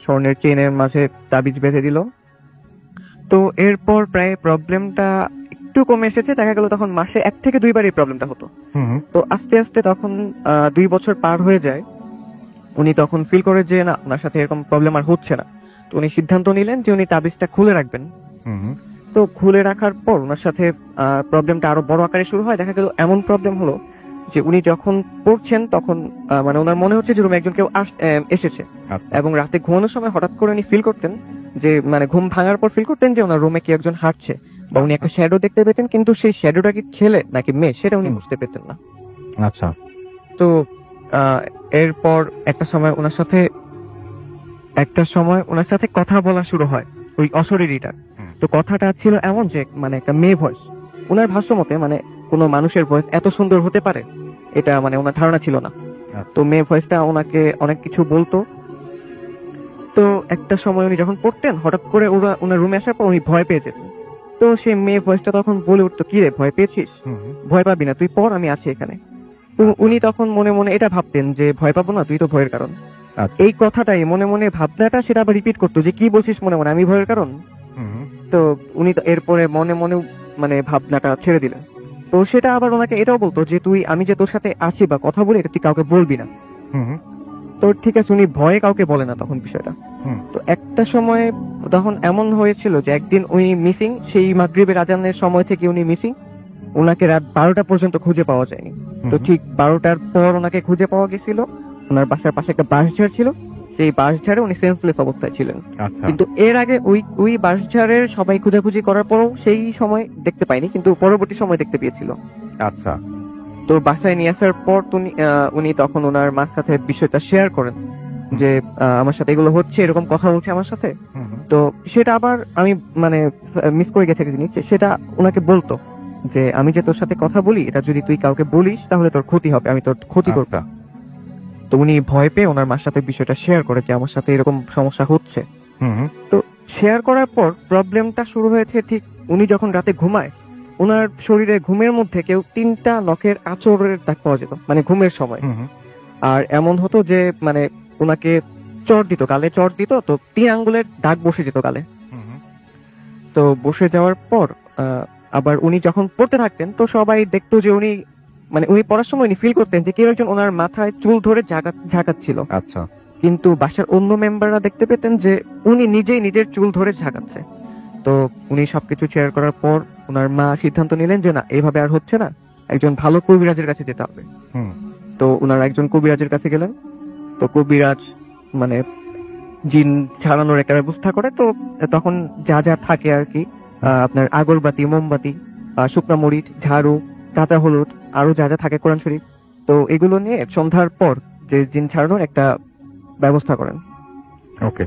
স্বর্ণের চেনের মাঝে তাবিজ বেঁধে দিল। তো এরপর প্রায় প্রবলেমটা একটু কমে এসেছে, দেখা গেল তখন মাসে 1 থেকে 2 বার এই প্রবলেমটা হতো। তো আস্তে আস্তে তখন 2 বছর পার হয়ে যায়। উনি তখন ফিল করে যে না, ওনার সাথে এরকম প্রবলেম আর হচ্ছে না। তো উনি সিদ্ধান্ত নিলেন যে উনি তাবিজটা খুলে রাখবেন। তো খুলে রাখার পর ওনার সাথে প্রবলেমটা আরো বড় আকারে শুরু হয়। দেখা গেল এমন প্রবলেম হলো যে উনি যখন পড়ছেন তখন মানে ওনার মনে হচ্ছে যে রুমে একজন কেউ এসেছে, এবং রাতে ঘুমানোর সময় হঠাৎ করে উনি ফিল করতেন যে মানে ঘুম ভাঙার পর ফিল করতেন যে ওনার রুমে কি একজন হাঁটছে, বা উনি একটা শ্যাডো দেখতে পেতেন, কিন্তু সেই শ্যাডোটা কি ছেলে নাকি মেয়ে সেটা উনি বুঝতে পেতেন না। আচ্ছা। তো এরপর একটা সময় ওনার সাথে কথা বলা শুরু হয় ওই অশরীরীটা। তো কথাটা ছিল এমন যে মানে একটা মেয়ে ভয়েস। ওনার ভাষ্য মতে মানে কোনো মানুষের ভয়েস এত সুন্দর হতে পারে এটা মানে ওনার ধারণা ছিল না। তো মেয়ে ভয়েসটা ওনাকে অনেক কিছু বলতো। তো একটা সময় উনি যখন পড়তেন হঠাৎ করে ওনার রুমে আসার পর উনি ভয় পেয়ে যেতেন। তো সেই মেয়ে ভয়েসটা তখন বলে উঠতো, কি রে ভয় পেয়েছিস? ভয় পাবি না, তুই পড়, আমি আছি এখানে। তো উনি তখন মনে মনে এটা ভাবতেন যে ভয় পাবো না, তুই তো ভয়ের কারণ। এই কথাটাই মনে মনে ভাবনাটা সেটা আবার রিপিট করতো যে কি বলছিস মনে মনে, আমি ভয়ের কারণ। তো উনি তো এরপরে মনে মনে মানে ভাবনাটা ছেড়ে দিলেন। তো সেটা আবার ওনাকে এটাও বলতো যে আমি যে তোর সাথে আছি বা কথা বলি এটা তুই কাউকে বলবি না। তো ঠিক আছে, উনি ভয়ে কাউকে বলে না তখন বিষয়টা। তো একটা সময় তখন এমন হয়েছিল যে একদিন উনি মিসিং, সেই মাগরিবের আজানের সময় থেকে উনি মিসিং। ওনাকে রাত 12টা পর্যন্ত খুঁজে পাওয়া যায়নি। তো ঠিক 12টার পর ওনাকে খুঁজে পাওয়া গেছিল। ওনার বাসার পাশে একটা বাঁশঝাড় ছিল, সেই বাঁশঝাড়ে উনি সেন্সলেস অবস্থায় ছিলেন। কিন্তু এর আগে ওই বাঁশঝাড়ের সবাই খুঁজাখুঁজি করার পরও সেই সময় দেখতে পাইনি, কিন্তু পরবর্তী সময় দেখতে পেয়েছিল। আচ্ছা। তো বাসায় নিয়ে আসার পর উনি তখন ওনার মার সাথে বিষয়টা শেয়ার করেন যে আমার সাথে এগুলো হচ্ছে, এরকম কথা বলছে আমার সাথে। তো সেটা আবার আমি মানে মিস করে গেছি একটা জিনিস, সেটা ওনাকে বলতো যে আমি যে তোর সাথে কথা বলি এটা যদি তুই কাউকে বলিস তাহলে তোর ক্ষতি হবে, আমি তোর ক্ষতি করব। তো উনি ভয় পেয়ে ওনার মার সাথে বিষয়টা শেয়ার করে যে আমার সাথে এরকম সমস্যা হচ্ছে। তো শেয়ার করার পর প্রবলেমটা শুরু হয়েছে ঠিক উনি যখন রাতে ঘুমায়, ওনার শরীরে ঘুমের মধ্যে কেউ 3টা নখের আঁচড়ের দাগ পাওয়া যেত, মানে ঘুমের সময়। আর এমন হতো যে মানে ওনাকে চড় দিত, গালে চড় দিত, তো 3 আঙ্গুলের দাগ বসে যেত গালে। তো বসে যাওয়ার পর আবার উনি যখন পড়তে থাকতেন তো সবাই দেখতো যে উনি মানে উনি পড়ার সময় উনি ফিল করতেন যে কেউ একজন ওনার মাথায় চুল ধরে ঝাঁকাচ্ছিল। আচ্ছা। কিন্তু বাসার অন্য মেম্বাররা দেখতে পেতেন যে উনি নিজেই নিজের চুল ধরে ঝাঁকাচ্ছে। তো উনি সবকিছু শেয়ার করার পর ওনার মা সিদ্ধান্ত নিলেন যে না, এইভাবে আর হচ্ছে না, একজন ভালো কবিরাজের কাছে যেতে হবে। তো ওনারা একজন কবিরাজের কাছে গেলেন। তো কবিরাজ মানে জিন ছাড়ানোর একটা ব্যবস্থা করে। তো তখন যা যা থাকে আর কি, আপনার আগরবাতি, মোমবাতি, শুকনো মরিচ, ঝাড়ু, কাঁচা হলুদ, আরো যা যা থাকে কোরআন শরীফ, তো এগুলো নিয়ে সন্ধ্যার পর যে জিন ছাড়ানোর একটা ব্যবস্থা করেন।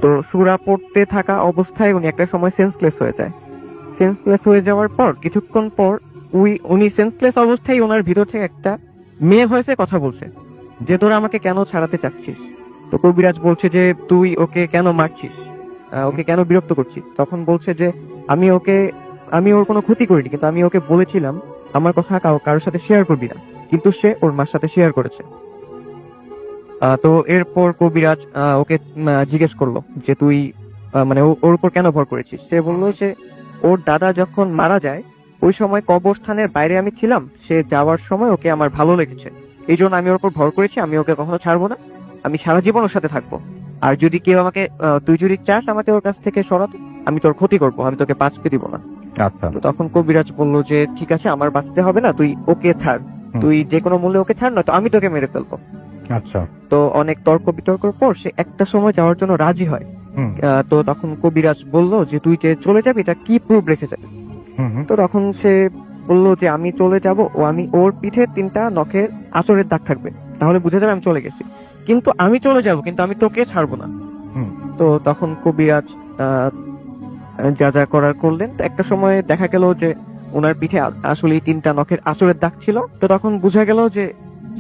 তো সূরা পড়তে থাকা অবস্থায় উনি একটা সময় সেন্সলেস হয়ে যায়। সেন্সলেস হয়ে যাওয়ার পর কিছুক্ষণ পর উনি সেন্সলেস অবস্থায় ওনার ভিতর থেকে একটা মেয়ে ভয়েসে কথা বলছে যে তোরা আমাকে কেন ছাড়াতে চাচ্ছিস। তো কবিরাজ বলছে যে তুই ওকে কেন মারছিস, ওকে কেন বিরক্ত করছিস। তখন বলছে যে আমি ওর কোনো ক্ষতি করিনি, কিন্তু আমি ওকে বলেছিলাম আমার কথা কারোর সাথে শেয়ার করবি না, কিন্তু সে ওর মার সাথে শেয়ার করেছে। তো এরপর কবিরাজ ওকে জিজ্ঞেস করলো যে তুই মানে ওর উপর কেন ভর করেছিস। সে বললো যে ওর দাদা যখন মারা যায় ওই সময় কবরস্থানের বাইরে আমি ছিলাম, সে যাওয়ার সময় ওকে আমার ভালো লেগেছে, এই জন্য আমি ওর উপর ভর করেছি, আমি ওকে কখনো ছাড়বো না, আমি সারা জীবন ওর সাথে থাকবো। আর যদি কেউ আমাকে তুই যদি চাস আমাকে ওর কাছ থেকে সরাতে, আমি তোর ক্ষতি করবো, আমি তোকে বাঁচতে দিব না। তো তখন কবিরাজ বললো যে ঠিক আছে, আমার বাঁচতে হবে না, তুই ওকে ছাড়, তুই যে কোনো মূল্যে ওকে ছাড়, না তো আমি তোকে মেরে ফেলবো। আচ্ছা। তো অনেক তর্ক বিতর্কের পর সে একটা সময় যাওয়ার জন্য রাজি হয়। তো তখন কবিরাজ বললো যে তুই যে চলে যাবি এটা কি প্রুফ রেখে যাবি। তো তখন সে বললো যে আমি চলে যাব ও আমি ওর পিঠে 3টা নখের আঁচড়ের দাগ থাকবে, তাহলে বুঝে যাবে আমি চলে গেছি, কিন্তু আমি চলে যাব, কিন্তু আমি তোকে ছাড়বো না। তো তখন কবিরাজ যা যা করার করলেন। একটা সময় দেখা গেল যে ওনার পিঠে আসলে 3টা নখের আঁচড়ের দাগ ছিল। তো তখন বোঝা গেল যে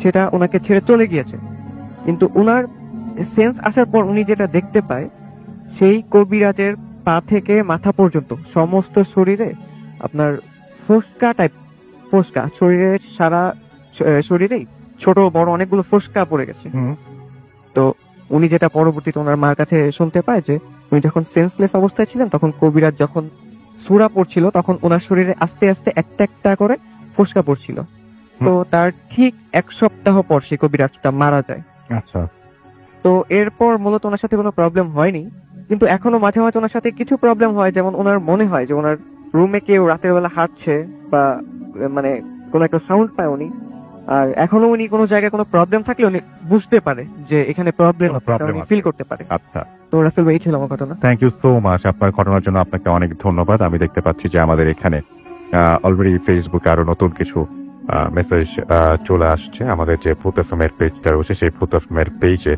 সেটা ওনাকে ছেড়ে চলে গিয়েছে। কিন্তু ওনার সেন্স আসার পর উনি যেটা দেখতে পায়, সেই কবিরাজের পা থেকে মাথা পর্যন্ত সমস্ত শরীরে আপনার ফোস্কা টাইপ, ফোস্কা শরীরের সারা শরীরেই ছোট বড় অনেকগুলো ফোস্কা পড়ে গেছে। তো উনি যেটা পরবর্তীতে ওনার মার কাছে শুনতে পায় যে উনি যখন সেন্সলেস অবস্থায় ছিলেন তখন কবিরাজ যখন সূরা পড়ছিল তখন ওনার শরীরে আস্তে আস্তে একটা একটা করে ফোস্কা পড়ছিল। তো তার ঠিক 1 সপ্তাহ পর সেই কবিরাজটা মারা যায়। আচ্ছা, তো এরপর মূলত ওনার সাথে কোনো প্রবলেম হয়নি, কিন্তু এখনো মাঝে মাঝে ওনার সাথে কিছু প্রবলেম হয়। যেমন ওনার মনে হয় যে ওনার রুমে কেউ রাতের বেলা হাঁটছে বা মানে কোনো একটা সাউন্ড পায় উনি। আর এখনো উনি কোনো জায়গায় কোনো প্রবলেম থাকলে উনি বুঝতে পারে যে এখানে প্রবলেম ফিল করতে পারে। আচ্ছা, তো রাসেল ভাই, এই ছিল আমার ঘটনা। Thank you so much. আপনার ঘটনার জন্য আপনাকে অনেক ধন্যবাদ। আমি দেখতে পাচ্ছি যে আমাদের এখানে অলরেডি ফেসবুকে আরো নতুন কিছু মেসেজ চলে আসছে। আমাদের যে ভূত এফএমের পেজটা রয়েছে সেই ভূত এফএমের পেজে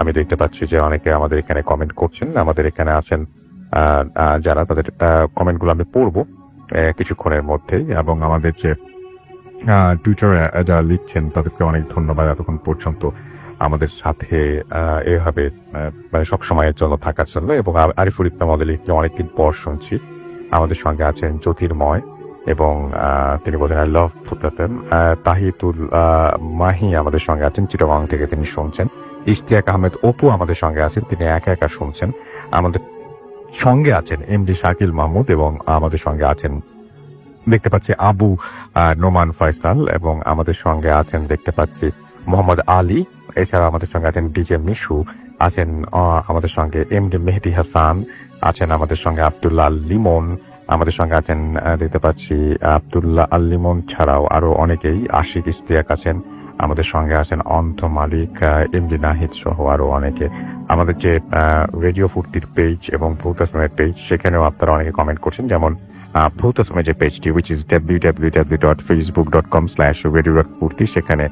আমি দেখতে পাচ্ছি যে অনেকে আমাদের এখানে কমেন্ট করছেন। আমাদের এখানে আছেন যারা, তাদের কমেন্টগুলো আমি পড়বো কিছুক্ষণের মধ্যেই। এবং আমাদের যে টুইটারে যারা লিখছেন তাদেরকে অনেক ধন্যবাদ এতক্ষণ পর্যন্ত আমাদের সাথে এভাবে মানে সবসময়ের জন্য থাকার জন্য। এবং আরিফুল ইসলাম আমাদের লিখলে অনেকদিন পর শুনছি। আমাদের সঙ্গে আছেন জ্যোতির্ময় এবং তিনি বলেন আই লাভ ভূতাতেন। তাহিতুল মাহি আমাদের সঙ্গে আছেন, চিটাগাং থেকে তিনি শুনছেন। ইশতিয়াক আহমেদ অপু আমাদের সঙ্গে আছেন, তিনি একা একা শুনছেন। আমাদের সঙ্গে আছেন এমডি শাকিল মাহমুদ এবং আমাদের সঙ্গে আছেন দেখতে পাচ্ছি আবু নোমান ফয়সাল এবং আমাদের সঙ্গে আছেন দেখতে পাচ্ছি মোহাম্মদ আলী। এছাড়া আমাদের সঙ্গে আছেন ডিজে মিশু, আছেন আমাদের সঙ্গে এমডি মেহেদি হাসান, আছেন আমাদের সঙ্গে আব্দুল্লাহ লিমন, আমাদের সঙ্গে আছেন দেখতে পাচ্ছি আব্দুল্লাহ আল লিমন ছাড়াও আরো অনেকেই, আশিক ইশতিয়াক আছেন আমাদের সঙ্গে, আছেন অন্ত মালিক, এমডি নাহিদ সহ আরো অনেকে। আমাদের যে রেডিও ফুর্তির পেজ এবং ভূত এফএমের পেজ সেখানেও আপনারা অনেকে কমেন্ট করছেন। যেমন ভূত এফএমের যে পেজটি which is www.facebook.com/radio.furti, সেখানে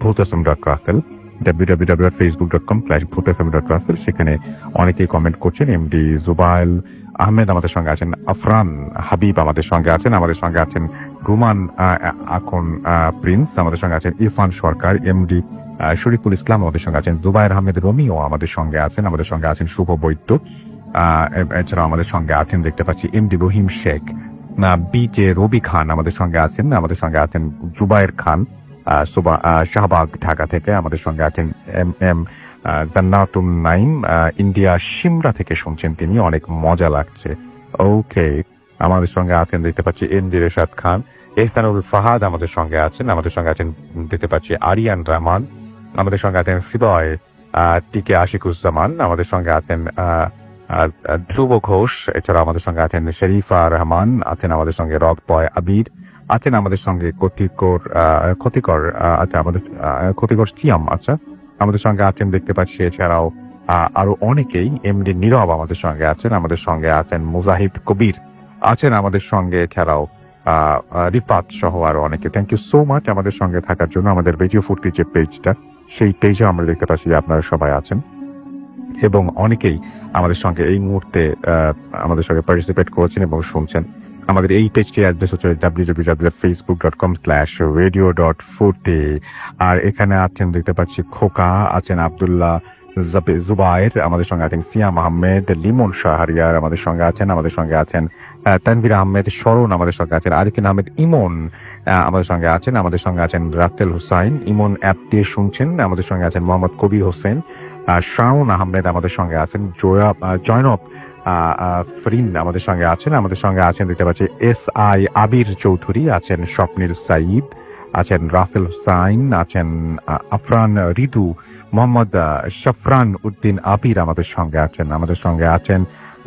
bhutasm.russell, www.facebook.com/bhutfm.russell, সেখানে অনেকেই কমেন্ট করছেন। এমডি জুবাইল আহমেদ আমাদের সঙ্গে আছেন, আফরান হাবিব আমাদের সঙ্গে আছেন, আমাদের সঙ্গে আছেন রুমান এখন প্রিন্স, আমাদের সঙ্গে আছেন ইরফান সরকার, এমডি শরীফুল ইসলাম আমাদের সঙ্গে আছেন, জুবাইর আহমেদ রোমিও আমাদের সঙ্গে আছেন, আমাদের সঙ্গে আছেন শুভ বৈদ্য। এছাড়াও আমাদের সঙ্গে আছেন দেখতে পাচ্ছি এমডি রহিম শেখ, বিজে রবি খান আমাদের সঙ্গে আছেন, আমাদের সঙ্গে আছেন জুবাইর খান শাহবাগ ঢাকা থেকে, আমাদের সঙ্গে আছেন এম জান্নাতুন নাইম ইন্ডিয়া সিমরা থেকে শুনছেন, তিনি অনেক মজা লাগছে। ওকে, আমাদের সঙ্গে আছেন দেখতে পাচ্ছি এমডি রেশাদ খান, এহতানুল ফাহাদ আমাদের সঙ্গে আছেন, আমাদের সঙ্গে আছেন দেখতে পাচ্ছি আরিয়ান রহমান, আমাদের সঙ্গে আছেন ফিদয় টিকে আশিকুজ্জামান, আমাদের সঙ্গে আছেন ধ্রুব ঘোষ, এছাড়া আমাদের সঙ্গে আছেন শরীফা রহমান, আছেন আমাদের সঙ্গে রক বয় আবির, আছেন আমাদের সঙ্গে ক্ষতিকর সিয়াম, আচ্ছা আমাদের সঙ্গে আছেন দেখতে পাচ্ছি। এছাড়াও আরো অনেকেই, এমডি নীরব আমাদের সঙ্গে আছেন, আমাদের সঙ্গে আছেন মুজাহিদ কবির আছেন আমাদের সঙ্গে, এছাড়াও রিপাত সহ আরো অনেকে। থ্যাংক ইউ সো মাচ আমাদের সঙ্গে থাকার জন্য। আমাদের রেডিও ফুর্তি যে পেজটা, সেই পেজে আমরা দেখতে পাচ্ছি যে আপনারা সবাই আছেন এবং অনেকেই আমাদের সঙ্গে এই মুহূর্তে আমাদের সঙ্গে পার্টিসিপেট করেছেন এবং শুনছেন। আমাদের এই পেজটি অ্যাড্রেস হচ্ছে www.facebook.com/radio.furti। আর এখানে আছেন দেখতে পাচ্ছি খোকা, আছেন আব্দুল্লাহ জুবাইর, আমাদের সঙ্গে আছেন সিয়াম আহমেদ, লিমন শাহরিয়ার আমাদের সঙ্গে আছেন, আমাদের সঙ্গে আছেন তানভীর আহমেদ স্মরণ, আমাদের সঙ্গে আছেন আরিফিন আহমেদ ইমন, আমাদের সঙ্গে আছেন, আমাদের সঙ্গে আছেন রাতেল হুসাইন, ইমন অ্যাপ দিয়ে শুনছেন, আমাদের সঙ্গে আছেন মোহাম্মদ কবির হোসেন, শাওন আহমেদ আমাদের সঙ্গে আছেন, জয়নব ফরিন আমাদের সঙ্গে আছেন, আমাদের সঙ্গে আছেন দেখতে পাচ্ছি SI আবির চৌধুরী, আছেন স্বপ্নিল সাইদ, আছেন রাফেল হুসাইন, আছেন আফরান রিদু, মোহাম্মদ শফরান উদ্দিন আবির আমাদের সঙ্গে আছেন, আমাদের সঙ্গে আছেন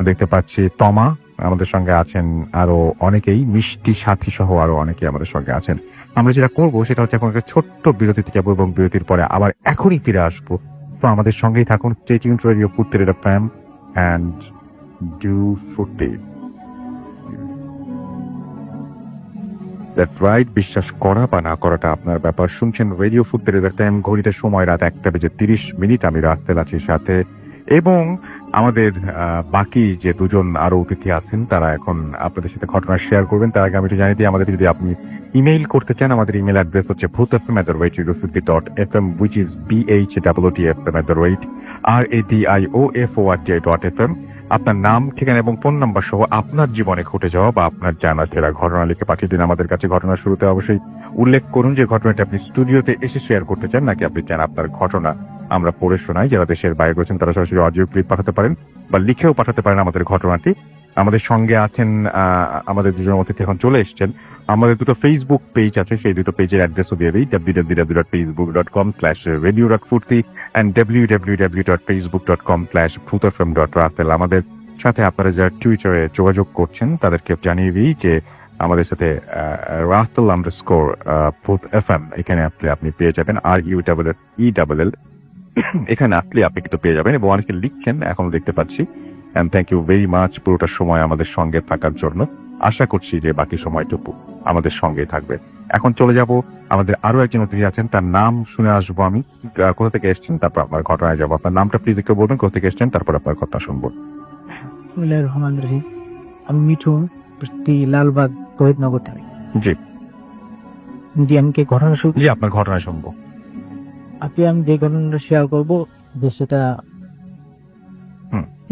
দেখতে পাচ্ছি তমা, আমাদের সঙ্গে আছেন আরো অনেকেই, মিষ্টি সাথী সহ আরো অনেকেই আমাদের সঙ্গে আছেন। আমরা যেটা করবো সেটা হচ্ছে এখন একটা ছোট্ট বিরতিতে যাবো এবং বিরতির পরে আবার এখনই ফিরে আসবো। তো আমাদের সঙ্গেই থাকুন, স্টে টিউনড টু রেডিও ফুর্তি FM and do footy. That right, বিশ্বাস করা বা না করাটা আপনার ব্যাপার। শুনছেন রেডিও ফুর্তি এফএম, ঘড়িতে সময় রাত 1:30 আমি রাখতে আছি সাথে এবং আমাদের বাকি যে দুজন আরো অতিথি আছেন তারা এখন আপনাদের সাথে ঘটনা শেয়ার করবেন। তার আগে আমি একটু জানিয়ে দিই, আমাদের যদি আপনি ইমেইল করতে চান, আমাদের ইমেল অ্যাড্রেস হচ্ছে bhutfm@radio50.fm, which is bhwtfm@radio.fm। আপনার নাম, ঠিকানা এবং ফোন নাম্বার সহ আপনার জীবনে ঘটে যাওয়া বা আপনার জানা ফেরা ঘটনা লিখে পাঠিয়ে দিন আমাদের কাছে। ঘটনার শুরুতে অবশ্যই উল্লেখ করুন যে ঘটনাটি আপনি স্টুডিওতে এসে শেয়ার করতে চান, নাকি আপনি চান আপনার ঘটনা আমরা পড়ে শোনাই। যারা দেশের বাইরে রয়েছেন তারা সরাসরি অডিও ক্লিপ পাঠাতে পারেন বা লিখেও পাঠাতে পারেন আমাদের ঘটনাটি। আমাদের সঙ্গে আছেন আমাদের দুজন অতিথি এখন চলে এসেছেন। আমাদের দুটো ফেসবুক পেজ আছে, সেই দুটো পেজের অ্যাড্রেসও দিয়ে দিই, www.facebook.com/radio.furti and www.facebook.com/bhutfm.ratel। আমাদের সাথে আপনারা যারা টুইটারে যোগাযোগ করছেন তাদেরকে জানিয়ে দিই যে আমাদের সাথে ratel_bhutfm এখানে আপনি পেয়ে যাবেন, RUELL এখানে আপনি কিন্তু পেয়ে যাবেন। এবং অনেকে লিখছেন এখনো দেখতে পাচ্ছি। And thank you very much পুরোটা সময় আমাদের সঙ্গে থাকার জন্য। আশা করছি যে বাকি সময়টুকু আমাদের সঙ্গে থাকবে। এখন চলে যাব, আমাদের আরো একজন অতিথি আছেন, তার নাম শুনে আসবো আমি। কোথা থেকে এসেছেন, তারপর আপনার ঘটনায় যাবো। আপনার নামটা প্লিজ একটু বলবেন, কোথা থেকে এসেছেন, তারপর আপনার কথা শুনবো। বিসমিল্লাহির রহমানির রহিম। আমি মিঠুন, লালবাগ তহিদনগর থেকে। জি জি, আমি কি ঘটনা শুরু? জি, আপনার ঘটনায় শুনবো। আজকে আমি যে ঘটনাটা শেয়ার করবো যে সেটা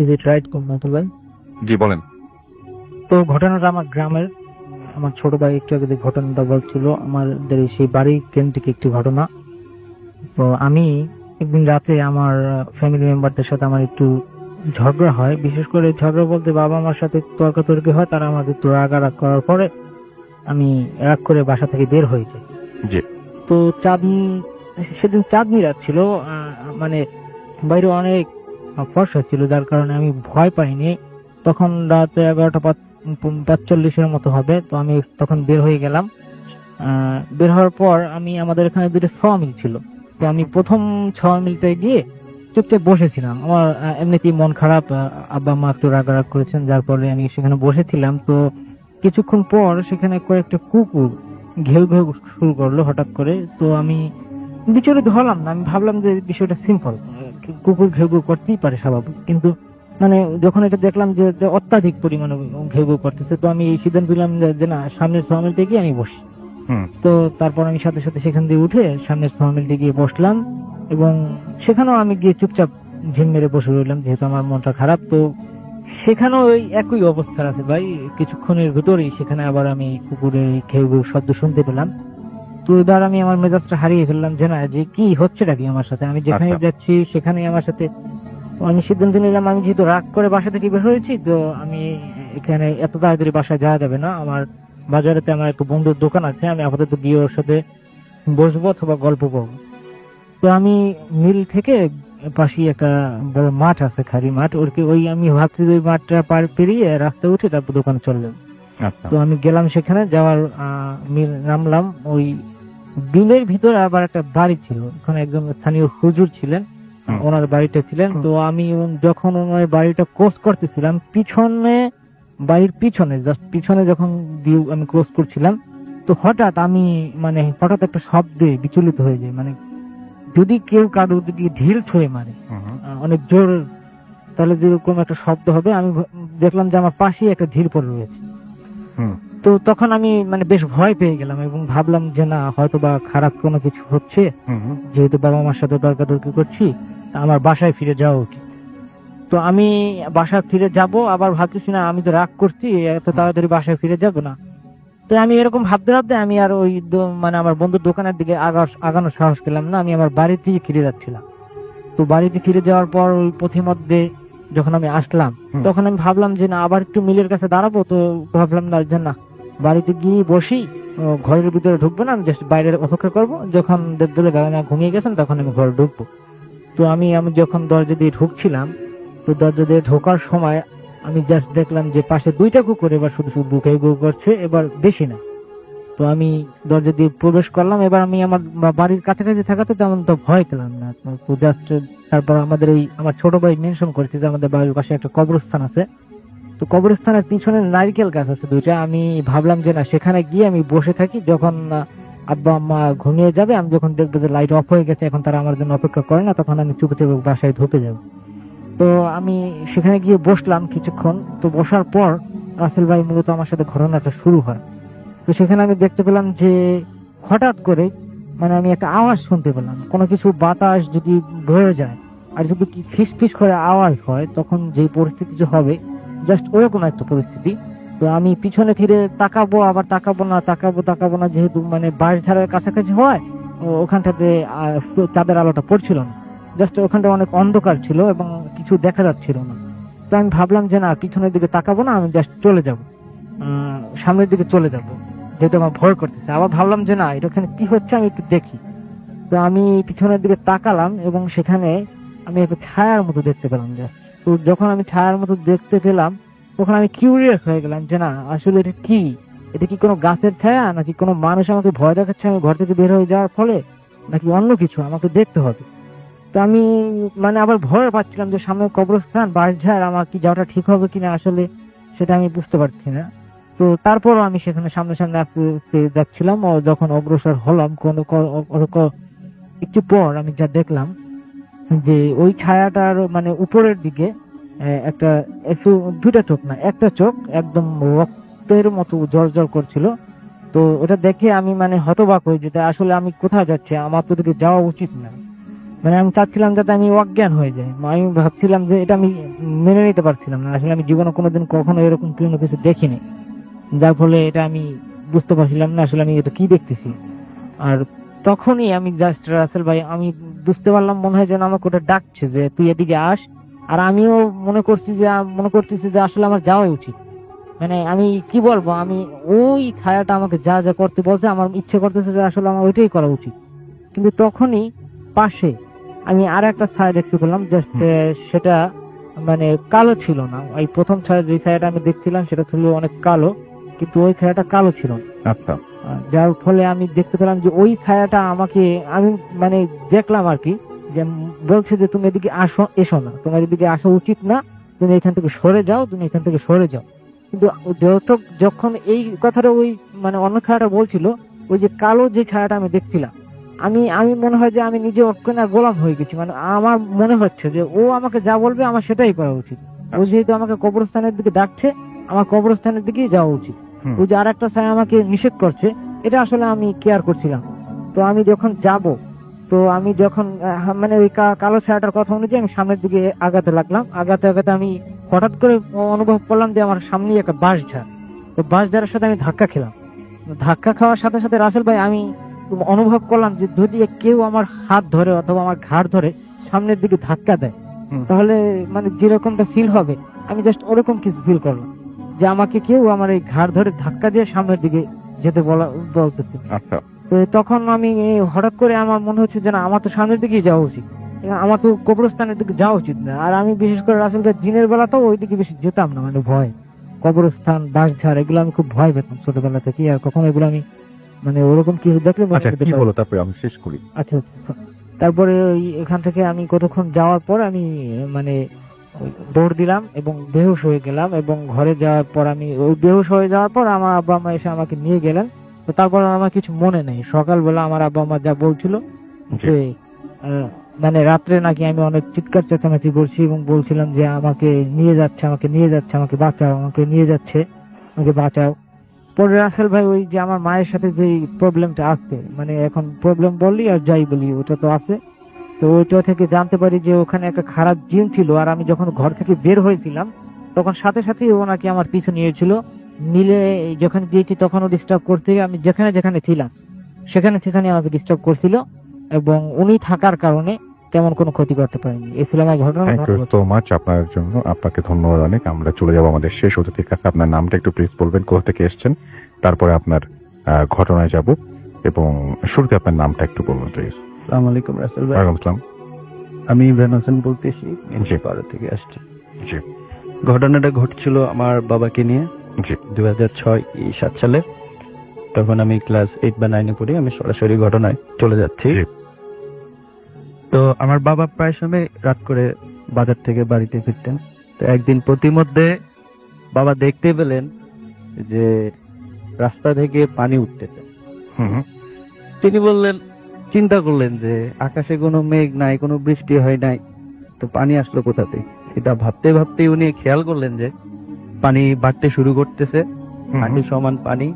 ইজ ইট রাইট কোম্পানি ভাই? জি বলেন। তো ঘটনাটা আমার গ্রামের, আমার ছোট ভাই একটু আগে যে ঘটনাটা বলছিল আমাদের সেই বাড়ি কেন্দ্রিক একটি ঘটনা। তো আমি একদিন রাতে আমার ফ্যামিলি মেম্বারদের সাথে আমার একটু ঝগড়া হয়। বিশেষ করে ঝগড়া বলতে বাবা মার সাথে তর্কাতর্কি হয়, তারা আমাদের একটু রাগারাগ করার পরে আমি রাগ করে বাসা থেকে বের হয়ে যাই। জি। তো সেদিন চাঁদনি রাত ছিল, মানে বাইরে অনেক ফর্সা ছিল, যার কারণে আমি ভয় পাইনি। তখন রাত 11:45 মতো হবে। তো আমি তখন বের হয়ে গেলাম। বের হওয়ার পর আমাদের এখানে দুটো মিল ছিল। তো আমি প্রথম মিলতে গিয়ে চুপচাপ বসেছিলাম। আমার এমনিতেই মন খারাপ, আব্বা মা একটু রাগারাগ করেছেন, যার ফলে আমি সেখানে বসেছিলাম। তো কিছুক্ষণ পর সেখানে কয়েকটা কুকুর ঘেউ ঘেউ শুরু করলো হঠাৎ করে। তো আমি বিচলিত হলাম না, আমি ভাবলাম যে বিষয়টা সিম্পল, কুকুর ঘেউ ঘেউ করতেই পারে স্বাভাবিক। কিন্তু মানে যখন এটা দেখলাম যে অত্যাধিক পরিমাণে ঘেউ ঘেউ করতেছে, তো আমি এই সিদ্ধান্ত নিলাম যে না, সামনের সহমিলতে গিয়ে আমি বসি। তো তারপর আমি সাথে সাথে সেখান দিয়ে উঠে সামনের সহমিলতে গিয়ে বসলাম এবং সেখানেও আমি গিয়ে চুপচাপ ঝিম মেরে বসে রইলাম, যেহেতু আমার মনটা খারাপ। তো সেখানেও ওই একই অবস্থা আছে ভাই। কিছুক্ষণের ভিতরেই সেখানে আবার আমি কুকুরের ঘেউ ঘেউ শব্দ শুনতে পেলাম। তো এবার আমি আমার মেজাজটা হারিয়ে ফেললাম যে না, যে কি হচ্ছেটা কি আমার সাথে। আমি যেখানে যাচ্ছি সেখানে আমার সাথে আমি সিদ্ধান্ত নিলাম, আমি যেহেতু রাগ করে বাসা থেকে বের হয়েছি, তো আমি এখানে এত তাড়াতাড়ি বাসায় যাওয়া যাবে না। আমার বাজারেতে আমার একটু বন্ধুর দোকান আছে, আমি আপাতত গিয়ে ওর সাথে বসবো অথবা গল্প করবো। তো আমি মিল থেকে পাশে একটা বড় মাঠ আছে, খালি মাঠ, ওই আমি ভাবছি ওই মাঠটা পার পেরিয়ে রাস্তায় উঠে তারপর দোকানে চলে যাবো। তো আমি গেলাম সেখানে, যাওয়ার মিল নামলাম। ওই বিলের ভিতরে আবার একটা বাড়ি ছিল, ওখানে একজন স্থানীয় হুজুর ছিলেন, ওনার বাড়িটা ছিলেন। তো আমি যখন ওনার বাড়িটা ক্রস করতেছিলাম, বাড়ির পিছনে জাস্ট পিছনে যখন আমি ক্রস করছিলাম, তো হঠাৎ একটা শব্দে বিচলিত হয়ে যায়। মানে যদি কেউ কারোর দিকে ঢিল ছুঁড়ে মারে অনেক জোর, তাহলে যেরকম একটা শব্দ হবে। আমি দেখলাম যে আমার পাশেই একটা ঢিল পড়ে রয়েছে। তো তখন আমি বেশ ভয় পেয়ে গেলাম এবং ভাবলাম যে না, হয়তো বা খারাপ কোনো কিছু হচ্ছে, যেহেতু বাবা মার সাথে তর্কাতর্কি করছি, আমার বাসায় ফিরে যাওয়া উচিত। তো আমি বাসায় ফিরে যাব, আবার ভাবতেছি না আমি তো রাগ করছি, এত তাড়াতাড়ি বাসায় ফিরে যাব না। তো আমি এরকম ভাবতে ভাবতে আমি আর ওই আমার বন্ধুর দোকানের দিকে আগানোর সাহস পেলাম না। আমি আমার বাড়িতেই ফিরে যাচ্ছিলাম। তো বাড়িতে ফিরে যাওয়ার পর ওই পথিমধ্যে যখন আমি আসলাম, তখন আমি ভাবলাম যে না, আবার একটু মিলের কাছে দাঁড়াবো। তো ভাবলাম না যে না, বাড়িতে গিয়ে বসি, ঘরের ভিতরে ঢুকবো না, আমি জাস্ট বাইরে অপেক্ষা করবো। যখন দেখলে গাড়ি ঘুমিয়ে গেছেন তখন আমি ঘরে ঢুকবো। তো আমি যখন দরজা দিয়ে ঢুকছিলাম, তো দরজা দিয়ে ঢোকার সময় আমি জাস্ট দেখলাম যে পাশে দুইটা কুকুর এবার শুধু শুধু বুকে গো করছে, এবার বেশি না। তো আমি দরজা দিয়ে প্রবেশ করলাম। এবার আমি আমার বাড়ির কাছাকাছি থাকাতে তেমন তো ভয় পেলাম না। তো জাস্ট তারপর আমার ছোট ভাই মেনশন করেছে যে আমাদের বাড়ির পাশে একটা কবরস্থান আছে। তো কবরস্থানের পিছনে নারকেল গাছ আছে দুইটা। আমি ভাবলাম যে না, সেখানে গিয়ে আমি বসে থাকি, যখন আব্বা আম্মা ঘুমিয়ে যাবে, আমি যখন দেখবো যে লাইট অফ হয়ে গেছে, এখন তারা আমার জন্য অপেক্ষা করে না, তখন আমি চুপে চুপে বাসায় ঢুকে যাবো। তো আমি সেখানে গিয়ে বসলাম কিছুক্ষণ। তো বসার পর রাসেল ভাই মূলত আমার সাথে ঘটনাটা শুরু হয়। তো সেখানে আমি দেখতে পেলাম যে হঠাৎ করে মানে আমি একটা আওয়াজ শুনতে পেলাম, কোনো কিছু বাতাস যদি ভরে যায় আর যদি কি ফিস ফিস করে আওয়াজ হয়, তখন যে পরিস্থিতি যে হবে জাস্ট ওরকম একটা পরিস্থিতি। তো আমি পিছনে ফিরে তাকাবো, আবার তাকাবো না, যেহেতু মানে বাড়ি ধারের কাছাকাছি হয়, ওখানটাতে চাঁদের আলোটা পড়ছিল না, জাস্ট ওখানটা অনেক অন্ধকার ছিল এবং কিছু দেখা যাচ্ছিল না। তো আমি ভাবলাম যে না, পিছনের দিকে তাকাবো না, আমি জাস্ট চলে যাব, সামনের দিকে চলে যাব, যেহেতু আমার ভয় করতেছে। আবার ভাবলাম যে না, এটা ওখানে কি হচ্ছে আমি একটু দেখি। তো আমি পিছনের দিকে তাকালাম এবং সেখানে আমি একটা ছায়ার মতো দেখতে পেলাম। তো যখন আমি ছায়ার মতো দেখতে পেলাম, তখন আমি কিউরিয়াস হয়ে গেলাম যে না, আসলে এটা কি, এটা কি কোনো গাছের ছায়া, নাকি কোনো মানুষ আমাকে ভয় দেখাচ্ছে আমি ঘর থেকে বের হয়ে যাওয়ার ফলে, নাকি অন্য কিছু আমাকে দেখতে হবে। তো আমি মানে আবার ভয় পাচ্ছিলাম যে সামনে কবরস্থান, বাঁশঝাড়, আমার কি যাওয়াটা ঠিক হবে কিনা আসলে সেটা আমি বুঝতে পারছি না। তো তারপরও আমি সেখানে সামনে সামনে দেখছিলাম, ও যখন অগ্রসর হলাম একটু পর আমি যা দেখলাম যে ওই ছায়াটার মানে উপরের দিকে একটা একটু দুইটা চোখ না, একটা চোখ একদম রক্তের মতো জল জল করছিল। তো ওটা দেখে আমি মানে হতবাক হই, যেটা আসলে আমি কোথায় যাচ্ছি, আমার তো দিকে যাওয়া উচিত না। মানে আমি চাচ্ছিলাম যাতে আমি অজ্ঞান হয়ে যাই। আমি ভাবছিলাম যে এটা আমি মেনে নিতে পারছিলাম না, আসলে আমি জীবনে কোনোদিন কখনো এরকম কোনো কিছু দেখিনি, যার ফলে এটা আমি বুঝতে পারছিলাম না আসলে আমি এটা কি দেখতেছি। আর তখনই আমি জাস্ট রাসেল ভাই, আমি বুঝতে পারলাম মনে হয় যেন আমাকে ওটা ডাকছে যে তুই এদিকে আস। আর আমিও মনে করতেছি যে আসলে আমার যাওয়াই উচিত। মানে আমি কি বলবো, আমি ওই ছায়াটা আমাকে যা যা করতে বলছে আমার ইচ্ছে করতেছে যে আসলে আমার ওইটাই করা উচিত। কিন্তু তখনই পাশে আমি আর একটা ছায়া দেখতে পেলাম, জাস্ট সেটা মানে কালো ছিল না। ওই প্রথম ছায়া যে ছায়াটা আমি দেখছিলাম সেটা ছিল অনেক কালো, কিন্তু ওই ছায়াটা কালো ছিল না। আচ্ছা, যার ফলে আমি দেখতে পেলাম যে ওই ছায়াটা আমাকে, আমি মানে দেখলাম আর কি, যে বলছে যে তুমি এদিকে এসো না, তোমার এদিকে আসা উচিত না, তুমি এখান থেকে সরে যাও, তুমি এখান থেকে সরে যাও। কিন্তু যখন এই কথাটা ওই মানে অন্য ছায়াটা বলছিল, ওই যে কালো যে ছায়াটা আমি দেখছিলাম, আমি মনে হয় যে আমি নিজে অজ্ঞান গোলাম হয়ে গেছি। মানে আমার মনে হচ্ছে যে ও আমাকে যা বলবে আমার সেটাই করা উচিত। ও যেহেতু আমাকে কবরস্থানের দিকে ডাকছে, আমার কবরস্থানের দিকেই যাওয়া উচিত। ওই যে আর একটা ছায়া আমাকে নিষেধ করছে, এটা আসলে আমি কেয়ার করছিলাম। তো আমি যখন যাব, তো আমি যখন মানে ওই কালো ছায়াটার কথা অনুযায়ী আমি সামনের দিকে আগাতে লাগলাম। আগাতে আমি হঠাৎ করে অনুভব করলাম যে আমার সামনে একটা বাঁশঝাড়। তো বাঁশঝাড়ের সাথে আমি ধাক্কা খেলাম। ধাক্কা খাওয়ার সাথে সাথে রাসেল ভাই আমি অনুভব করলাম যে যদি কেউ আমার হাত ধরে অথবা আমার ঘাড় ধরে সামনের দিকে ধাক্কা দেয়, তাহলে মানে যেরকমটা ফিল হবে, আমি জাস্ট ওরকম কিছু ফিল করলাম যে আমাকে কেউ আমার এই ঘাড় ধরে ধাক্কা দিয়ে সামনের দিকে যেতে বলতেছে। আচ্ছা, তো তখন আমি হঠাৎ করে আমার মনে হচ্ছে যে না, আমার তো সামনের দিকেই যাওয়া উচিত, আমার তো কবরস্থানের দিকে যাওয়া উচিত না। আর আমি বিশেষ করে রাসেল ভাই দিনের বেলা তো ওই দিকে বেশি যেতাম না, মানে ভয়, কবরস্থান, বাঁশঝাড় এগুলো আমি খুব ভয় পেতাম ছোটবেলা থেকে। আর কখনো এগুলো আমি মানে ওরকম কিছু দেখলে আচ্ছা, কি বলো তারপরে আমি শেষ করি। আচ্ছা, তারপরে এখান থেকে আমি কতক্ষণ যাওয়ার পর আমি মানে দৌড় দিলাম এবং বেহুশ হয়ে গেলাম। এবং ঘরে যাওয়ার পর আমি ওই বেহুশ হয়ে যাওয়ার পর আমার আব্বা আম্মা এসে আমাকে নিয়ে গেলেন। তো তারপর আমার কিছু মনে নেই। সকালবেলা আমার আব্বা আম্মা যা বলছিল যে মানে রাত্রে নাকি আমি অনেক চিৎকার চেঁচামেচি করছি এবং বলছিলাম যে আমাকে নিয়ে যাচ্ছে, আমাকে বাঁচাও, আমাকে নিয়ে যাচ্ছে, আমাকে বাঁচাও। পরে রাসেল ভাই ওই যে আমার মায়ের সাথে যে প্রবলেমটা আসছে, মানে এখন প্রবলেম বললি আর যাই বলি ওটা তো আছে, তো ওইটা থেকে জানতে পারি যে ওখানে একটা খারাপ জিন ছিল। আর আমি যখন ঘর থেকে বের হয়েছিলাম তখন সাথে সাথে ও নাকি আমার পিছু নিয়েছিল, মিলে যখন গিয়েছি তখনও ডিস্টার্ব করতে, আমি যেখানে ছিলাম সেখানে আমাকে ডিস্টার্ব করছিল এবং উনি থাকার কারণে তেমন কোনো ক্ষতি করতে পারেনি। এই ছিল আমার ঘটনা। থ্যাংক ইউ সো মাচ আপনার জন্য, আপনাকে ধন্যবাদ অনেক। আমরা চলে যাবো আমাদের শেষ অতিথির কাছে। আপনার নামটা একটু প্লিজ বলবেন, কোথা থেকে এসেছেন, তারপরে আপনার ঘটনায় যাব, এবং শুরুতে আপনার নামটা একটু বলবেন প্লিজ। আসসালামু আলাইকুম রাসেল ভাই, ওয়ালাইকুম আসসালাম। আমি ইমরান হোসেন বলতেছি, পাড়া থেকে আসছি। জি, ঘটনাটা ঘটছিল আমার বাবাকে নিয়ে জি, 2006-7 সালে। তখন আমি ক্লাস 8 বা 9 পড়ি। আমি সরাসরি ঘটনায় চলে যাচ্ছি। জি। তো আমার বাবা প্রায় সময় রাত করে বাজার থেকে বাড়িতে ফিরতেন। তো একদিন প্রতিমধ্যে বাবা দেখতে পেলেন যে রাস্তা থেকে পানি উঠতেছে। তিনি চিন্তা করলেন যে আকাশে কোনো মেঘ নাই, কোনো বৃষ্টি হয় নাই, তো পানি আসলো কোথা থেকে। এটা ভাবতে ভাবতে উনি খেয়াল করলেন যে পানি বাড়তে শুরু করতেছে। হাঁটু সমান পানি,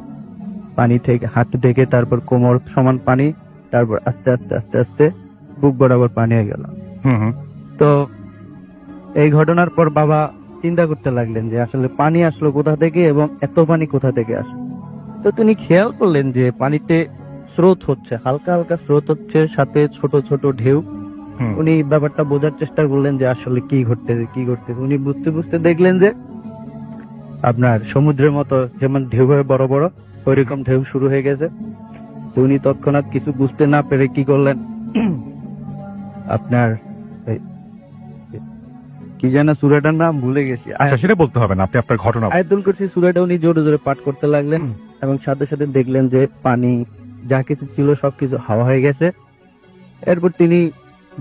পানি থেকে হাঁটু থেকে তারপর কোমর সমান পানি, তারপর আস্তে আস্তে আস্তে আস্তে বুক বরাবর পানি হয়ে গেল। তো এই ঘটনার পর বাবা চিন্তা করতে লাগলেন যে আসলে পানি আসলো কোথা থেকে এবং এত পানি কোথা থেকে আসলো। তো তিনি খেয়াল করলেন যে পানিতে স্রোত হচ্ছে, হালকা হালকা স্রোত হচ্ছে, সাথে ছোট ছোট ঢেউ। উনি ব্যাপারটা বোঝার চেষ্টা করলেন যে আসলে কি ঘটতেছে কি ঘটতেছে। উনি বুঝতে বুঝতে দেখলেন যে আপনার সমুদ্রের মতো যেমন ঢেউ হয় বড় বড়, ওইরকম ঢেউ শুরু হয়ে গেছে। তো উনি তৎক্ষণাৎ কিছু বুঝতে না পেরে কি করলেন, আপনার কি যেন সূরাটার নাম ভুলে গেছি, আচ্ছা সেটা বলতে হবে না, আপনি আপনার ঘটনা আয়াতুল কুরসি সূরাটা উনি জোরে জোরে পাঠ করতে লাগলেন এবং সাথে সাথে দেখলেন যে পানি যা কিছু ছিল সবকিছু হাওয়া হয়ে গেছে। এরপর তিনি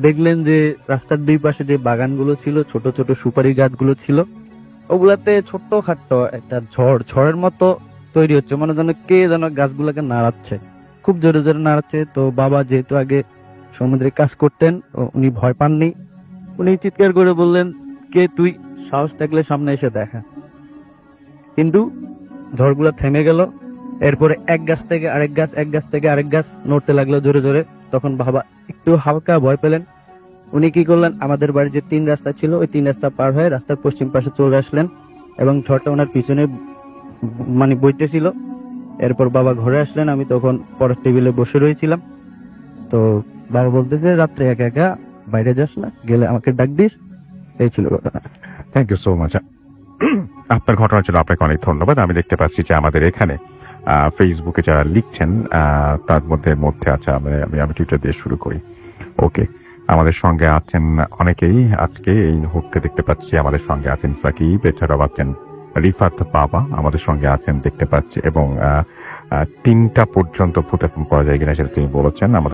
দেখলেন যে রাস্তার দুই পাশে যে বাগানগুলো ছিল, ছোট ছোট সুপারি গাছগুলো ছিল, ওগুলাতে ছোট্ট খাট্ট একটা ঝড়ের মতো তৈরি হচ্ছে, মানে যেন কে যেন গাছগুলোকে নাড়াচ্ছে, খুব জোরে জোরে নাড়াচ্ছে। তো বাবা যেহেতু আগে সমুদ্রে কাজ করতেন, উনি ভয় পাননি। উনি চিৎকার করে বললেন, কে তুই, সাহস থাকলে সামনে এসে দেখা। কিন্তু ঝড়গুলো থেমে গেল। এরপরে এক গাছ থেকে আরেক গাছ, এক গাছ থেকে আরেক গাছ নড়তে লাগলো জোরে জোরে। তখন বাবা একটু হালকা ভয় পেলেন। উনি কি করলেন, আমাদের বাড়ির যে 3 রাস্তা ছিল ওই 3 রাস্তা পার হয়ে রাস্তার পশ্চিম পাশে চলে আসলেন এবং ঝড়টা ওনার পিছনে মানে বইতেছিল। এরপর বাবা ঘরে আসলেন, আমি তখন পরের টেবিলে বসে রয়েছিলাম। তো বাবা বলতেছে, রাত্রে একা একা বাইরে যাস না, গেলে আমাকে ডাক দিস। এই ছিল ঘটনা। Thank you so much. আপনার ঘটনার জন্য আপনাকে অনেক ধন্যবাদ। আমি দেখতে পাচ্ছি যে আমাদের এখানে ফেসবুকে যারা লিখছেন তার মধ্যে আছে, আমি টুইটার দিয়ে শুরু করি। ওকে, আমাদের সঙ্গে আছেন অনেকেই আজকে এই মুহূর্তে দেখতে পাচ্ছি। আমাদের সঙ্গে আছেন সাকিব, এছাড়াও আছেন রিফাত বাবা আমাদের সঙ্গে আছেন দেখতে পাচ্ছি, এবং 3টা পর্যন্ত ভূত পড়া যায় কিনা সেটা তিনি বলেছেন। আমাদের